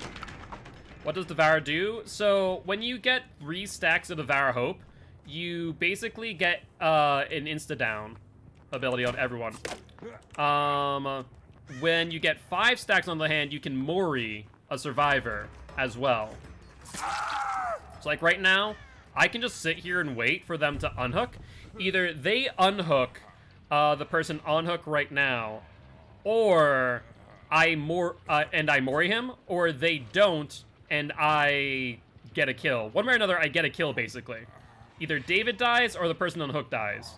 What does Devour do? So, when you get 3 stacks of Devour Hope, you basically get an insta-down ability on everyone. When you get 5 stacks on the hand, you can Mori a survivor as well. So like right now, I can just sit here and wait for them to unhook. Either they unhook the person on hook right now, or I Mori him, or they don't and I get a kill. One way or another, I get a kill basically. Either David dies or the person on hook dies.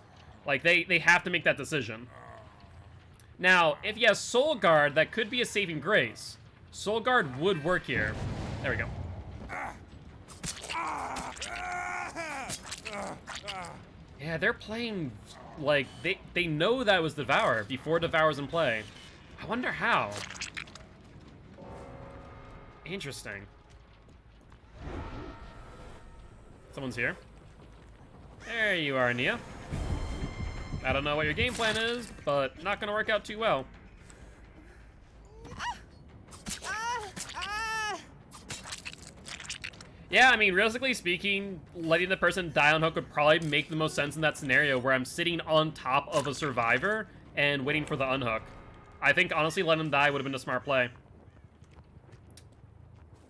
Like they have to make that decision. Now, if he has Soul Guard, that could be a saving grace. Soul Guard would work here. There we go. Yeah, they're playing like they know that was Devour before Devour's in play. I wonder how. Interesting. Someone's here. There you are, Nia. I don't know what your game plan is, but not gonna work out too well. Yeah, I mean, realistically speaking, letting the person die on hook would probably make the most sense in that scenario where I'm sitting on top of a survivor and waiting for the unhook. I think, honestly, letting him die would have been a smart play.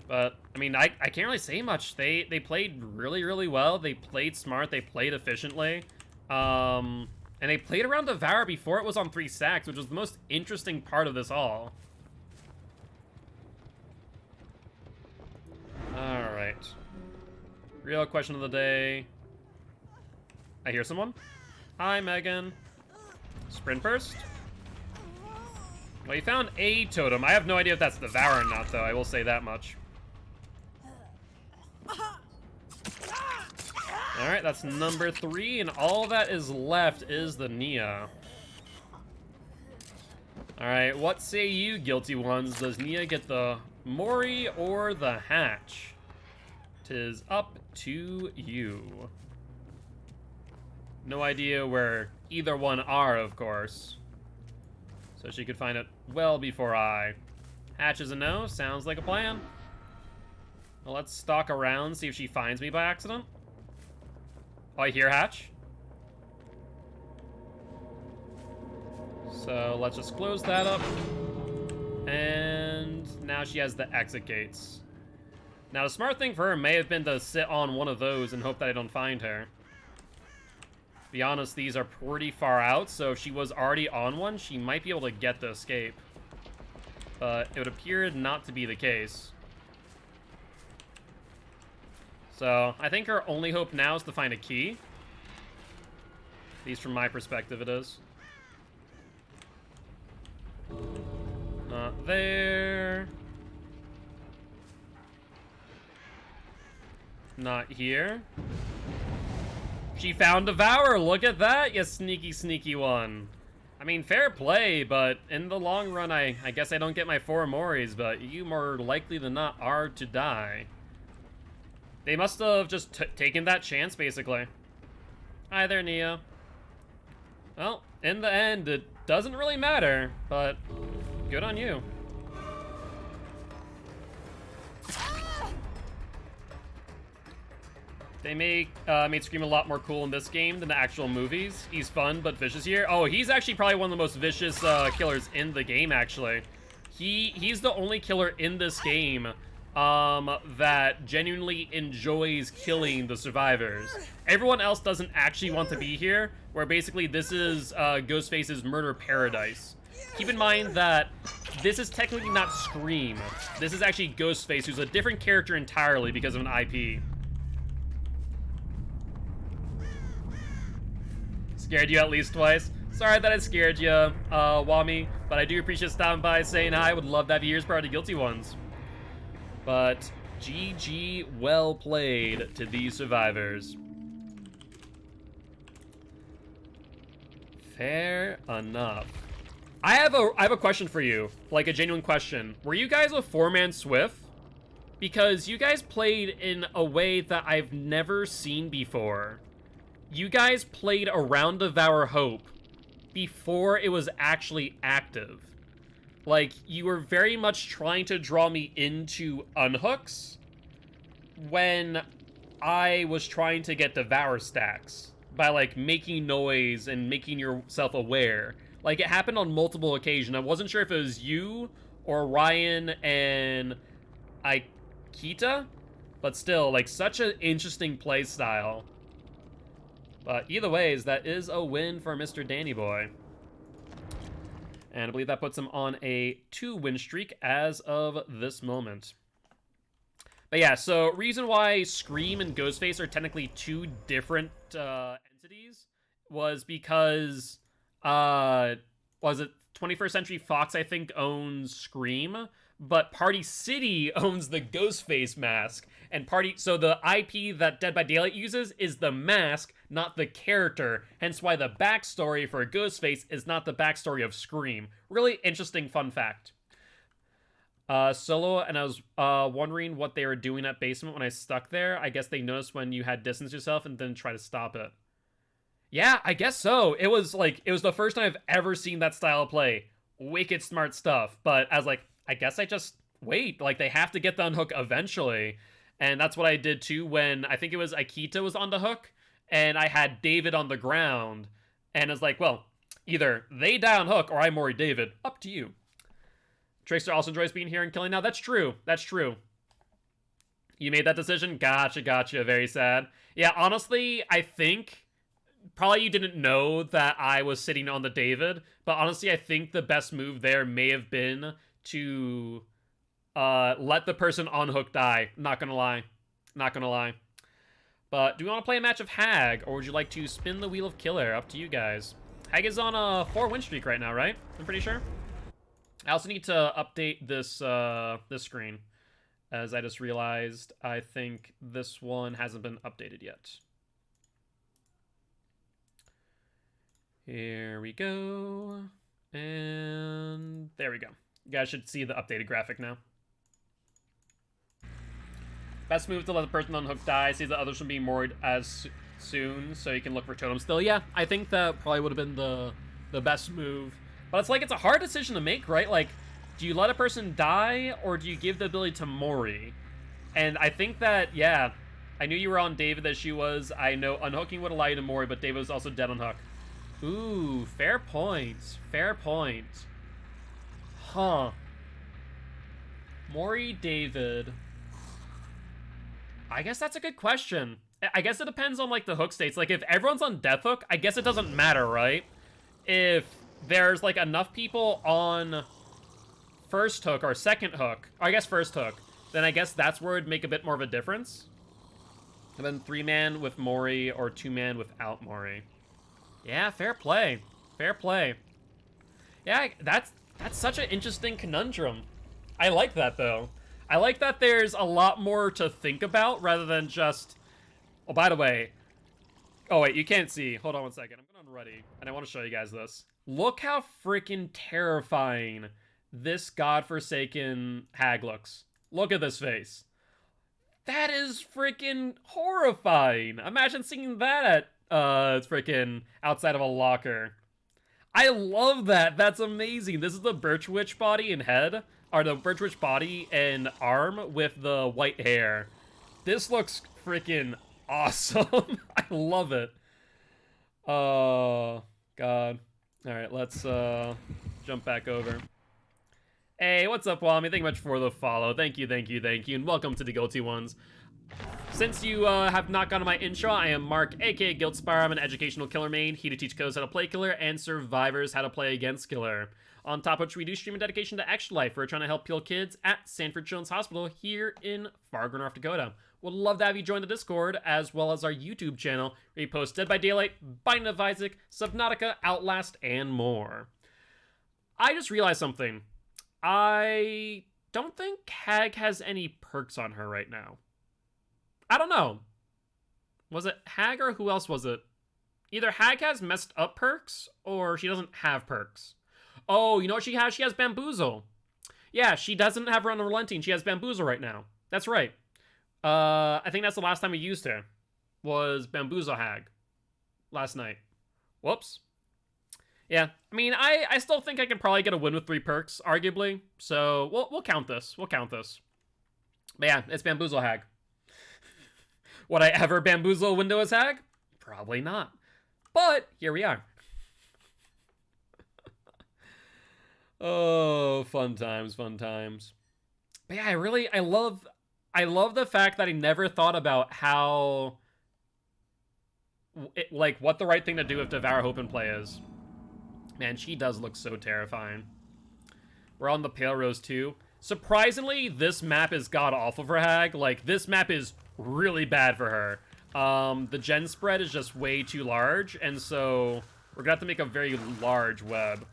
But, I mean, I can't really say much. They played really, really well. They played smart. They played efficiently. And they played around Devour before it was on 3 stacks, which was the most interesting part of this all. Alright. Real question of the day. I hear someone. Hi, Megan. Sprint burst? Well, you found a totem. I have no idea if that's Devour or not, though. I will say that much. Alright, that's number 3, and all that is left is the Nia. Alright, what say you, guilty ones? Does Nia get the Mori or the hatch? 'Tis up to you. No idea where either one are, of course. So she could find it well before I. Hatch is a no. Sounds like a plan. Well, let's stalk around, see if she finds me by accident. Oh, I hear Hatch. So let's just close that up. And now she has the exit gates. Now, the smart thing for her may have been to sit on one of those and hope that I don't find her. To be honest, these are pretty far out, so if she was already on one, she might be able to get the escape. But it would appear not to be the case. So, I think her only hope now is to find a key. At least from my perspective, it is. Not there. Not here. She found Devour! Look at that, you sneaky, sneaky one. I mean, fair play, but in the long run, I guess I don't get my 4 Moris, but you more likely than not are to die. They must have just taken that chance, basically. Hi there, Nia. Well, in the end, it doesn't really matter, but good on you. They made Scream a lot more cool in this game than the actual movies. He's fun, but vicious here. Oh, he's actually probably one of the most vicious killers in the game, actually. He's the only killer in this game that genuinely enjoys killing the survivors. Everyone else doesn't actually want to be here, where basically this is Ghostface's murder paradise. Keep in mind that this is technically not Scream. This is actually Ghostface, who's a different character entirely because of an IP. Scared you at least twice. Sorry that I scared you, Wami, but I do appreciate stopping by, saying hi. Would love to have you here as part of the Guilty Ones. But GG, well played to these survivors. Fair enough. I have a question for you, like a genuine question. Were you guys a 4-man Swift? Because you guys played in a way that I've never seen before. You guys played around Devour Hope before it was actually active. Like, you were very much trying to draw me into unhooks when I was trying to get Devour stacks by, like, making noise and making yourself aware. Like, it happened on multiple occasions. I wasn't sure if it was you or Ryan and Aikita, but still, like, such an interesting play style. But either ways, that is a win for Mr. Danny Boy. And I believe that puts him on a 2-win streak as of this moment. But yeah, so reason why Scream and Ghostface are technically 2 different entities was because, was it 21st Century Fox, I think, owns Scream, but Party City owns the Ghostface mask. And so the IP that Dead by Daylight uses is the mask, not the character. Hence why the backstory for Ghostface is not the backstory of Scream. Really interesting fun fact. Solo, and I was wondering what they were doing at basement when I stuck there. I guess they noticed when you had distanced yourself and didn't try to stop it. Yeah, I guess so. It was the first time I've ever seen that style of play. Wicked smart stuff. But I was like, I guess I just wait. Like, they have to get the unhook eventually. And that's what I did too when I think it was Aikita was on the hook and I had David on the ground. And it's like, well, either they die on hook or I Mori David. Up to you. Tracer also enjoys being here and killing now. That's true. That's true. You made that decision? Gotcha, gotcha. Very sad. Yeah, honestly, I think probably you didn't know that I was sitting on the David. But honestly, I think the best move there may have been to let the person on hook die. Not gonna lie. Not gonna lie. But do we want to play a match of Hag, or would you like to spin the Wheel of Killer? Up to you guys. Hag is on a 4-win streak right now, right? I'm pretty sure. I also need to update this screen, as I just realized I think this one hasn't been updated yet. Here we go. And there we go. You guys should see the updated graphic now. Best move to let the person on hook die, see the others from being moored as soon, so you can look for totems still. Yeah, I think that probably would have been the best move. But it's like, it's a hard decision to make, right? Like, do you let a person die, or do you give the ability to Mori? And I think that, yeah, I knew you were on David as she was. I know unhooking would allow you to Mori, but David was also dead on hook. Ooh, fair point. Fair point. Huh. Mori, David. I guess that's a good question. I guess it depends on, like, the hook states. Like, if everyone's on death hook, I guess it doesn't matter, right? If there's, like, enough people on first hook or second hook, or I guess first hook, then I guess that's where it'd make a bit more of a difference. And then 3-man with Mori or 2-man without Mori. Yeah, fair play. Fair play. Yeah, that's such an interesting conundrum. I like that, though. I like that there's a lot more to think about rather than just... Oh, by the way... Oh, wait, you can't see. Hold on one second. I'm going unready, and I want to show you guys this. Look how freaking terrifying this godforsaken hag looks. Look at this face. That is freaking horrifying. Imagine seeing that at, freaking outside of a locker. I love that. That's amazing. This is the Birch Witch body and head, or the Birch Witch body and arm with the white hair. This looks freaking awesome. I love it. Oh, God. All right, let's jump back over. Hey, what's up, Wami? Thank you much for the follow. Thank you, and welcome to the Guilty Ones. Since you have not gone to my intro, I am Mark, aka Guiltspire. I'm an educational killer main, here to teach codes how to play killer and survivors how to play against killer. On top of which, we do stream a dedication to extra life. We're trying to help heal kids at Sanford Children's Hospital here in Fargo, North Dakota. Would love to have you join the Discord, as well as our YouTube channel, where we post Dead by Daylight, Binding of Isaac, Subnautica, Outlast, and more. I just realized something. I don't think Hag has any perks on her right now. I don't know. Was it Hag or who else was it? Either Hag has messed up perks, or she doesn't have perks. Oh, you know what she has? She has Bamboozle. Yeah, she doesn't have her Unrelenting. She has Bamboozle right now. That's right. I think that's the last time we used her. Was Bamboozle Hag. Last night. Whoops. Yeah, I mean, I still think I can probably get a win with 3 perks, arguably. So, we'll count this. We'll count this. But yeah, it's Bamboozle Hag. Would I ever bamboozle a window as Hag? Probably not. But, here we are. Oh, fun times, fun times. But yeah, I love the fact that I never thought about how... like, what the right thing to do if Devour Hope in play is. Man, she does look so terrifying. We're on the Pale Rose too. Surprisingly, this map is god-awful for Hag. Like, this map is really bad for her. The gen spread is just way too large, and so we're gonna have to make a very large web.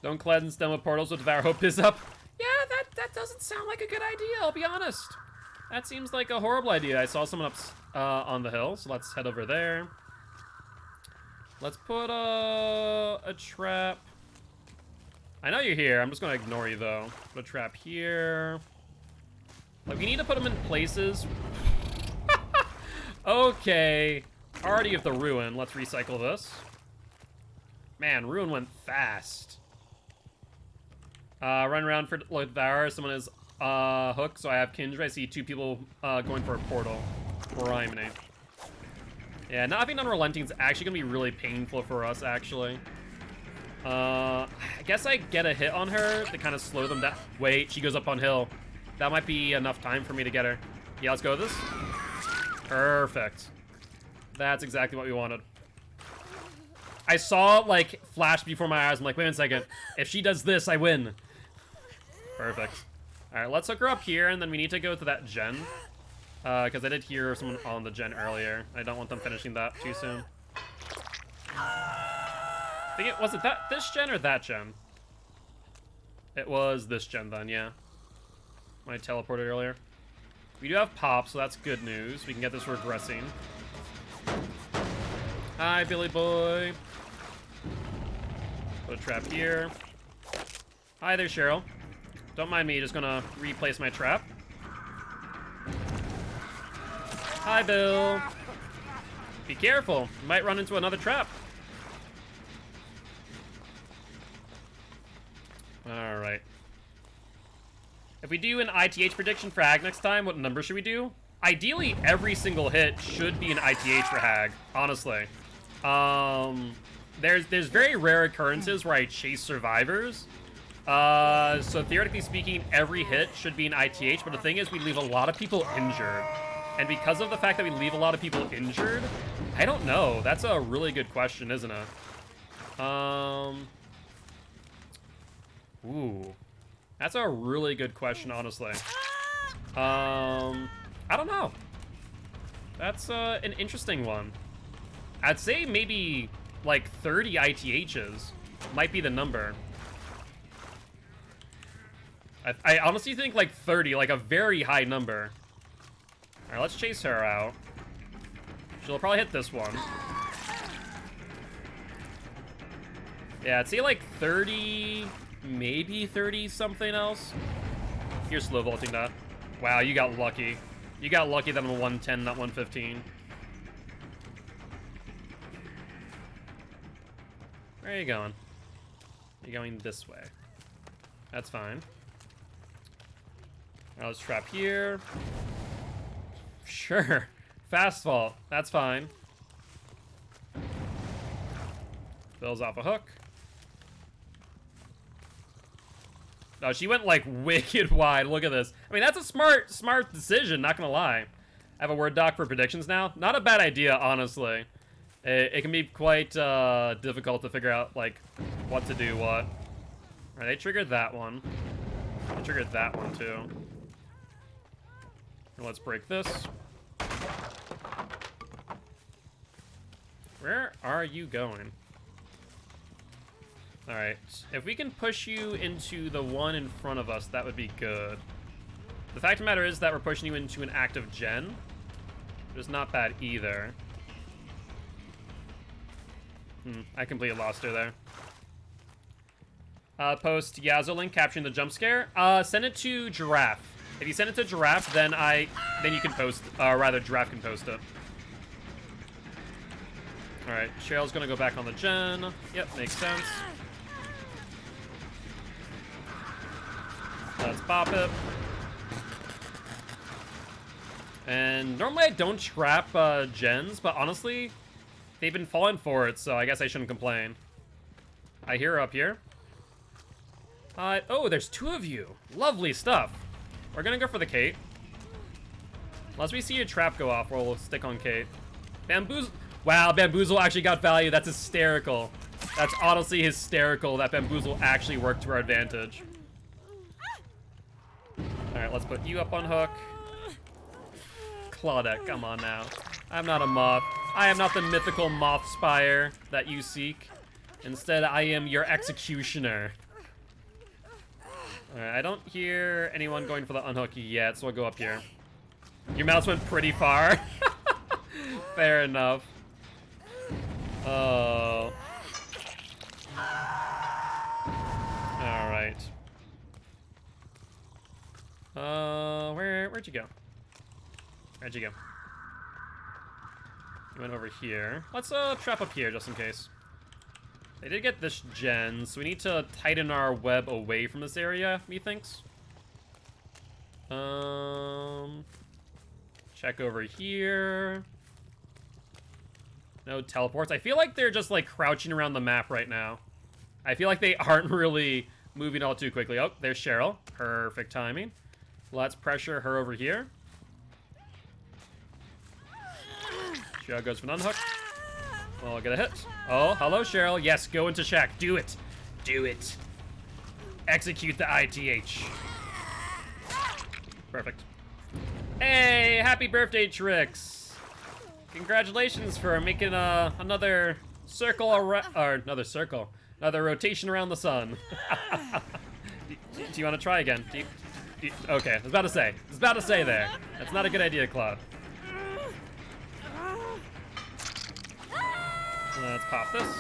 Don't cleanse them with portals with Devour Hope is up. Yeah, that doesn't sound like a good idea, I'll be honest. That seems like a horrible idea. I saw someone up on the hill, so let's head over there. Let's put a trap. I know you're here. I'm just going to ignore you, though. Put a trap here. Like, we need to put them in places. Okay. Already have the Ruin. Let's recycle this. Man, Ruin went fast. Run around for Devour. Someone is hook, so I have Kindred. I see 2 people going for a portal. Criminy. Yeah, not having Unrelenting is actually going to be really painful for us, actually. I guess I get a hit on her to kind of slow them down. Wait, she goes up on hill. That might be enough time for me to get her. Yeah, let's go with this. Perfect. That's exactly what we wanted. I saw, like, flash before my eyes. I'm like, wait a second. If she does this, I win. Perfect. All right, let's hook her up here, and then we need to go to that gen. Because I did hear someone on the gen earlier. I don't want them finishing that too soon. I think was it this gen or that gen? It was this gen then, yeah. When I teleported earlier. We do have pop, so that's good news. We can get this regressing. Hi, Billy boy. Put a trap here. Hi there, Cheryl. Don't mind me, just gonna replace my trap. Hi, Bill. Be careful. You might run into another trap. Alright. If we do an ITH prediction for Hag next time, what number should we do? Ideally, every single hit should be an ITH for Hag, honestly. There's very rare occurrences where I chase survivors. So theoretically speaking, every hit should be an ITH, but the thing is we leave a lot of people injured. And because of the fact that we leave a lot of people injured, I don't know. That's a really good question, isn't it? Ooh. That's a really good question, honestly. I don't know. That's an interesting one. I'd say maybe like 30 ITHs might be the number. I honestly think like 30, like a very high number. All right, let's chase her out. She'll probably hit this one. Yeah, I'd say like 30, maybe 30 something else. You're slow vaulting that. Wow, you got lucky. You got lucky that I'm a 110, not 115. Where are you going? You're going this way. That's fine. All right, let's trap here. Sure. Fast vault. That's fine. Bill's off a hook. No, she went like wicked wide. Look at this. I mean, that's a smart decision, not gonna lie. I have a Word doc for predictions now. Not a bad idea, honestly. It can be quite difficult to figure out, like, what to do what. All right, they triggered that one. They triggered that one, too. And let's break this. Where are you going? All right, if we can push you into the one in front of us, that would be good. The fact of the matter is that we're pushing you into an active gen, which is not bad either. I completely lost her there. Post Yazolink capturing the jump scare. Send it to Giraffe. If you send it to Giraffe, then you can post, rather Giraffe can post it. All right, Cheryl's gonna go back on the gen. Yep, makes sense. Let's pop it. And normally I don't trap gens, but honestly, they've been falling for it, so I guess I shouldn't complain. I hear her up here. Oh, there's two of you. Lovely stuff. We're gonna go for the Kate. Unless we see a trap go off, we'll stick on Kate. Bamboozle. Wow, Bamboozle actually got value. That's hysterical. That's honestly hysterical that Bamboozle actually worked to our advantage. All right, let's put you up on hook. Claudette, come on now. I'm not a moth. I am not the mythical moth spire that you seek. Instead, I am your executioner. All right, I don't hear anyone going for the unhook yet, so I'll go up here. Your mouse went pretty far. Fair enough. Oh. All right. Where'd you go? Where'd you go? You went over here. Let's trap up here just in case. They did get this gen, so we need to tighten our web away from this area, methinks. Check over here. No teleports. I feel like they're just like crouching around the map right now. I feel like they aren't really moving all too quickly. Oh, there's Cheryl. Perfect timing. Let's pressure her over here. Cheryl goes for an unhook. Well, I'll get a hit. Oh, hello, Cheryl. Yes, go into Shack. Do it. Do it. Execute the ITH. Perfect. Hey, happy birthday, Trix. Congratulations for making another Circle around, or another circle. Another rotation around the sun. Do you want to try again? Okay, I was about to say there. That's not a good idea, Cloud. Let's pop this.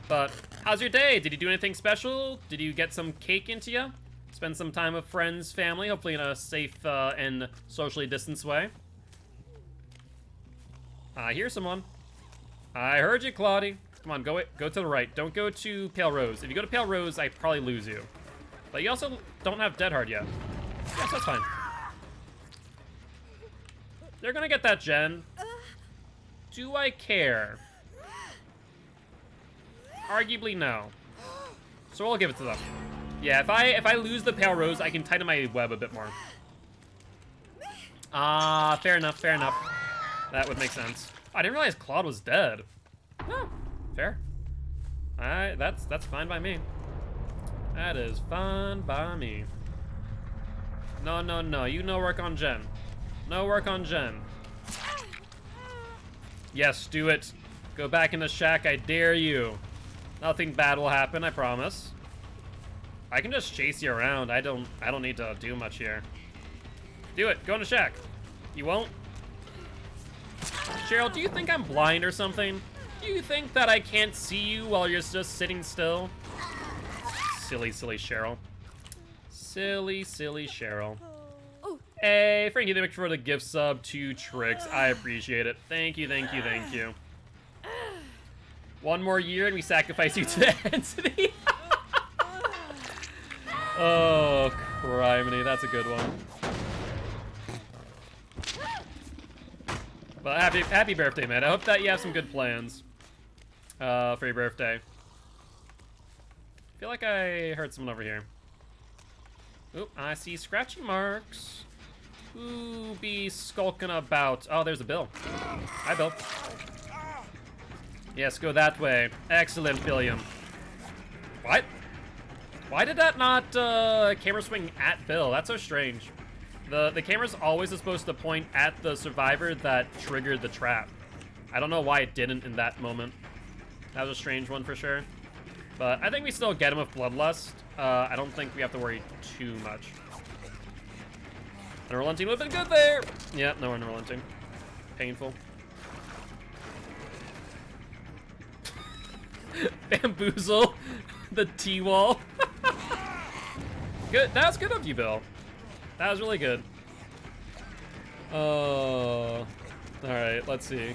But how's your day? Did you do anything special? Did you get some cake into you? Spend some time with friends, family, hopefully in a safe and socially distanced way. I hear someone. I heard you, Claudie. Come on, go to the right. Don't go to Pale Rose. If you go to Pale Rose, I probably lose you. But you also don't have Dead Hard yet. Yes, that's fine. They're gonna get that gen. Do I care? Arguably no. So we'll give it to them. Yeah, if I lose the Pale Rose, I can tighten my web a bit more. Fair enough, fair enough. That would make sense. I didn't realize Claude was dead. No, fair. Alright, that's fine by me. That is fine by me. No, no, no, you no work on Jen. No work on Jen. Yes, do it. Go back in the shack, I dare you. Nothing bad will happen, I promise. I can just chase you around. I don't need to do much here. Do it, go in the shack. You won't? Cheryl, do you think I'm blind or something? Do you think that I can't see you while you're just sitting still? Silly, silly Cheryl. Silly, silly Cheryl. Hey, Frankie, thank you for the gift sub to Tricks. I appreciate it. Thank you, thank you, thank you. One more year and we sacrifice you to the entity. Oh, criminy, that's a good one. Well, happy birthday, man. I hope that you have some good plans for your birthday. I feel like I heard someone over here. Oop, I see scratchy marks. Who be skulking about? Oh, there's a Bill. Hi, Bill. Yes, go that way. Excellent, Billiam. What? Why did that not camera swing at Bill? That's so strange. The camera's always supposed to point at the survivor that triggered the trap. I don't know why it didn't in that moment. That was a strange one for sure. But I think we still get him with Bloodlust. I don't think we have to worry too much. Unrelenting would have been good there. Yeah, no unrelenting. Painful. Bamboozle the T-wall. Good. That was good of you, Bill. That was really good. Oh. Alright, let's see.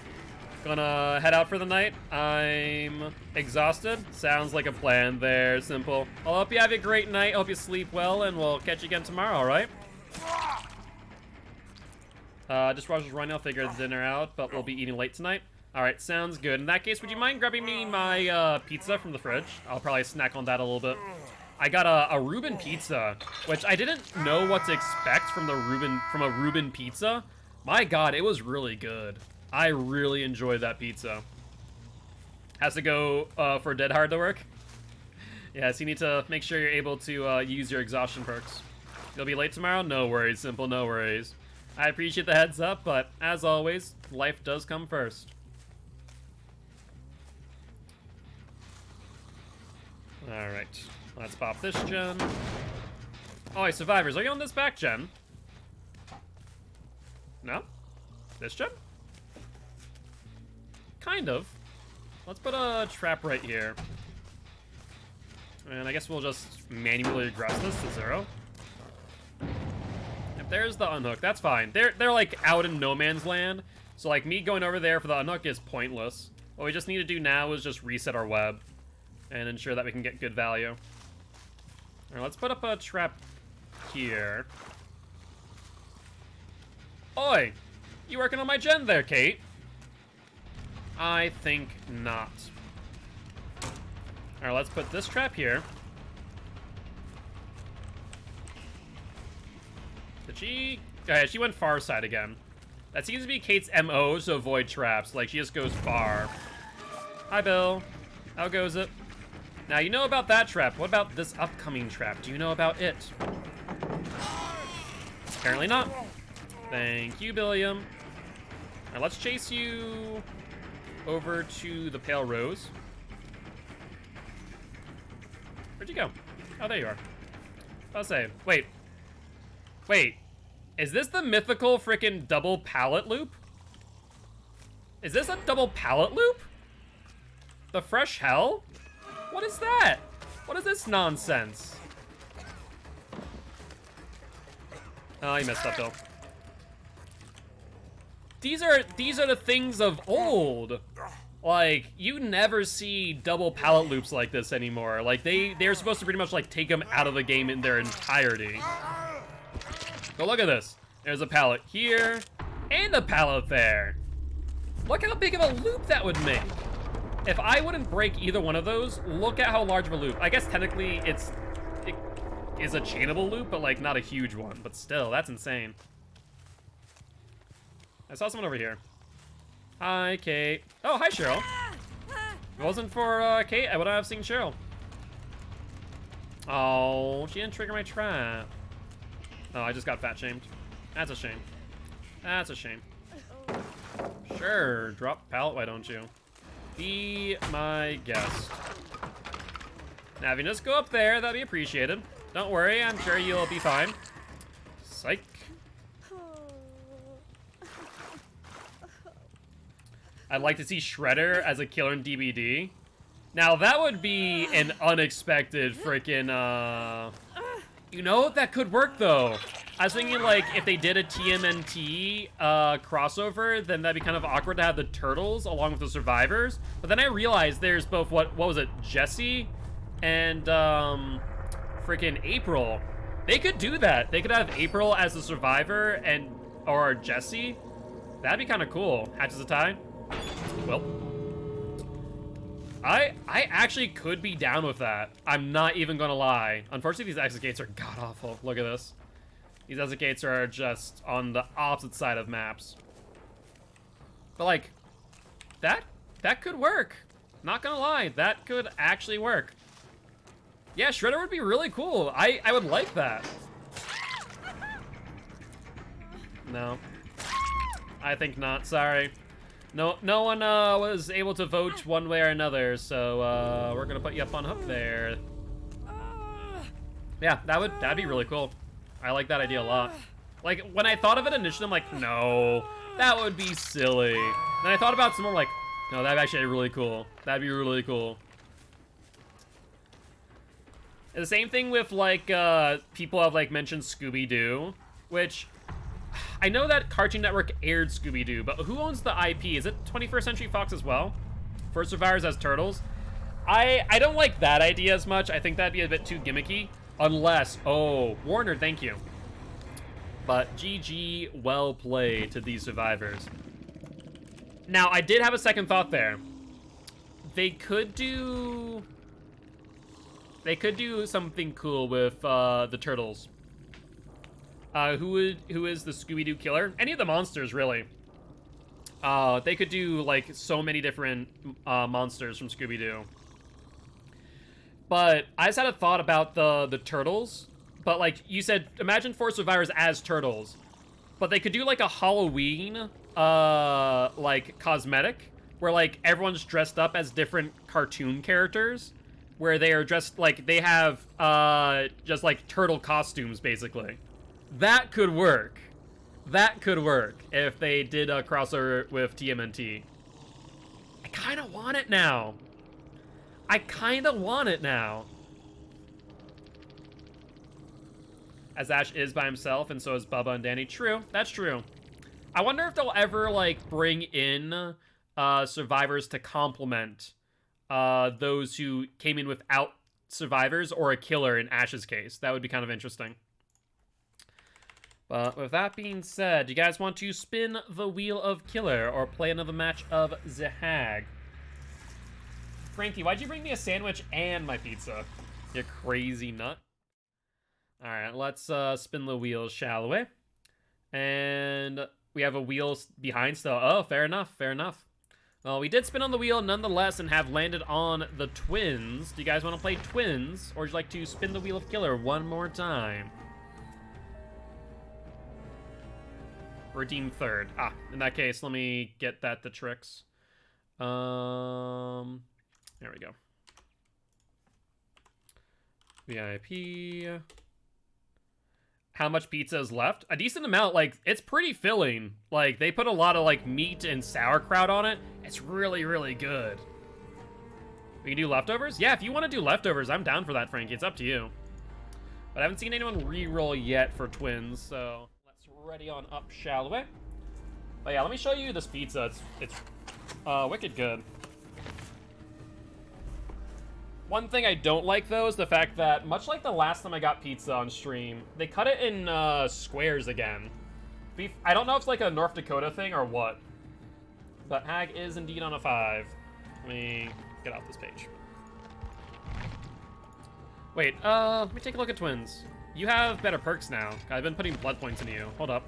Gonna head out for the night. I'm exhausted. Sounds like a plan there, Simple. I hope you have a great night. Hope you sleep well, and we'll catch you again tomorrow, alright? Just Roger's running. I'll figure the dinner out, but we'll be eating late tonight. Alright, sounds good. In that case, would you mind grabbing me my pizza from the fridge? I'll probably snack on that a little bit. I got a Reuben pizza, which I didn't know what to expect from a Reuben pizza. My god, it was really good. I really enjoyed that pizza. Has to go for Dead Hard to work? Yes, you need to make sure you're able to use your exhaustion perks. You'll be late tomorrow? No worries, Simple, no worries. I appreciate the heads up, but as always, life does come first. Alright, let's pop this gen. Oh, hey, survivors, are you on this back gen? No? This gen? Kind of. Let's put a trap right here. And I guess we'll just manually regress this to 0. If there's the unhook, that's fine. They're like out in no man's land. So like me going over there for the unhook is pointless. What we just need to do now is just reset our web and ensure that we can get good value. All right, let's put up a trap here. Oi! You working on my gen there, Kate? I think not. All right, let's put this trap here. Did she? Okay, she went far side again. That seems to be Kate's MO to avoid traps. Like, she just goes far. Hi, Bill. How goes it? Now, you know about that trap. What about this upcoming trap? Do you know about it? Apparently not. Thank you, Billiam. Now, let's chase you over to the Pale Rose. Where'd you go? Oh, there you are. I'll say, wait. Wait. Is this the mythical freaking double pallet loop? Is this a double pallet loop? The Fresh Hell? What is that? What is this nonsense? Oh, you messed up, though. These are the things of old. Like, you never see double pallet loops like this anymore. Like, they're supposed to pretty much, like, take them out of the game in their entirety. But look at this. There's a pallet here, and a pallet there. Look how big of a loop that would make. If I wouldn't break either one of those, look at how large of a loop. I guess technically it is a chainable loop, but, like, not a huge one. But still, that's insane. I saw someone over here. Hi, Kate. Oh, hi, Cheryl. If it wasn't for Kate, I would have seen Cheryl. Oh, she didn't trigger my trap. Oh, I just got fat shamed. That's a shame. That's a shame. Sure, drop pallet, why don't you? Be my guest. Now, if you just go up there, that'd be appreciated. Don't worry, I'm sure you'll be fine. Psych. I'd like to see Shredder as a killer in DBD. Now, that would be an unexpected freaking, You know, that could work, though. I was thinking, like, if they did a TMNT crossover, then that'd be kind of awkward to have the Turtles along with the Survivors. But then I realized there's both, what was it, Jesse and, freaking April. They could do that. They could have April as the Survivor or Jesse. That'd be kind of cool. Hatches a tie. Well, I actually could be down with that. I'm not even gonna lie. Unfortunately, these exit gates are god-awful. Look at this. These exit gates are just on the opposite side of maps. But, like, that could work. Not gonna lie, that could actually work. Yeah, Shredder would be really cool. I would like that. No. I think not, sorry. No one was able to vote one way or another, so we're gonna put you up on hook there. Yeah, that'd be really cool. I like that idea a lot. Like, when I thought of it initially, I'm like, no, that would be silly. Then I thought about some more, like, no, that'd actually be really cool. That'd be really cool. And the same thing with, like, people have, like, mentioned Scooby-Doo, which I know that Cartoon Network aired Scooby-Doo, but who owns the IP? Is it 21st Century Fox as well? For Survivors as Turtles? I don't like that idea as much. I think that'd be a bit too gimmicky. Unless, oh, Warner, thank you. But GG, well played to these Survivors. Now, I did have a second thought there. They could do something cool with the Turtles. Who is the Scooby-Doo killer? Any of the monsters, really. They could do, like, so many different monsters from Scooby-Doo. But I just had a thought about the Turtles. But, like, you said, imagine 4 Survivors as Turtles. But they could do, like, a Halloween, like, cosmetic. Where, like, everyone's dressed up as different cartoon characters. Where they are dressed, like, they have, just, like, turtle costumes, basically. That could work. That could work if they did a crossover with TMNT. I kind of want it now. I kind of want it now. As Ash is by himself, and so is Bubba and Danny. True, that's true. I wonder if they'll ever, like, bring in survivors to complement those who came in without survivors, or a killer in Ash's case. That would be kind of interesting. But with that being said, do you guys want to spin the wheel of killer or play another match of the Hag? Frankie, why'd you bring me a sandwich and my pizza? You crazy nut. All right, let's spin the wheel, shall we? And we have a wheel behind still. Oh, fair enough, fair enough. Well, we did spin on the wheel nonetheless and have landed on the twins. Do you guys want to play twins, or would you like to spin the wheel of killer one more time? Redeem third. Ah, in that case, let me get that to Trix. There we go. VIP. How much pizza is left? A decent amount. Like, it's pretty filling. Like, they put a lot of, like, meat and sauerkraut on it. It's really, really good. We can do leftovers? Yeah, if you want to do leftovers, I'm down for that, Frankie. It's up to you. But I haven't seen anyone re-roll yet for twins, so let's ready on up, shall we? But yeah, let me show you this pizza. It's wicked good. One thing I don't like, though, is the fact that, much like the last time I got pizza on stream, they cut it in squares again. I don't know if it's like a North Dakota thing or what, but Hag is indeed on a 5. Let me get off this page. Wait, let me take a look at twins. You have better perks now. I've been putting blood points into you. Hold up.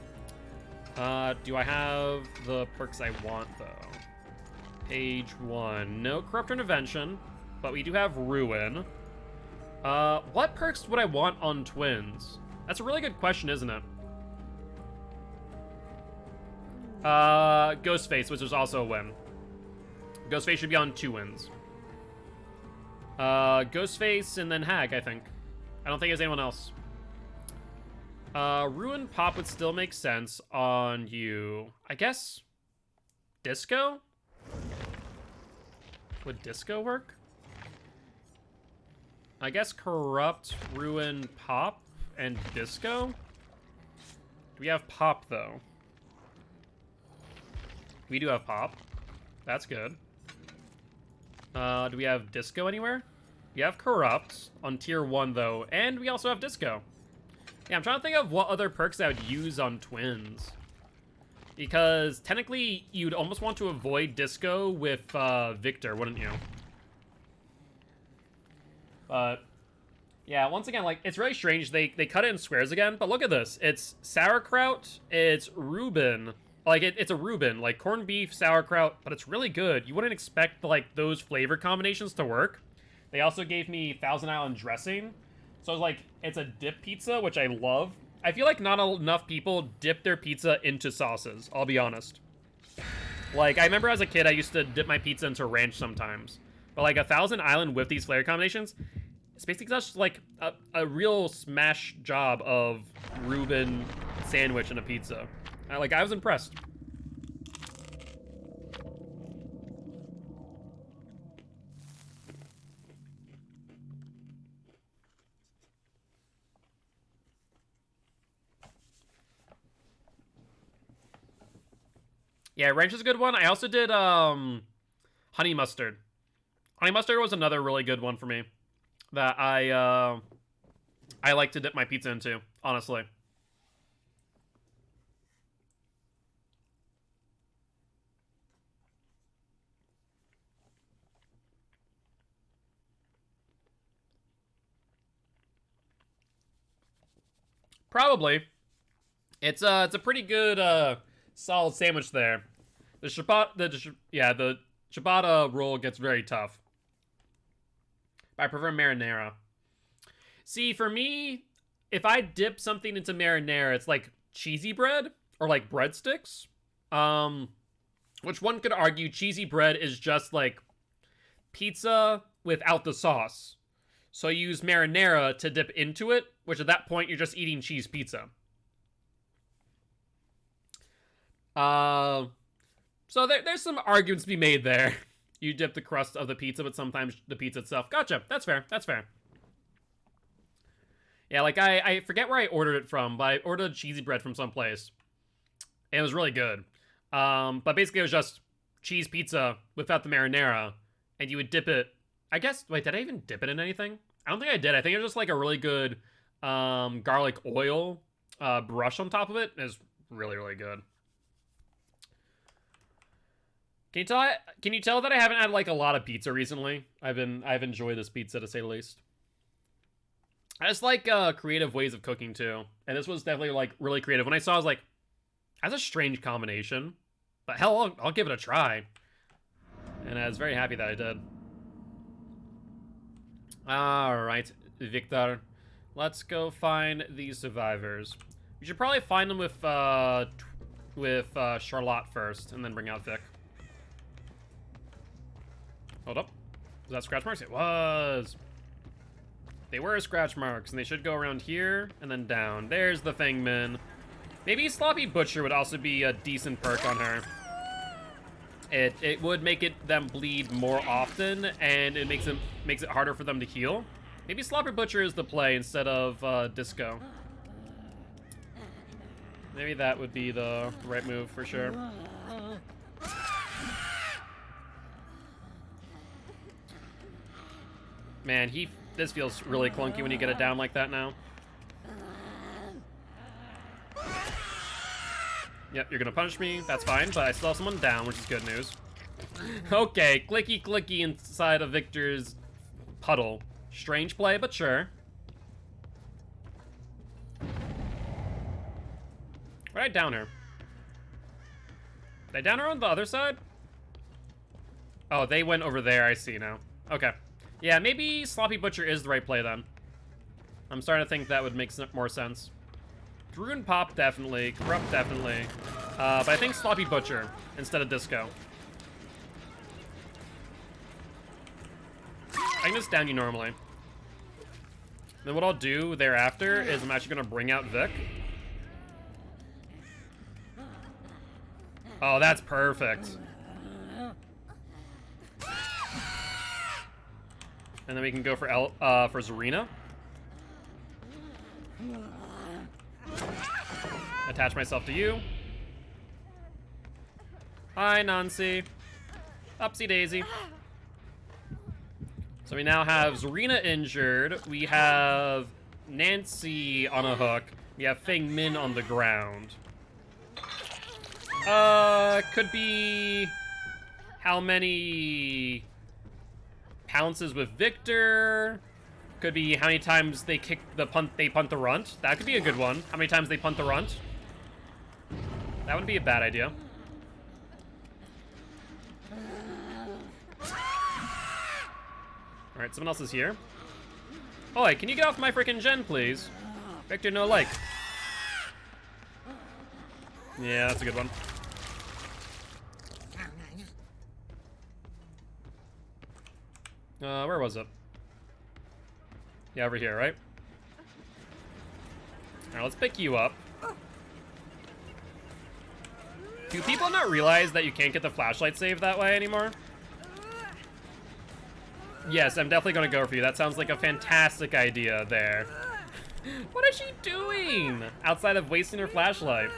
Do I have the perks I want, though? Page 1. No Corrupt Intervention, but we do have Ruin. What perks would I want on twins? That's a really good question, isn't it? Ghostface, which is also a win. Ghostface should be on 2 wins. Ghostface and then Hag, I think. I don't think there's anyone else. Ruin Pop would still make sense on you. I guess Disco? Would Disco work? I guess Corrupt, Ruin, Pop, and Disco? Do we have Pop, though? We do have Pop. That's good. Do we have Disco anywhere? We have Corrupt on tier 1, though, and we also have Disco. Yeah, I'm trying to think of what other perks I would use on twins. Because technically, you'd almost want to avoid Disco with Victor, wouldn't you? But yeah, once again, like, it's really strange. They cut it in squares again, but look at this. It's sauerkraut, it's Reuben. Like, it's a Reuben, like corned beef, sauerkraut, but it's really good. You wouldn't expect, like, those flavor combinations to work. They also gave me Thousand Island dressing. So it's like, it's a dip pizza, which I love. I feel like not enough people dip their pizza into sauces, I'll be honest. Like, I remember as a kid, I used to dip my pizza into ranch sometimes. But like, a Thousand Island with these flavor combinations, it's basically just like a real smash job of Reuben sandwich and a pizza. I was impressed. Yeah, ranch is a good one. I also did honey mustard. Honey mustard was another really good one for me that I like to dip my pizza into, honestly. Probably. It's a pretty good solid sandwich there. The ciabatta roll gets very tough. But I prefer marinara. See, for me, if I dip something into marinara, it's like cheesy bread or like breadsticks. Which one could argue cheesy bread is just like pizza without the sauce. So you use marinara to dip into it, which at that point you're just eating cheese pizza. So there's some arguments to be made there. You dip the crust of the pizza, but sometimes the pizza itself. Gotcha. That's fair. That's fair. Yeah, like I forget where I ordered it from, but I ordered cheesy bread from someplace. And it was really good. But basically it was just cheese pizza without the marinara, and you would dip it. I guess, wait, did I even dip it in anything? I don't think I did. I think it was just like a really good garlic oil brush on top of it. It was really, really good. Can you tell that I haven't had like a lot of pizza recently? I've enjoyed this pizza, to say the least. I just like creative ways of cooking too. And this was definitely like really creative. When I saw it, I was like, that's a strange combination. But hell, I'll give it a try. And I was very happy that I did. Alright, Victor. Let's go find these survivors. We should probably find them with Charlotte first, and then bring out Vic. Hold up. Was that scratch marks? It was. They were scratch marks, and they should go around here and then down. There's the Fangman. Maybe Sloppy Butcher would also be a decent perk on her. It would make them bleed more often, and it makes it harder for them to heal. Maybe Sloppy Butcher is the play instead of Disco. Maybe that would be the right move for sure. Man, this feels really clunky when you get it down like that now. Yep, you're gonna punish me. That's fine, but I still have someone down, which is good news. Okay, clicky clicky inside of Victor's puddle. Strange play, but sure. Where'd I down her? Did I down her on the other side? Oh, they went over there, I see now. Okay. Yeah, maybe Sloppy Butcher is the right play then. I'm starting to think that would make more sense. Druin Pop, definitely. Corrupt, definitely. But I think Sloppy Butcher instead of Disco. I can just down you normally. Then what I'll do thereafter is I'm actually going to bring out Vic. Oh, that's perfect. And then we can go for Zarina. Attach myself to you. Hi, Nancy. Upsy daisy. So we now have Zarina injured. We have Nancy on a hook. We have Feng Min on the ground. Could be how many pounces with Victor. Could be how many times they punt the runt. That could be a good one. How many times they punt the runt. That wouldn't be a bad idea. Alright, someone else is here. Oi, can you get off my freaking gen, please? Victor, no like. Yeah, that's a good one. Where was it? Yeah, over here, right? Alright, let's pick you up. Do people not realize that you can't get the flashlight save that way anymore? Yes, I'm definitely gonna go for you. That sounds like a fantastic idea there. What is she doing? Outside of wasting her flashlight.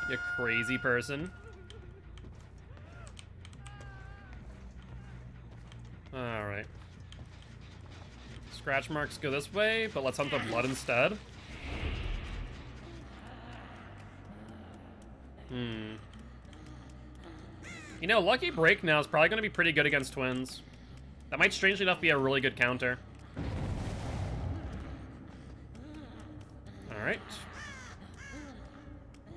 You crazy person. Alright. Scratch marks go this way, but let's hunt the blood instead. You know, Lucky Break now is probably going to be pretty good against twins. That might, strangely enough, be a really good counter. Alright.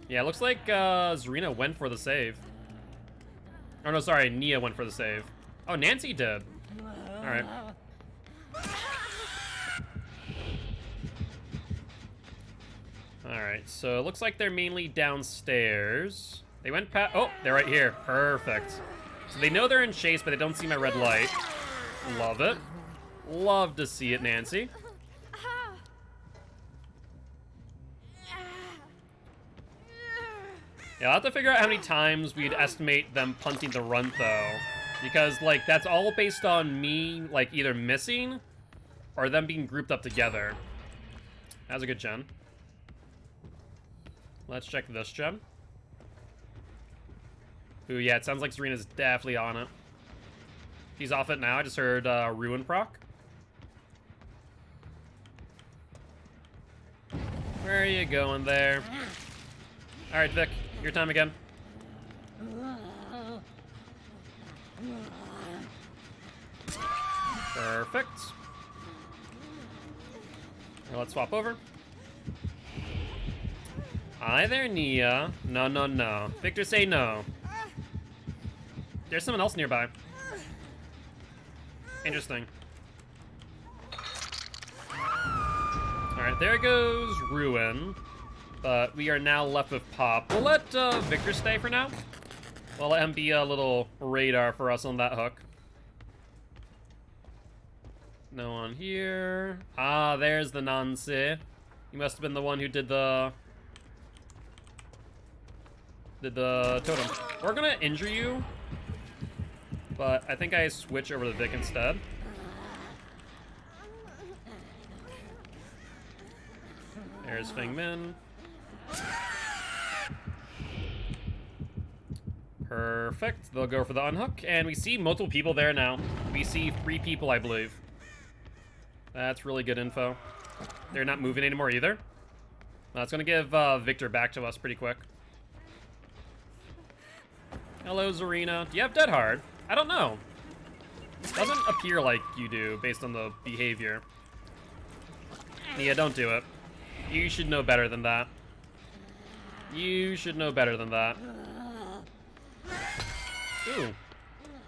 Yeah, it looks like Zarina went for the save. Oh, no, sorry. Nia went for the save. Oh, Nancy did. Alright. Alright, so it looks like they're mainly downstairs. They went past... Oh, they're right here. Perfect. So they know they're in chase, but they don't see my red light. Love it. Love to see it, Nancy. Yeah, I'll have to figure out how many times we'd estimate them punting the runt, though. Because, like, that's all based on me, like, either missing or them being grouped up together. That's a good gen. Let's check this gen. Ooh, yeah, it sounds like Zarina's definitely on it. She's off it now. I just heard Ruin proc. Where are you going there? Alright, Vic, your time again. Perfect. Now let's swap over. Hi there, Nia. No, no, no. Victor, say no. There's someone else nearby. Interesting. Alright, there goes Ruin. But we are now left with Pop. We'll let Victor stay for now. We'll let him be a little radar for us on that hook. No one here. Ah, there's the Nancy. You must have been the one who did the totem. We're gonna injure you, but I think I switch over to Vic instead. There's Feng Min. Perfect. They'll go for the unhook, and we see multiple people there now. We see 3 people, I believe. That's really good info. They're not moving anymore either. That's gonna give Victor back to us pretty quick. Hello, Zarina. Do you have Dead Hard? I don't know. Doesn't appear like you do, based on the behavior. Yeah, don't do it. You should know better than that. You should know better than that. Ooh.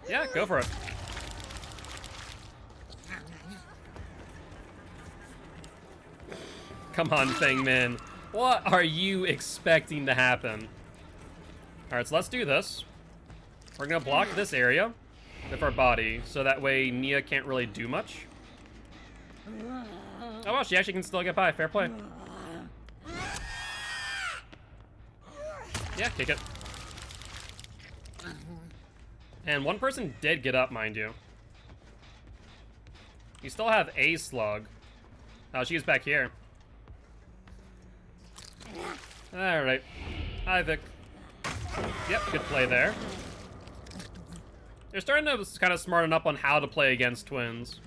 Yeah, go for it. Come on, Feng Min. What are you expecting to happen? Alright, so let's do this. We're gonna block this area with our body, so that way Nia can't really do much. Oh wow, she actually can still get by. Fair play. Yeah, kick it. And one person did get up, mind you. You still have a slug. Oh, she's back here. Alright. Hi, Vic. Yep, good play there. They're starting to kind of smarten up on how to play against twins.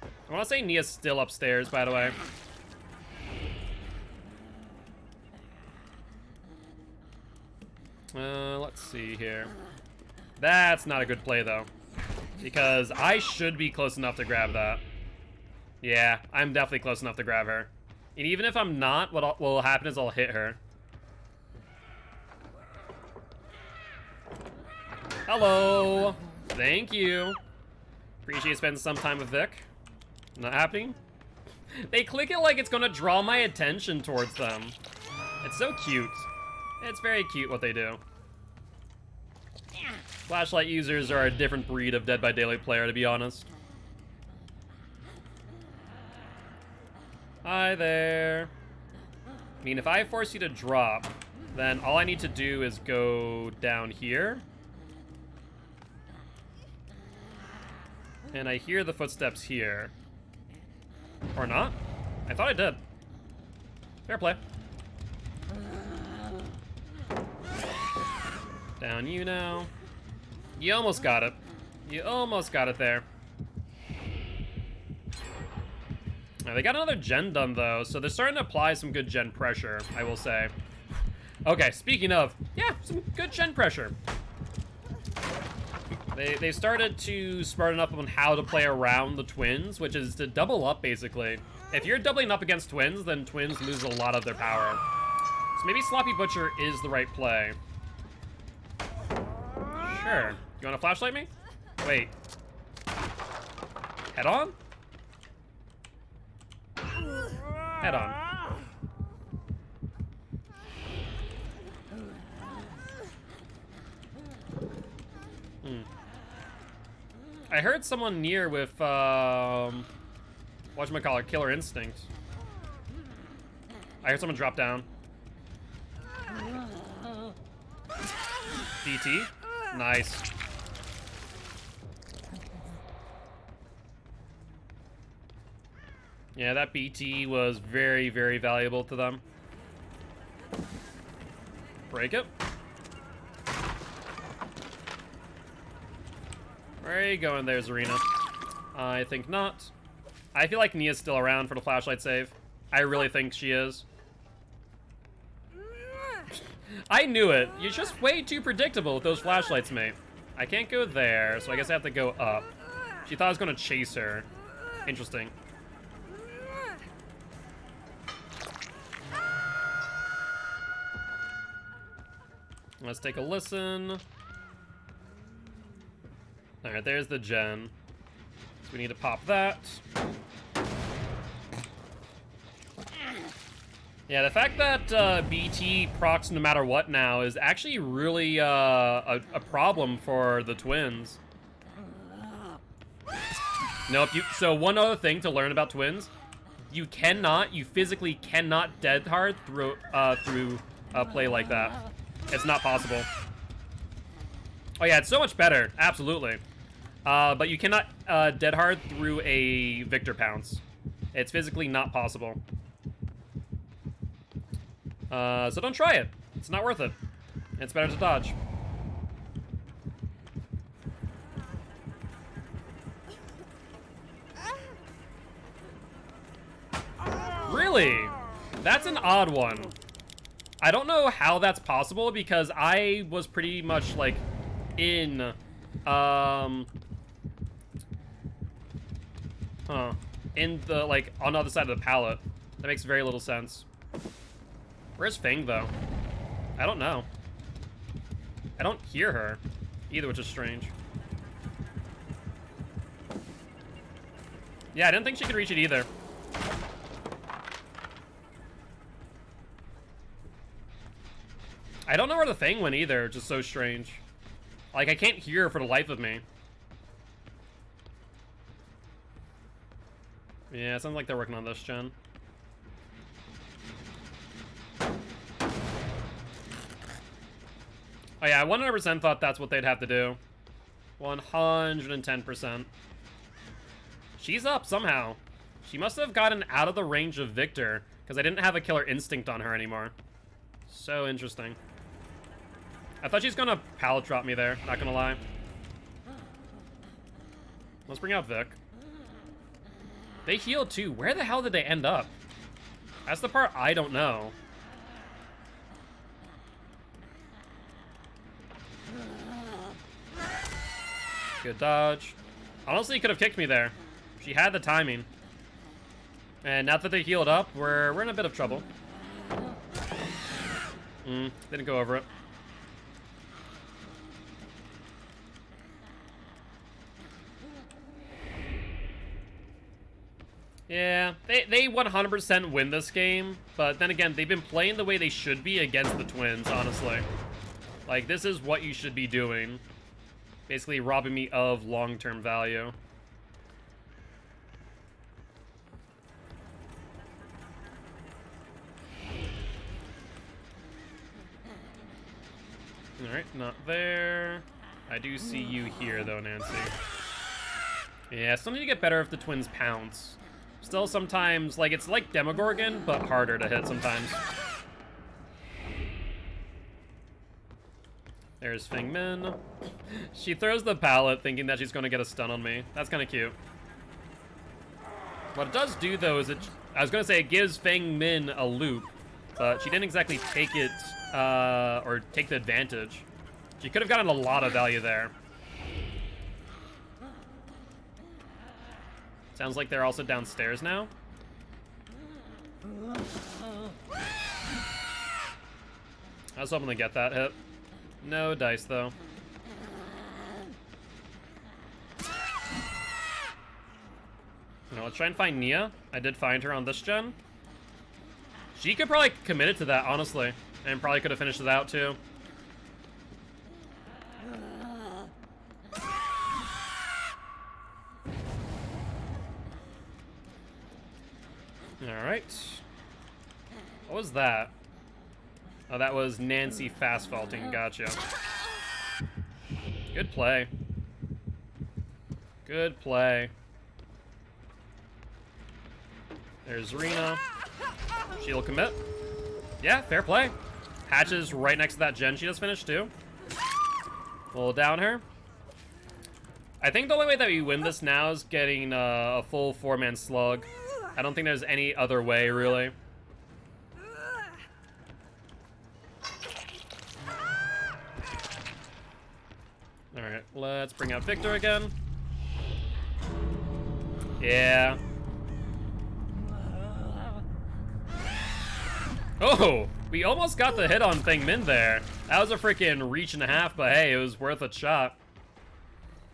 I want to say Nia's still upstairs, by the way. Let's see here. That's not a good play, though. Because I should be close enough to grab that. Yeah, I'm definitely close enough to grab her. And even if I'm not, what will happen is I'll hit her. Hello. Thank you. Appreciate spending some time with Vic. Not happening. They click it like it's gonna draw my attention towards them. It's so cute. It's very cute what they do. Flashlight users are a different breed of Dead by Daylight player, to be honest. Hi there. I mean, if I force you to drop, then all I need to do is go down here. And I hear the footsteps here. Or not? I thought I did. Fair play. Down you now. You almost got it. You almost got it there. Now, they got another gen done, though, so they're starting to apply some good gen pressure, I will say. Okay, speaking of, yeah, some good gen pressure. They started to smarten up on how to play around the twins, which is to double up, basically. If you're doubling up against twins, then twins lose a lot of their power. So maybe Sloppy Butcher is the right play. Sure. You want to flashlight me? Wait. Head on? Head on. I heard someone near with, whatchamacallit, Killer Instinct. I heard someone drop down. DT. Nice. Yeah, that BT was very, very valuable to them. Break it. Where are you going there, Zarina? I think not. I feel like Nia's still around for the flashlight save. I really think she is. I knew it. You're just way too predictable with those flashlights, mate. I can't go there, so I guess I have to go up. She thought I was gonna chase her. Interesting. Let's take a listen. Alright, there's the gen. So we need to pop that. Yeah, the fact that BT procs no matter what now is actually really a problem for the twins. Nope. So one other thing to learn about twins, you physically cannot dead hard through play like that. It's not possible. Oh yeah, it's so much better, absolutely. But you cannot dead hard through a Victor pounce. It's physically not possible. So don't try it. It's not worth it. It's better to dodge. Really? That's an odd one. I don't know how that's possible because I was pretty much like in in the like on the other side of the pallet. That makes very little sense. Where's Fang though? I don't know. I don't hear her either, which is strange. Yeah, I didn't think she could reach it either. I don't know where the Fang went either, which is so strange. Like, I can't hear her for the life of me. Yeah, it sounds like they're working on this gen. Oh yeah, I 100% thought that's what they'd have to do. 110%. She's up somehow. She must have gotten out of the range of Victor, because I didn't have a killer instinct on her anymore. So interesting. I thought she's gonna pallet drop me there, not gonna lie. Let's bring out Vic. They healed too. Where the hell did they end up? That's the part I don't know. Good dodge. Honestly, could have kicked me there. She had the timing. And now that they healed up, we're in a bit of trouble. Didn't go over it. Yeah, they 100% win this game, but then again, they've been playing the way they should be against the twins, honestly. Like, this is what you should be doing. Basically robbing me of long-term value. Alright, not there. I do see you here, though, Nancy. Yeah, still need to get better if the twins pounce. Still sometimes, like, it's like Demogorgon, but harder to hit sometimes. There's Feng Min. She throws the pallet thinking that she's going to get a stun on me. That's kind of cute. What it does do, though, is I was going to say it gives Feng Min a loop, but she didn't exactly take it, or take the advantage. She could have gotten a lot of value there. Sounds like they're also downstairs now. I was hoping to get that hit. No dice, though. You know, let's try and find Nia. I did find her on this gen. She could probably commit it to that, honestly. And probably could have finished it out, too. Alright. What was that? Oh, that was Nancy fast faulting. Gotcha. Good play. Good play. There's Rena. She'll commit. Yeah, fair play. Hatches right next to that gen she just finished, too. We'll down her. I think the only way that we win this now is getting a full 4-man slug. I don't think there's any other way, really. Alright, let's bring out Victor again. Yeah. Oh, we almost got the hit on Feng Min there. That was a freaking reach and a half, but hey, it was worth a shot.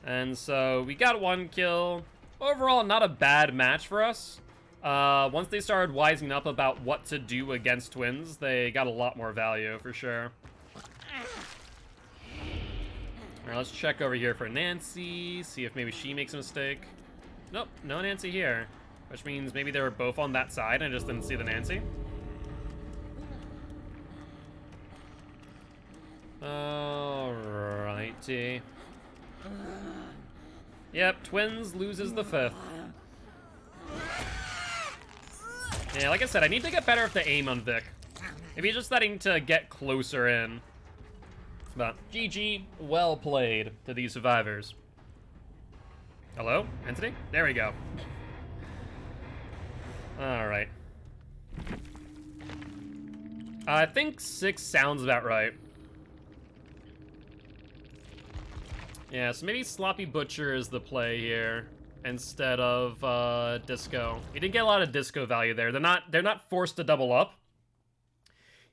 And so we got 1 kill. Overall, not a bad match for us. Once they started wising up about what to do against twins, they got a lot more value, for sure. Alright, let's check over here for Nancy, see if maybe she makes a mistake. Nope, no Nancy here. Which means maybe they were both on that side and I just didn't see the Nancy. Alrighty. Yep, twins loses the 5th. Yeah, like I said, I need to get better at the aim on Vic. Maybe just starting to get closer in. But GG, well played to these survivors. Hello? Entity? There we go. Alright. I think 6 sounds about right. Yeah, so maybe Sloppy Butcher is the play here instead of Disco. You didn't get a lot of Disco value there. They're not forced to double up,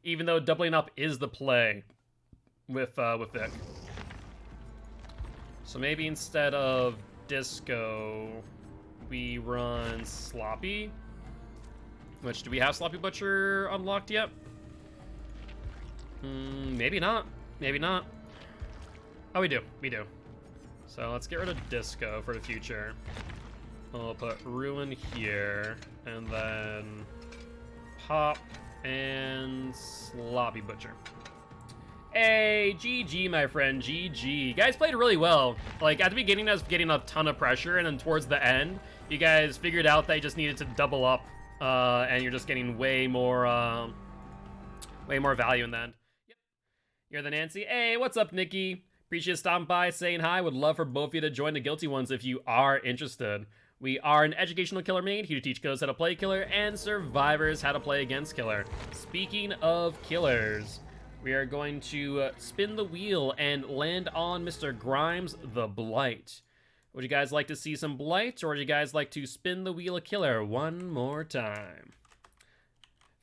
even though doubling up is the play with Vic. So maybe instead of Disco, we run Sloppy. Which, do we have Sloppy Butcher unlocked yet? Maybe not. Maybe not. Oh, we do. We do. So let's get rid of Disco for the future. I'll put Ruin here, and then Pop and Sloppy Butcher. Hey, GG, my friend, GG. You guys played really well. Like, at the beginning, I was getting a ton of pressure, and then towards the end, you guys figured out that you just needed to double up, and you're just getting way more value in the end. Yep. You're the Nancy. Hey, what's up, Nikki? Appreciate you stopping by, saying hi. Would love for both of you to join the Guilty Ones if you are interested. We are an educational killer main here to teach killers how to play killer and survivors how to play against killer. Speaking of killers, we are going to spin the wheel and land on Mr. Grimes the Blight. Would you guys like to see some Blight, or would you guys like to spin the wheel of killer one more time?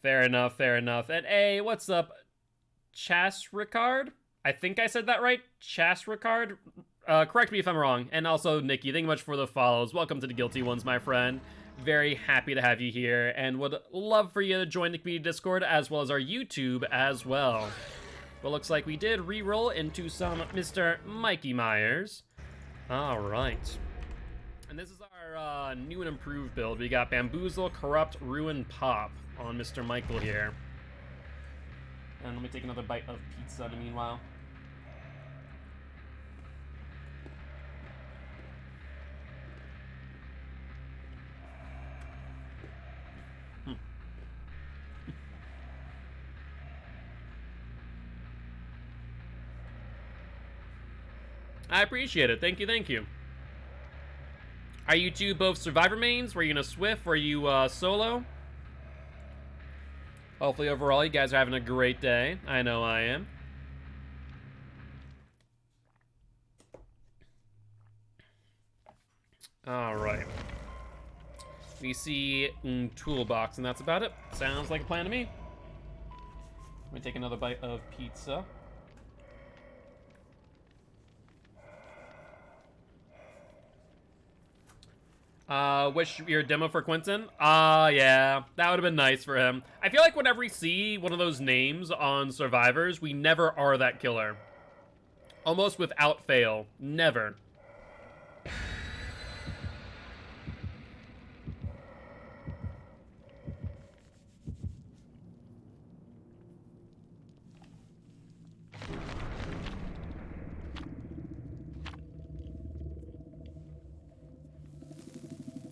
Fair enough, fair enough. And hey, what's up, Chas Ricard? I think I said that right. Chas Ricard. Correct me if I'm wrong. And also, Nikki, thank you much for the follows. Welcome to the Guilty Ones, my friend. Very happy to have you here, and would love for you to join the community Discord as well as our YouTube as well. But looks like we did re-roll into some Mr. Mikey Myers. All right. And this is our new and improved build. We got Bamboozle, Corrupt, Ruin, Pop on Mr. Michael here. And let me take another bite of pizza in the meanwhile. I appreciate it. Thank you, thank you. Are you two both Survivor mains? Were you in a Swift? Were you solo? Hopefully overall you guys are having a great day. I know I am. Alright. We see toolbox, and that's about it. Sounds like a plan to me. Let me take another bite of pizza. Wish your demo for Quentin? Yeah, that would have been nice for him. I feel like whenever we see one of those names on Survivors, we never are that killer. Almost without fail. Never.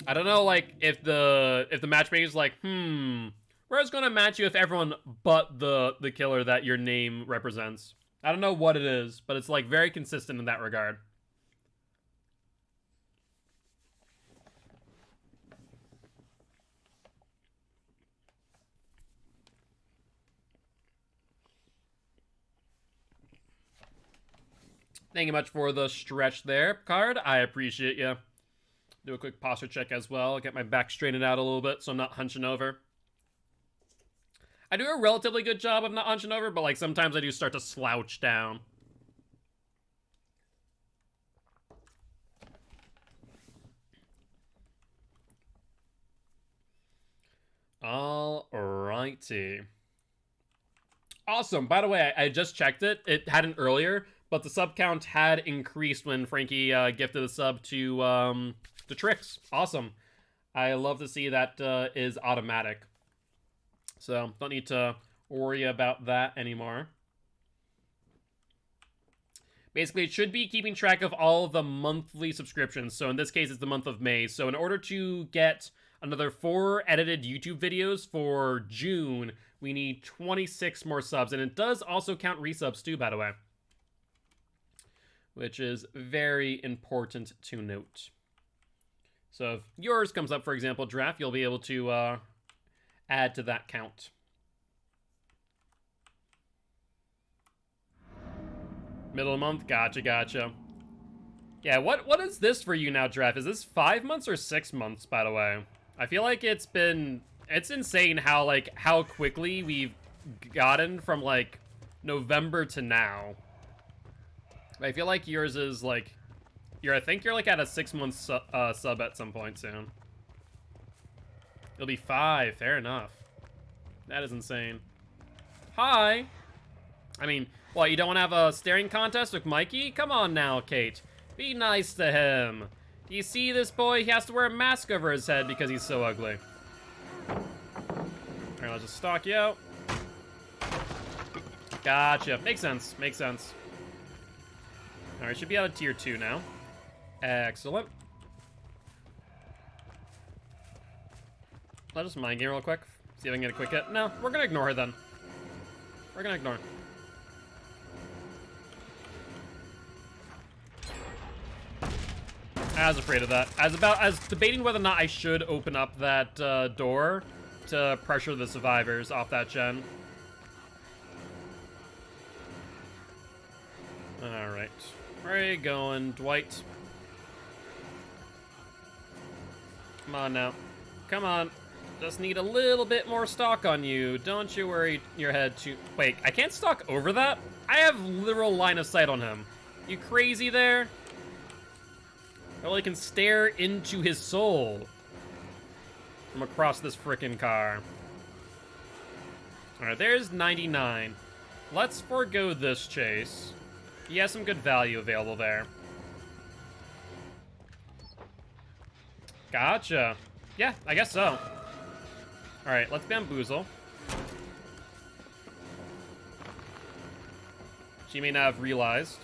I don't know, like, if the matchmaker's like, we're just gonna match you with everyone but the killer that your name represents. I don't know what it is, but it's, like, very consistent in that regard. Thank you much for the stretch there, Card. I appreciate you. Do a quick posture check as well. Get my back straightened out a little bit so I'm not hunching over. I do a relatively good job of not hunching over, but like sometimes I do start to slouch down. Alrighty. Awesome. By the way, I just checked it. It hadn't earlier, but the sub count had increased when Frankie gifted a sub to the Tricks. Awesome. I love to see that is automatic. So, don't need to worry about that anymore. Basically, it should be keeping track of all of the monthly subscriptions. So in this case, it's the month of May. So in order to get another 4 edited YouTube videos for June, we need 26 more subs. And it does also count resubs too, by the way. Which is very important to note. So if yours comes up, for example, Draft, you'll be able to add to that count. Middle of the month? Gotcha. Yeah, what is this for you now, Draft? Is this 5 months or 6 months, by the way? I feel like it's insane how quickly we've gotten from, like, November to now. I feel like yours is, like, I think you're, like, at a 6-month sub at some point soon. It'll be 5, fair enough. That is insane. Hi! I mean, what, you don't want to have a staring contest with Mikey? Come on now, Kate. Be nice to him. Do you see this boy? He has to wear a mask over his head because he's so ugly. Alright, I'll just stalk you out. Gotcha. Makes sense. Alright, should be out of tier 2 now. Excellent. I'll just mind game real quick. See if I can get a quick hit. No, we're gonna ignore her then. We're gonna ignore. I was afraid of that. I was debating whether or not I should open up that door to pressure the survivors off that gen. Alright. Where are you going, Dwight? Come on now. Come on. Just need a little bit more stock on you. Don't you worry your head too... Wait, I can't stalk over that? I have literal line of sight on him. You crazy there? I only can stare into his soul from across this frickin' car. Alright, there's 99. Let's forego this chase. He has some good value available there. Gotcha. Yeah, I guess so. Alright, let's bamboozle. She may not have realized.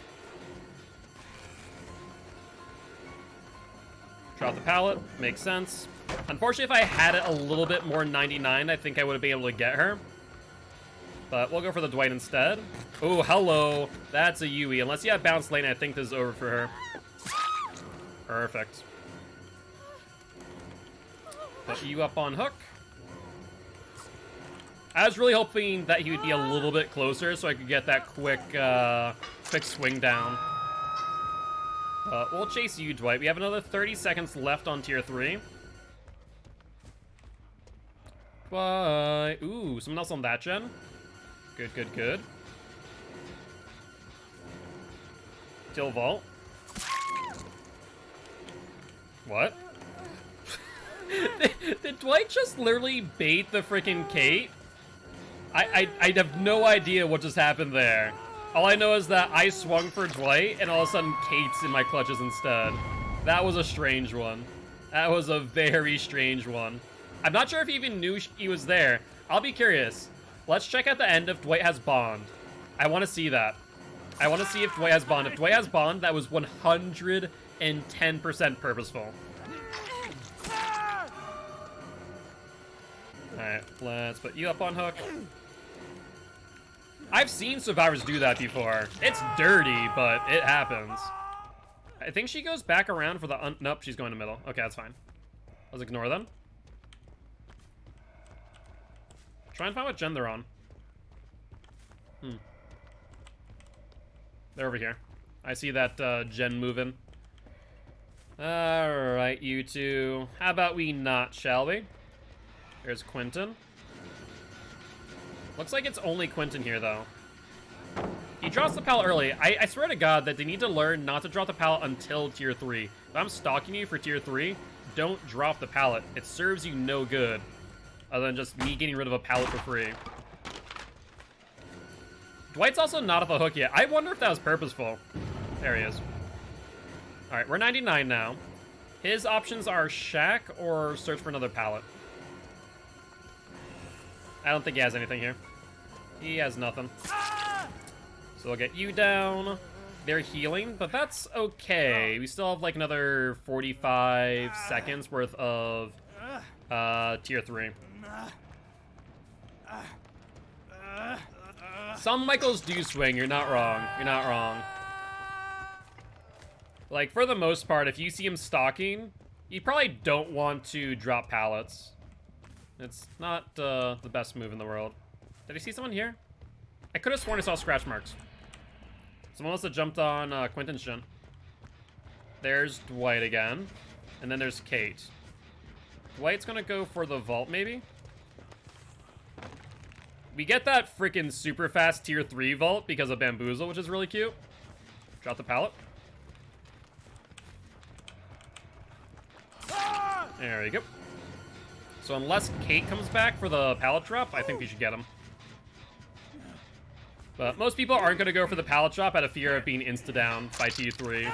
Drop the pallet. Makes sense. Unfortunately, if I had it a little bit more 99, I think I would have been able to get her. But we'll go for the Dwight instead. Oh, hello. That's a Yui. Unless you have bounce lane, I think this is over for her. Perfect. Put you up on hook. I was really hoping that he would be a little bit closer so I could get that quick swing down. We'll chase you, Dwight. We have another 30 seconds left on tier 3. Bye. Ooh, someone else on that gen. Good. Kill Vault. What? Did Dwight just literally bait the freaking Kate? I have no idea what just happened there. All I know is that I swung for Dwight, and all of a sudden Kate's in my clutches instead. That was a strange one. That was a very strange one. I'm not sure if he even knew he was there. I'll be curious. Let's check at the end if Dwight has Bond. I want to see that. I want to see if Dwight has Bond. If Dwight has Bond, that was 110% purposeful. Alright, let's put you up on hook. I've seen survivors do that before. It's dirty, but it happens. I think she goes back around for the... Nope, she's going to middle. Okay, that's fine. Let's ignore them. Try and find what gen they're on. They're over here. I see that gen moving. Alright, you two. How about we not, shall we? There's Quentin. Looks like it's only Quentin here, though. He drops the pallet early. I swear to God that they need to learn not to drop the pallet until tier 3. If I'm stalking you for tier 3, don't drop the pallet. It serves you no good. other than just me getting rid of a pallet for free. Dwight's also not at the hook yet. I wonder if that was purposeful. There he is. All right, we're 99 now. His options are shack or search for another pallet. I don't think he has anything here. He has nothing. So we'll get you down. They're healing, but that's okay. We still have like another 45 seconds worth of tier 3. Some Michaels do swing, you're not wrong. You're not wrong. Like, for the most part, if you see him stalking, you probably don't want to drop pallets. It's not the best move in the world. Did I see someone here? I could have sworn I saw scratch marks. Someone must have jumped on Quentin's shin. There's Dwight again. And then there's Kate. Dwight's gonna go for the vault, maybe? We get that freaking super fast tier 3 vault because of Bamboozle, which is really cute. Drop the pallet. There we go. So unless Kate comes back for the pallet drop, I think we should get him. But most people aren't going to go for the pallet drop out of fear of being insta-down by T3.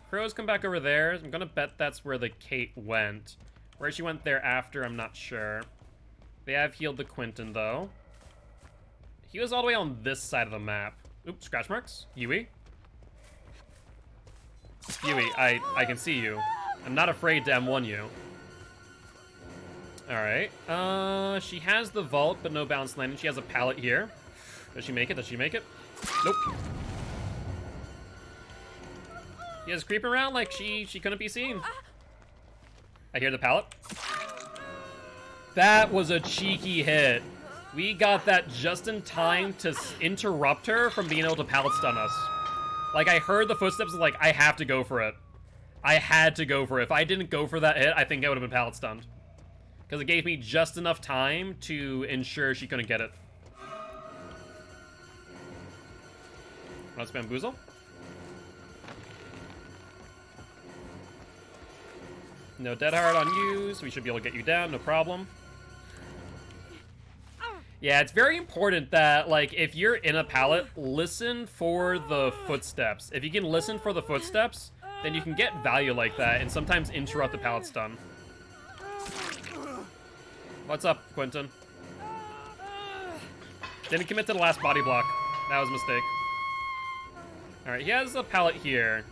Crows come back over there. I'm going to bet that's where the Kate went. Where she went thereafter, I'm not sure. They have healed the Quentin, though. He was all the way on this side of the map. Oops, scratch marks. Yui. Yui, I can see you. I'm not afraid to M1 you. Alright. She has the vault, but no bounce landing. She has a pallet here. Does she make it? Does she make it? Nope. He is creeping around like she couldn't be seen. I hear the pallet. That was a cheeky hit. We got that just in time to interrupt her from being able to pallet stun us. Like, I heard the footsteps, like, I have to go for it. I had to go for it. If I didn't go for that hit, I think I would have been pallet stunned. Because it gave me just enough time to ensure she couldn't get it. Let's Bamboozle. No dead hard on you, so we should be able to get you down, no problem. Yeah, it's very important that, like, if you're in a pallet, listen for the footsteps. If you can listen for the footsteps, then you can get value like that and sometimes interrupt the pallet stun. What's up, Quentin? Didn't commit to the last body block. That was a mistake. Alright, he has a pallet here.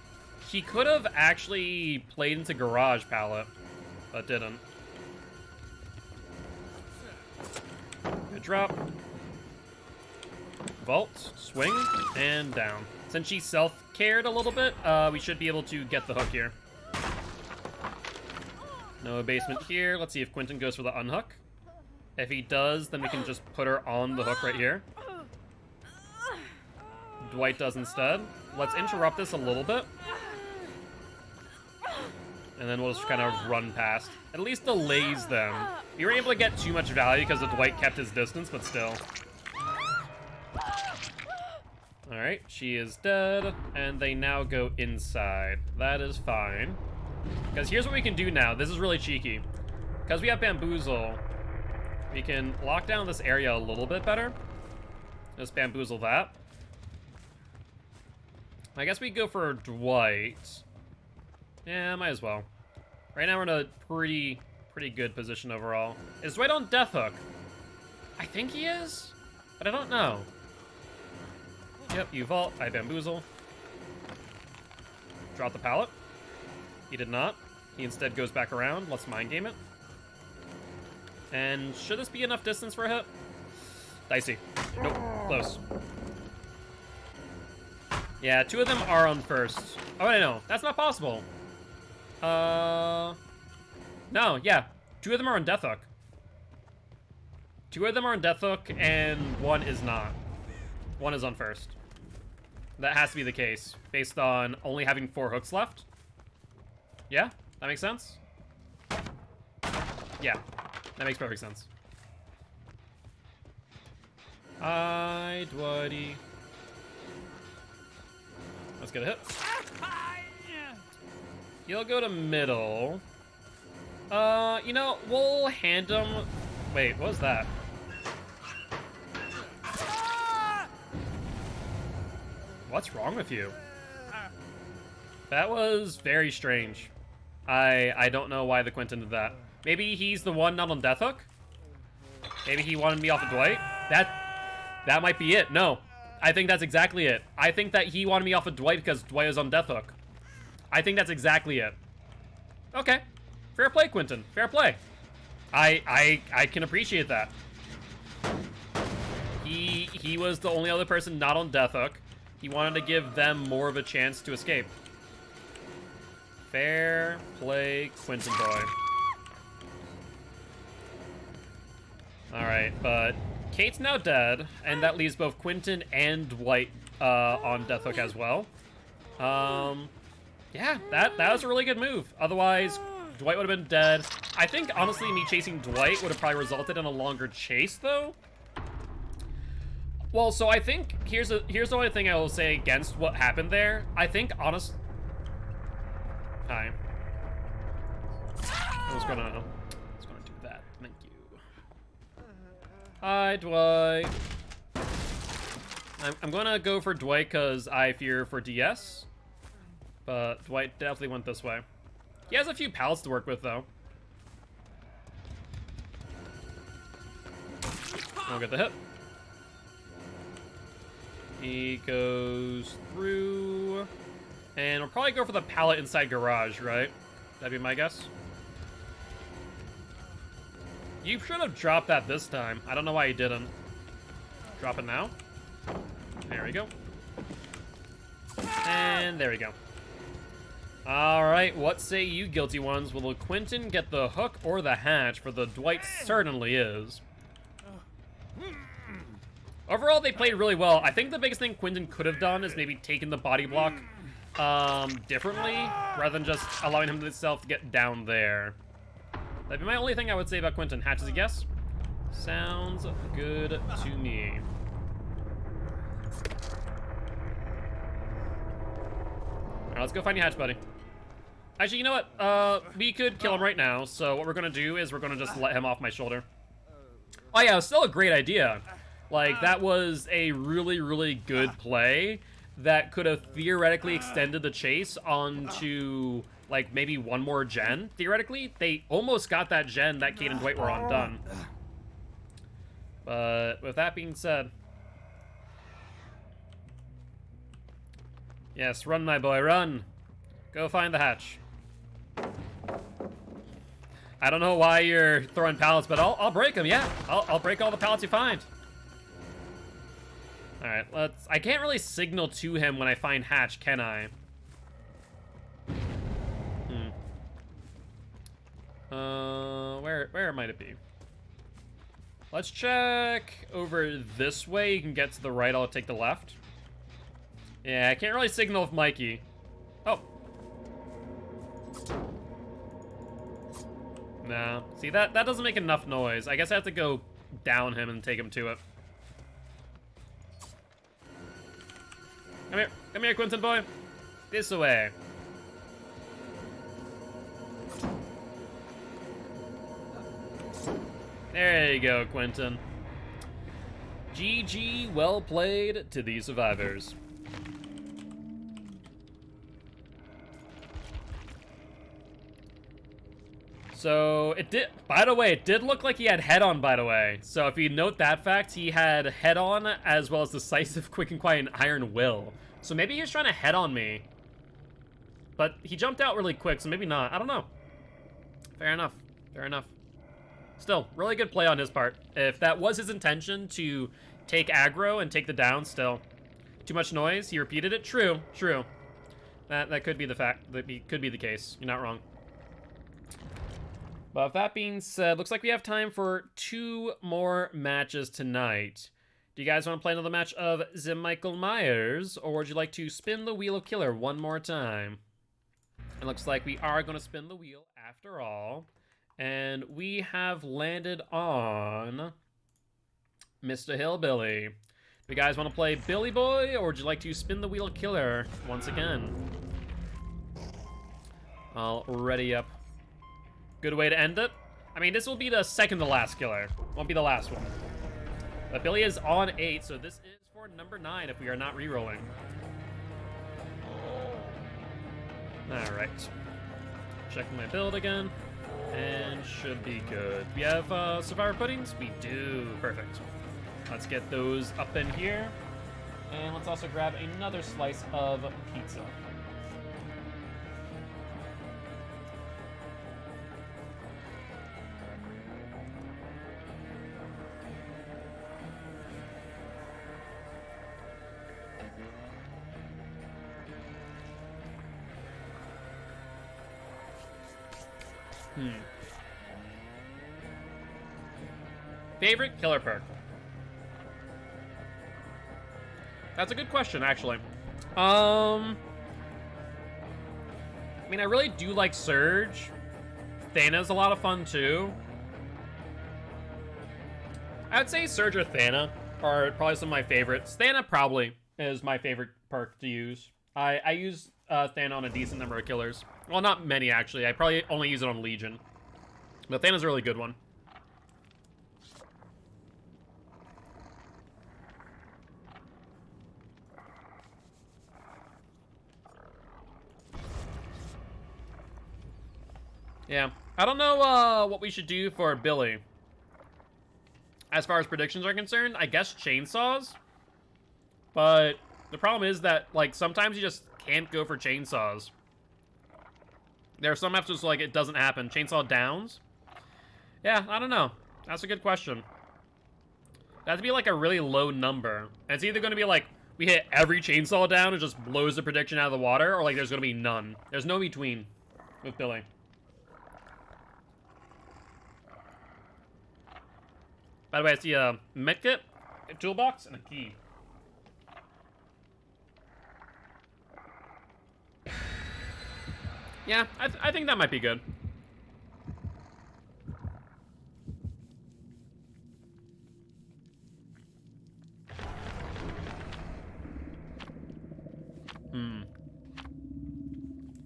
He could have actually played into garage pallet, but didn't. Good drop. Vault, swing, and down. Since she self-cared a little bit, we should be able to get the hook here. No basement here. Let's see if Quentin goes for the unhook. If he does, then we can just put her on the hook right here. Dwight does instead. Let's interrupt this a little bit. And then we'll just kind of run past. At least delays them. We were able to get too much value because Dwight kept his distance, but still. Alright, she is dead. And they now go inside. That is fine. Because here's what we can do now. This is really cheeky. Because we have Bamboozle, we can lock down this area a little bit better. Just Bamboozle that. I guess we go for Dwight. Yeah, might as well. Right now we're in a pretty good position overall. Is Dwight on Death Hook? I think he is, but I don't know. Yep, you vault, I Bamboozle. Drop the pallet. He did not. He instead goes back around. Let's mind game it. And should this be enough distance for a hit? Dicey. Nope, close. Yeah, two of them are on first. Oh, wait, no, that's not possible. No, yeah. Two of them are on Death Hook. Two of them are on Death Hook, and one is not. One is on first. That has to be the case, based on only having 4 hooks left. Yeah? That makes sense? Yeah. That makes perfect sense. Hi, Dwighty. Let's get a hit. He'll go to middle. You know, we'll hand him... Wait, what was that? What's wrong with you? That was very strange. I don't know why the Quentin did that. Maybe he's the one not on Death Hook? Maybe he wanted me off of Dwight? That might be it. No. I think that's exactly it. I think that he wanted me off of Dwight because Dwight is on Death Hook. I think that's exactly it. Okay. Fair play, Quentin. Fair play. I can appreciate that. He was the only other person not on Death Hook. He wanted to give them more of a chance to escape. Fair play, Quentin boy. Alright, but Kate's now dead, and that leaves both Quentin and Dwight on Death Hook as well. Yeah, that was a really good move. Otherwise, Dwight would have been dead. I think, honestly, me chasing Dwight would have probably resulted in a longer chase, though. Well, so I think, here's the only thing I will say against what happened there. I think, honestly... Hi. I was gonna do that. Thank you. Hi, Dwight. I'm gonna go for Dwight because I fear for DS. But Dwight definitely went this way. He has a few pallets to work with, though. I'll get the hit. He goes through. And we'll probably go for the pallet inside garage, right? That'd be my guess. You should have dropped that this time. I don't know why you didn't. Drop it now. There we go. And there we go. Alright, what say you, guilty ones? Will Quentin get the hook or the hatch? For the Dwight certainly is. Overall, they played really well. I think the biggest thing Quentin could have done is maybe taken the body block differently, rather than just allowing himself to get down there. That'd be my only thing I would say about Quentin. Hatch is a guess? Sounds good to me. Alright, let's go find your hatch, buddy. Actually, you know what? We could kill him right now, so what we're gonna do is we're gonna just let him off my shoulder. Oh yeah, it was still a great idea. Like, that was a really, really good play that could have theoretically extended the chase onto, like, maybe one more gen. Theoretically, they almost got that gen that Kate and Dwight were on done. But with that being said... Yes, run, my boy, run. Go find the hatch. I don't know why you're throwing pallets, but I'll break them, yeah. I'll break all the pallets you find. Alright, I can't really signal to him when I find hatch, can I? Where might it be? Let's check over this way. You can get to the right, I'll take the left. Yeah, I can't really signal with Mikey. Oh. No. See, that doesn't make enough noise. I guess I have to go down him and take him to it. Come here, Quentin boy. This way. There you go, Quentin. GG, well played to the survivors. So, it did, by the way, it did look like he had head-on, by the way. So, if you note that fact, he had head-on as well as decisive, quick and quiet, and iron will. So, maybe he was trying to head-on me. But he jumped out really quick, so maybe not. I don't know. Fair enough. Fair enough. Still, really good play on his part. If that was his intention to take aggro and take the down, still. Too much noise, he repeated it. True, true. That could be the fact. That could be the case. You're not wrong. But with that being said, looks like we have time for 2 more matches tonight. Do you guys want to play another match of the Michael Myers, or would you like to spin the wheel of killer one more time? It looks like we are going to spin the wheel after all. And we have landed on Mr. Hillbilly. Do you guys want to play Billy Boy, or would you like to spin the wheel of killer once again? I'll ready up Good way to end it. I mean, this will be the second to last killer. Won't be the last one. But Billy is on 8, so this is for number 9 if we are not re-rolling. Alright. Checking my build again. And should be good. We have Survivor Puddings? We do. Perfect. Let's get those up in here. And let's also grab another slice of pizza. Favorite killer perk? That's a good question, actually. I mean, I really do like Surge. Thana's a lot of fun, too. I would say Surge or Thana are probably some of my favorites. Thana probably is my favorite perk to use. I use Thana on a decent number of killers. Well, not many, actually. I probably only use it on Legion. But Thana's a really good one. Yeah. I don't know what we should do for Billy. As far as predictions are concerned, I guess chainsaws. But the problem is that, like, sometimes you just can't go for chainsaws. There are some maps just like it doesn't happen. Chainsaw downs? Yeah, I don't know. That's a good question. It has to be like a really low number. And it's either going to be like, we hit every chainsaw down and just blows the prediction out of the water, or like there's going to be none. There's no between with Billy. By the way, I see a medkit, a toolbox, and a key. Yeah, I think that might be good.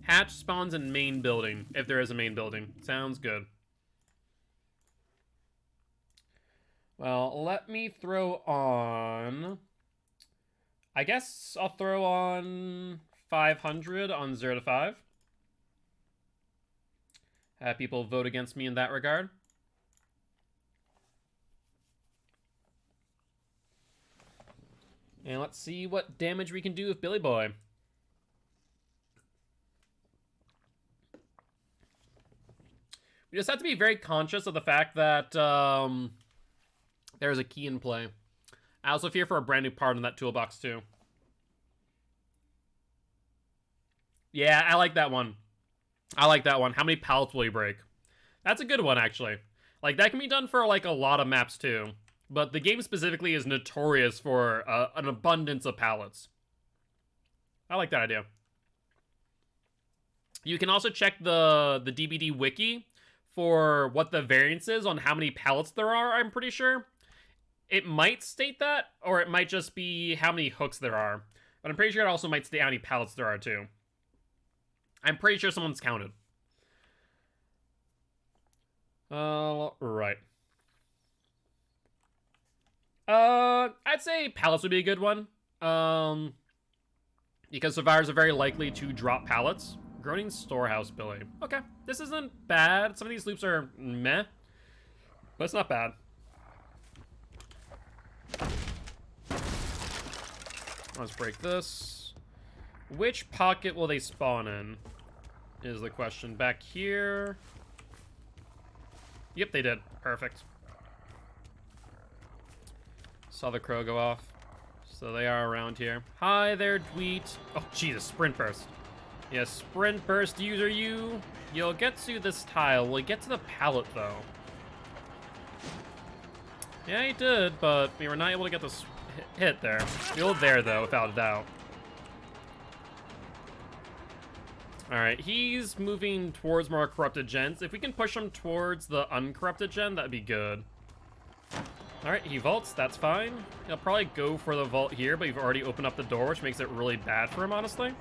Hatch spawns in main building, if there is a main building. Sounds good. Well, let me throw on... I guess I'll throw on 500 on 0 to 5. Have people vote against me in that regard. And let's see what damage we can do with Billy Boy. We just have to be very conscious of the fact that there's a key in play. I also fear for a brand new part in that toolbox too. Yeah, I like that one. I like that one. How many pallets will you break? That's a good one, actually. Like, that can be done for, like, a lot of maps, too. But the game specifically is notorious for an abundance of pallets. I like that idea. You can also check the DBD wiki for what the variance is on how many pallets there are, I'm pretty sure. It might state that, or it might just be how many hooks there are. But I'm pretty sure it also might state how many pallets there are, too. I'm pretty sure someone's counted. Right. I'd say pallets would be a good one. Because survivors are very likely to drop pallets. Groaning storehouse, Billy. Okay, this isn't bad. Some of these loops are meh, but it's not bad. Let's break this. Which pocket will they spawn in? Is the question. Back here. Yep, they did. Perfect. Saw the crow go off. So they are around here. Hi there, Dweet. Oh, Jesus, sprint burst. Yes, sprint burst user you. You'll get to this tile. We'll get to the pallet, though. Yeah, he did, but we were not able to get this hit there. You're there, though, without a doubt. Alright, he's moving towards more corrupted gens. If we can push him towards the uncorrupted gen, that'd be good. Alright, he vaults, that's fine. He'll probably go for the vault here, but you've already opened up the door, which makes it really bad for him, honestly.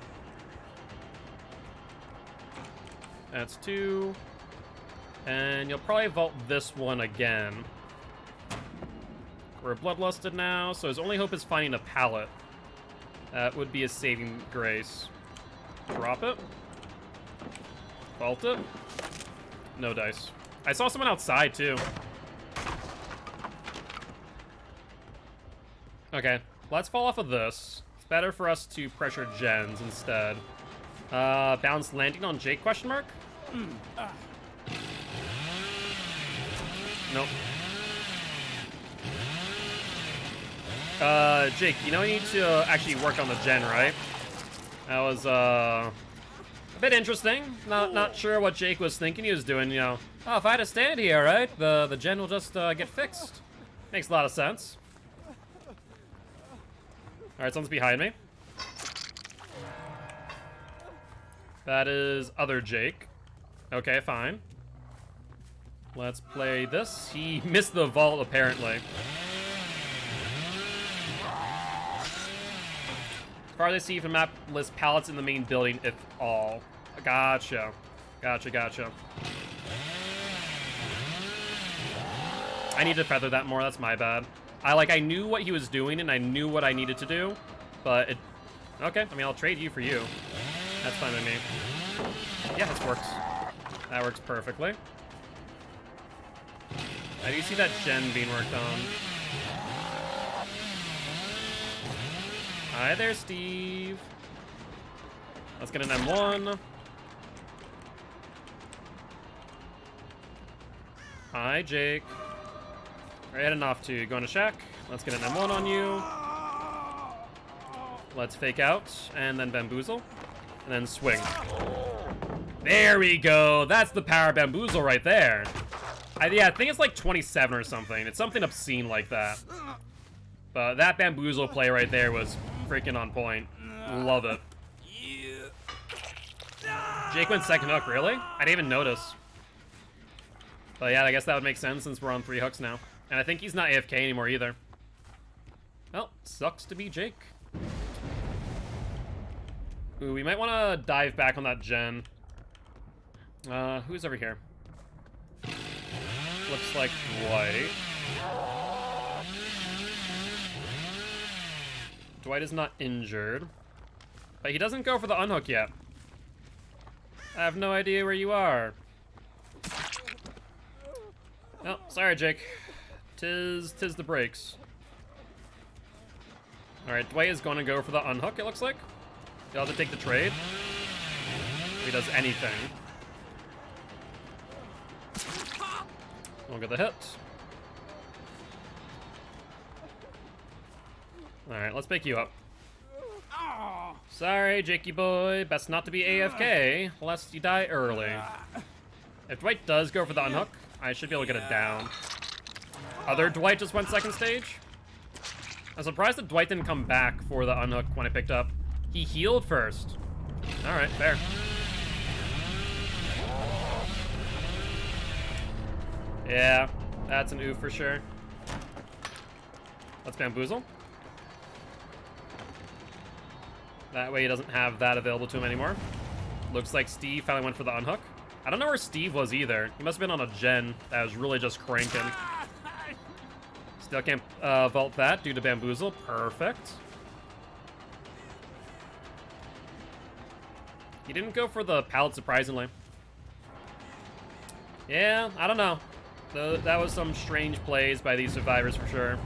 That's 2. And you'll probably vault this one again. We're bloodlusted now, so his only hope is finding a pallet. That would be a saving grace. Drop it. Vault it. No dice. I saw someone outside, too. Okay, let's fall off of this. It's better for us to pressure gens instead. Bounce landing on Jake, question mark? Nope. Jake, you know you need to actually work on the gen, right? That was, a bit interesting. Not sure what Jake was thinking he was doing, you know. Oh, if I had to stand here, right, the gen will just, get fixed. Makes a lot of sense. Alright, someone's behind me. That is other Jake. Okay, fine. Let's play this. He missed the vault, apparently. As far as I see from map, list pallets in the main building, if all. Gotcha. Gotcha. I need to feather that more, that's my bad. I knew what he was doing, and I knew what I needed to do, but it... Okay, I mean, I'll trade you for you. That's fine with me. Yeah, this works. That works perfectly. How do you see that gen being worked on? Hi there, Steve. Let's get an M1. Hi, Jake. Alright, heading off to going to Shack. Let's get an M1 on you. Let's fake out, and then bamboozle. And then swing. There we go. That's the power bamboozle right there. Yeah, I think it's like 27 or something. It's something obscene like that. But that bamboozle play right there was freaking on point. Love it. Jake went second hook, really? I didn't even notice. But yeah, I guess that would make sense since we're on 3 hooks now. And I think he's not AFK anymore either. Well, sucks to be Jake. Ooh, we might want to dive back on that gen. Who's over here? Looks like Dwight. Dwight is not injured. But he doesn't go for the unhook yet. I have no idea where you are. Oh, sorry, Jake. Tis the breaks. Alright, Dwight is going to go for the unhook, it looks like. He'll have to take the trade. If he does anything. We'll get the hit. Alright, let's pick you up. Sorry, Jakey boy. Best not to be AFK, lest you die early. If Dwight does go for the unhook, I should be able to get it down. Other Dwight just went second stage. I'm surprised that Dwight didn't come back for the unhook when I picked up. He healed first. Alright, fair. Yeah, that's an oof for sure. Let's bamboozle. That way he doesn't have that available to him anymore. Looks like Steve finally went for the unhook. I don't know where Steve was either. He must have been on a gen that was really just cranking. Still can't vault that due to bamboozle. Perfect. He didn't go for the pallet, surprisingly. Yeah, I don't know. That was some strange plays by these survivors for sure.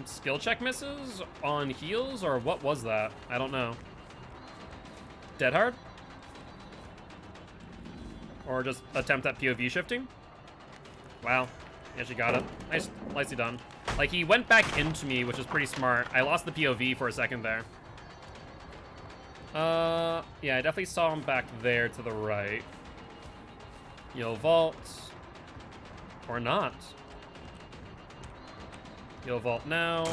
Skill check misses on heals, or what was that? I don't know. Dead hard? Or just attempt at POV shifting? Wow. He actually got it. Nice, nicely done. Like, he went back into me, which is pretty smart. I lost the POV for a second there. Yeah, I definitely saw him back there to the right. You'll vault. Or not. You'll vault now.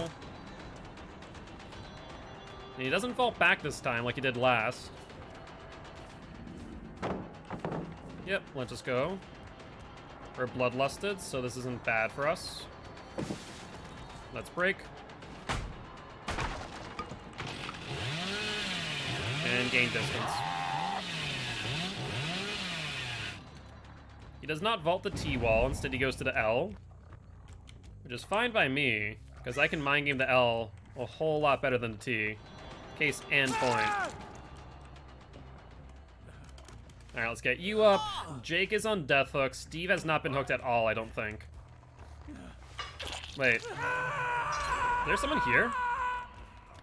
And he doesn't vault back this time like he did last. Yep, let's just go. We're bloodlusted, so this isn't bad for us. Let's break. And gain distance. He does not vault the T wall. Instead, he goes to the L, which is fine by me, because I can mind game the L a whole lot better than the T. Case and point. Alright, let's get you up. Jake is on death hook. Steve has not been hooked at all, I don't think. Wait. There's someone here?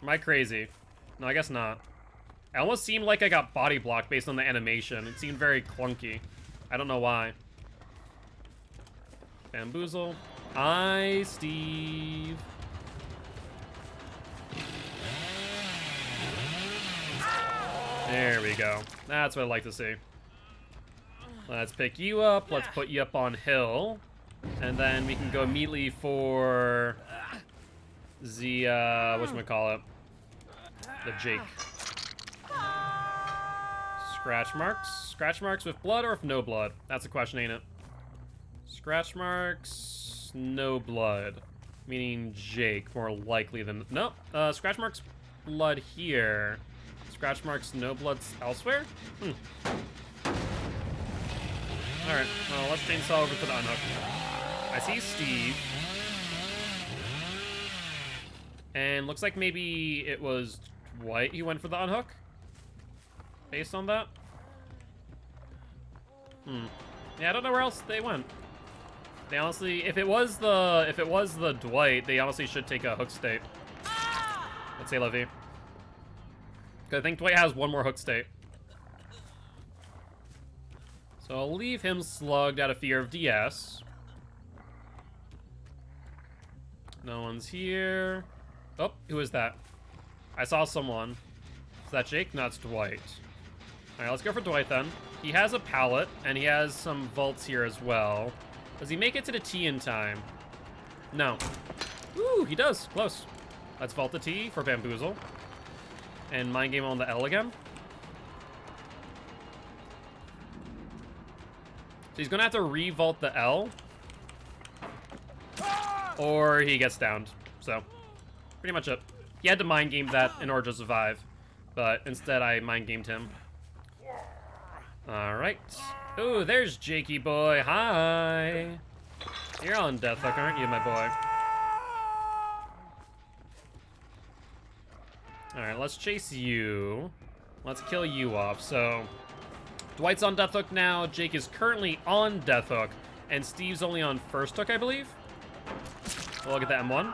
Am I crazy? No, I guess not. It almost seemed like I got body blocked based on the animation. It seemed very clunky. I don't know why. Bamboozle. Hi, Steve. There we go. That's what I like to see. Let's pick you up. Let's put you up on hill. And then we can go immediately for the, whatchamacallit? The Jake. Scratch marks? Scratch marks with blood or with no blood? That's a question, ain't it? Scratch marks, no blood. Meaning Jake, more likely than... No, scratch marks, blood here. Scratch marks, no bloods elsewhere? Alright, well, let's chainsaw over to the unhook. I see Steve. And looks like maybe it was Dwight he went for the unhook? Based on that? Yeah, I don't know where else they went. They honestly, if it was the Dwight, they honestly should take a hook state. Let's say Levy. Because I think Dwight has one more hook state. So I'll leave him slugged out of fear of DS. No one's here. Oh, who is that? I saw someone. Is that Jake? No, it's Dwight. Alright, let's go for Dwight then. He has a pallet, and he has some vaults here as well. Does he make it to the T in time? No. Ooh, he does. Close. Let's vault the T for Bamboozle. And mind game on the L again. So he's gonna have to re-vault the L. Or he gets downed. So, pretty much it. He had to mind game that in order to survive. But instead I mind gamed him. Alright. Ooh, there's Jakey boy. Hi. You're on death hook, aren't you, my boy? Alright, let's chase you. Let's kill you off. So, Dwight's on death hook now. Jake is currently on death hook. And Steve's only on first hook, I believe. We'll look at the M1.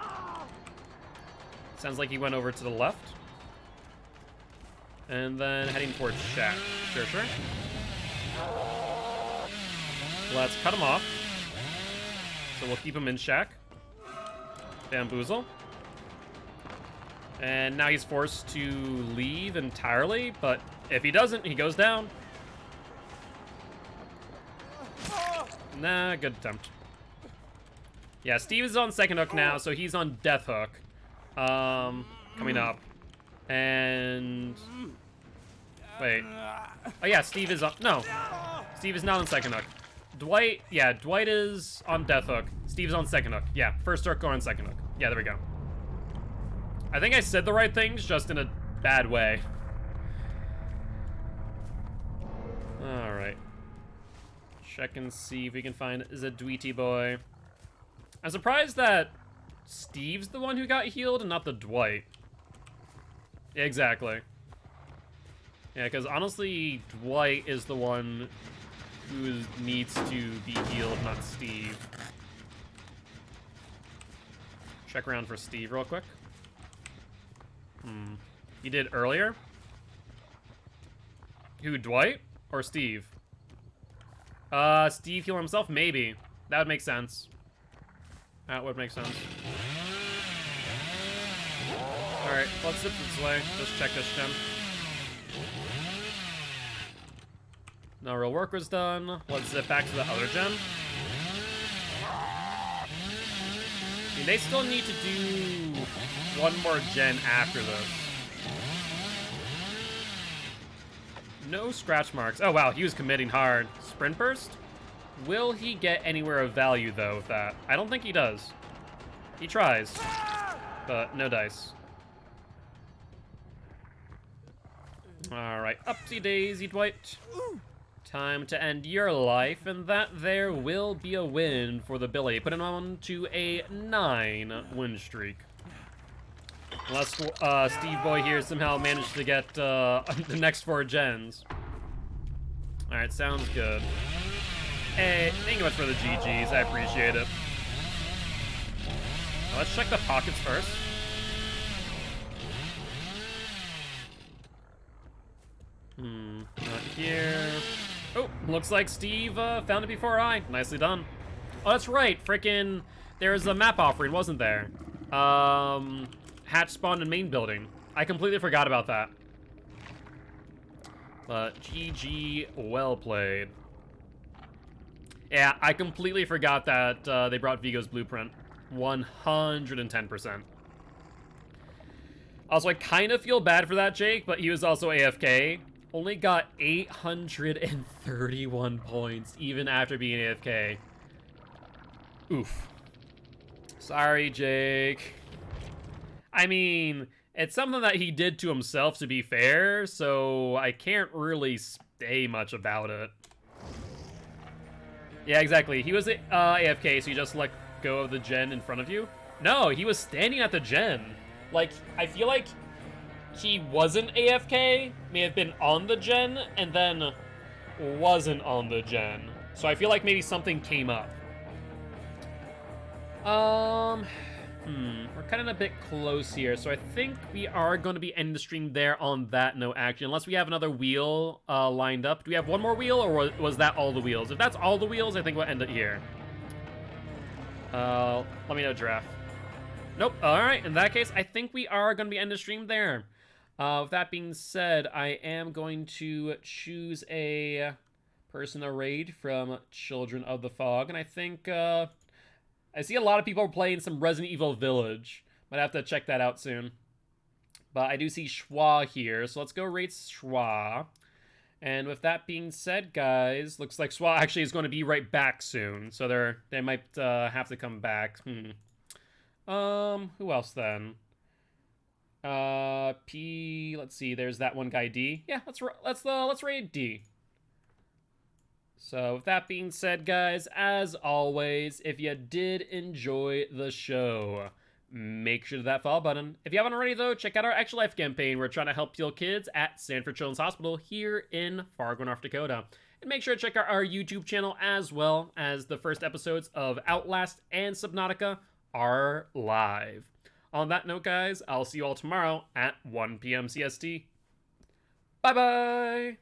Sounds like he went over to the left. And then heading towards shack. Sure, sure. Let's cut him off. So we'll keep him in shack. Bamboozle. And now he's forced to leave entirely, but if he doesn't, he goes down. Nah, good attempt. Yeah, Steve is on second hook now, so he's on death hook. Coming up. And... wait. Oh yeah, Steve is on... no. Steve is not on second hook. Dwight... yeah, Dwight is on death hook. Steve's on second hook. Yeah, first hook or on second hook. Yeah, there we go. I think I said the right things, just in a bad way. Alright. Check and see if we can find Zadweety boy. I'm surprised that Steve's the one who got healed and not the Dwight. Exactly. Yeah, because honestly, Dwight is the one who needs to be healed, not Steve. Check around for Steve real quick. He did earlier? Who, Dwight? Or Steve? Steve heal himself? Maybe. That would make sense. That would make sense. Alright, let's zip this way. Just check this gem. No real work was done. Let's zip back to the other gem. I mean, they still need to do one more gen after this. No scratch marks. Oh wow, he was committing hard. Sprint burst? Will he get anywhere of value though with that? I don't think he does. He tries, but no dice. All right, upsy daisy, Dwight. Time to end your life, and that there will be a win for the Billy, putting on to a 9-win streak. Unless Steve Boy here somehow managed to get the next 4 gens. Alright, sounds good. Hey, thank you much for the GGs, I appreciate it. Now let's check the pockets first. Not here. Oh, looks like Steve found it before I. Nicely done. Oh, that's right. Frickin' there was a map offering, wasn't there? Hatch spawned in main building. I completely forgot about that. But GG, well played. Yeah, I completely forgot that they brought Vigo's blueprint. 110%. Also, I kind of feel bad for that Jake, but he was also AFK. Only got 831 points, even after being AFK. Oof. Sorry, Jake. I mean, it's something that he did to himself, to be fair, so I can't really say much about it. Yeah, exactly. He was AFK, so you just let go of the gen in front of you? No, he was standing at the gen. Like, I feel like he wasn't AFK, may have been on the gen, and then wasn't on the gen. So I feel like maybe something came up. We're kind of a bit close here, so I think we are going to be ending the stream there on that note, actually, unless we have another wheel lined up. Do we have one more wheel, or was that all the wheels? If that's all the wheels, I think we'll end it here. Let me know, Giraffe. Nope. All right. In that case, I think we are going to be ending the stream there. With that being said, I am going to choose a person to raid from Children of the Fog, and I think I see a lot of people playing some Resident Evil Village. Might have to check that out soon. But I do see Schwa here, so let's go raid Schwa. And with that being said, guys, looks like Schwa actually is going to be right back soon, so they might have to come back. Who else then? P. Let's see. There's that one guy D. Yeah, let's raid D. So with that being said, guys, as always, if you did enjoy the show, make sure to that follow button. If you haven't already, though, check out our Extra Life campaign. We're trying to help heal kids at Sanford Children's Hospital here in Fargo, North Dakota. And make sure to check out our YouTube channel, as well as the first episodes of Outlast and Subnautica are live. On that note, guys, I'll see you all tomorrow at 1 p.m. CST. Bye-bye!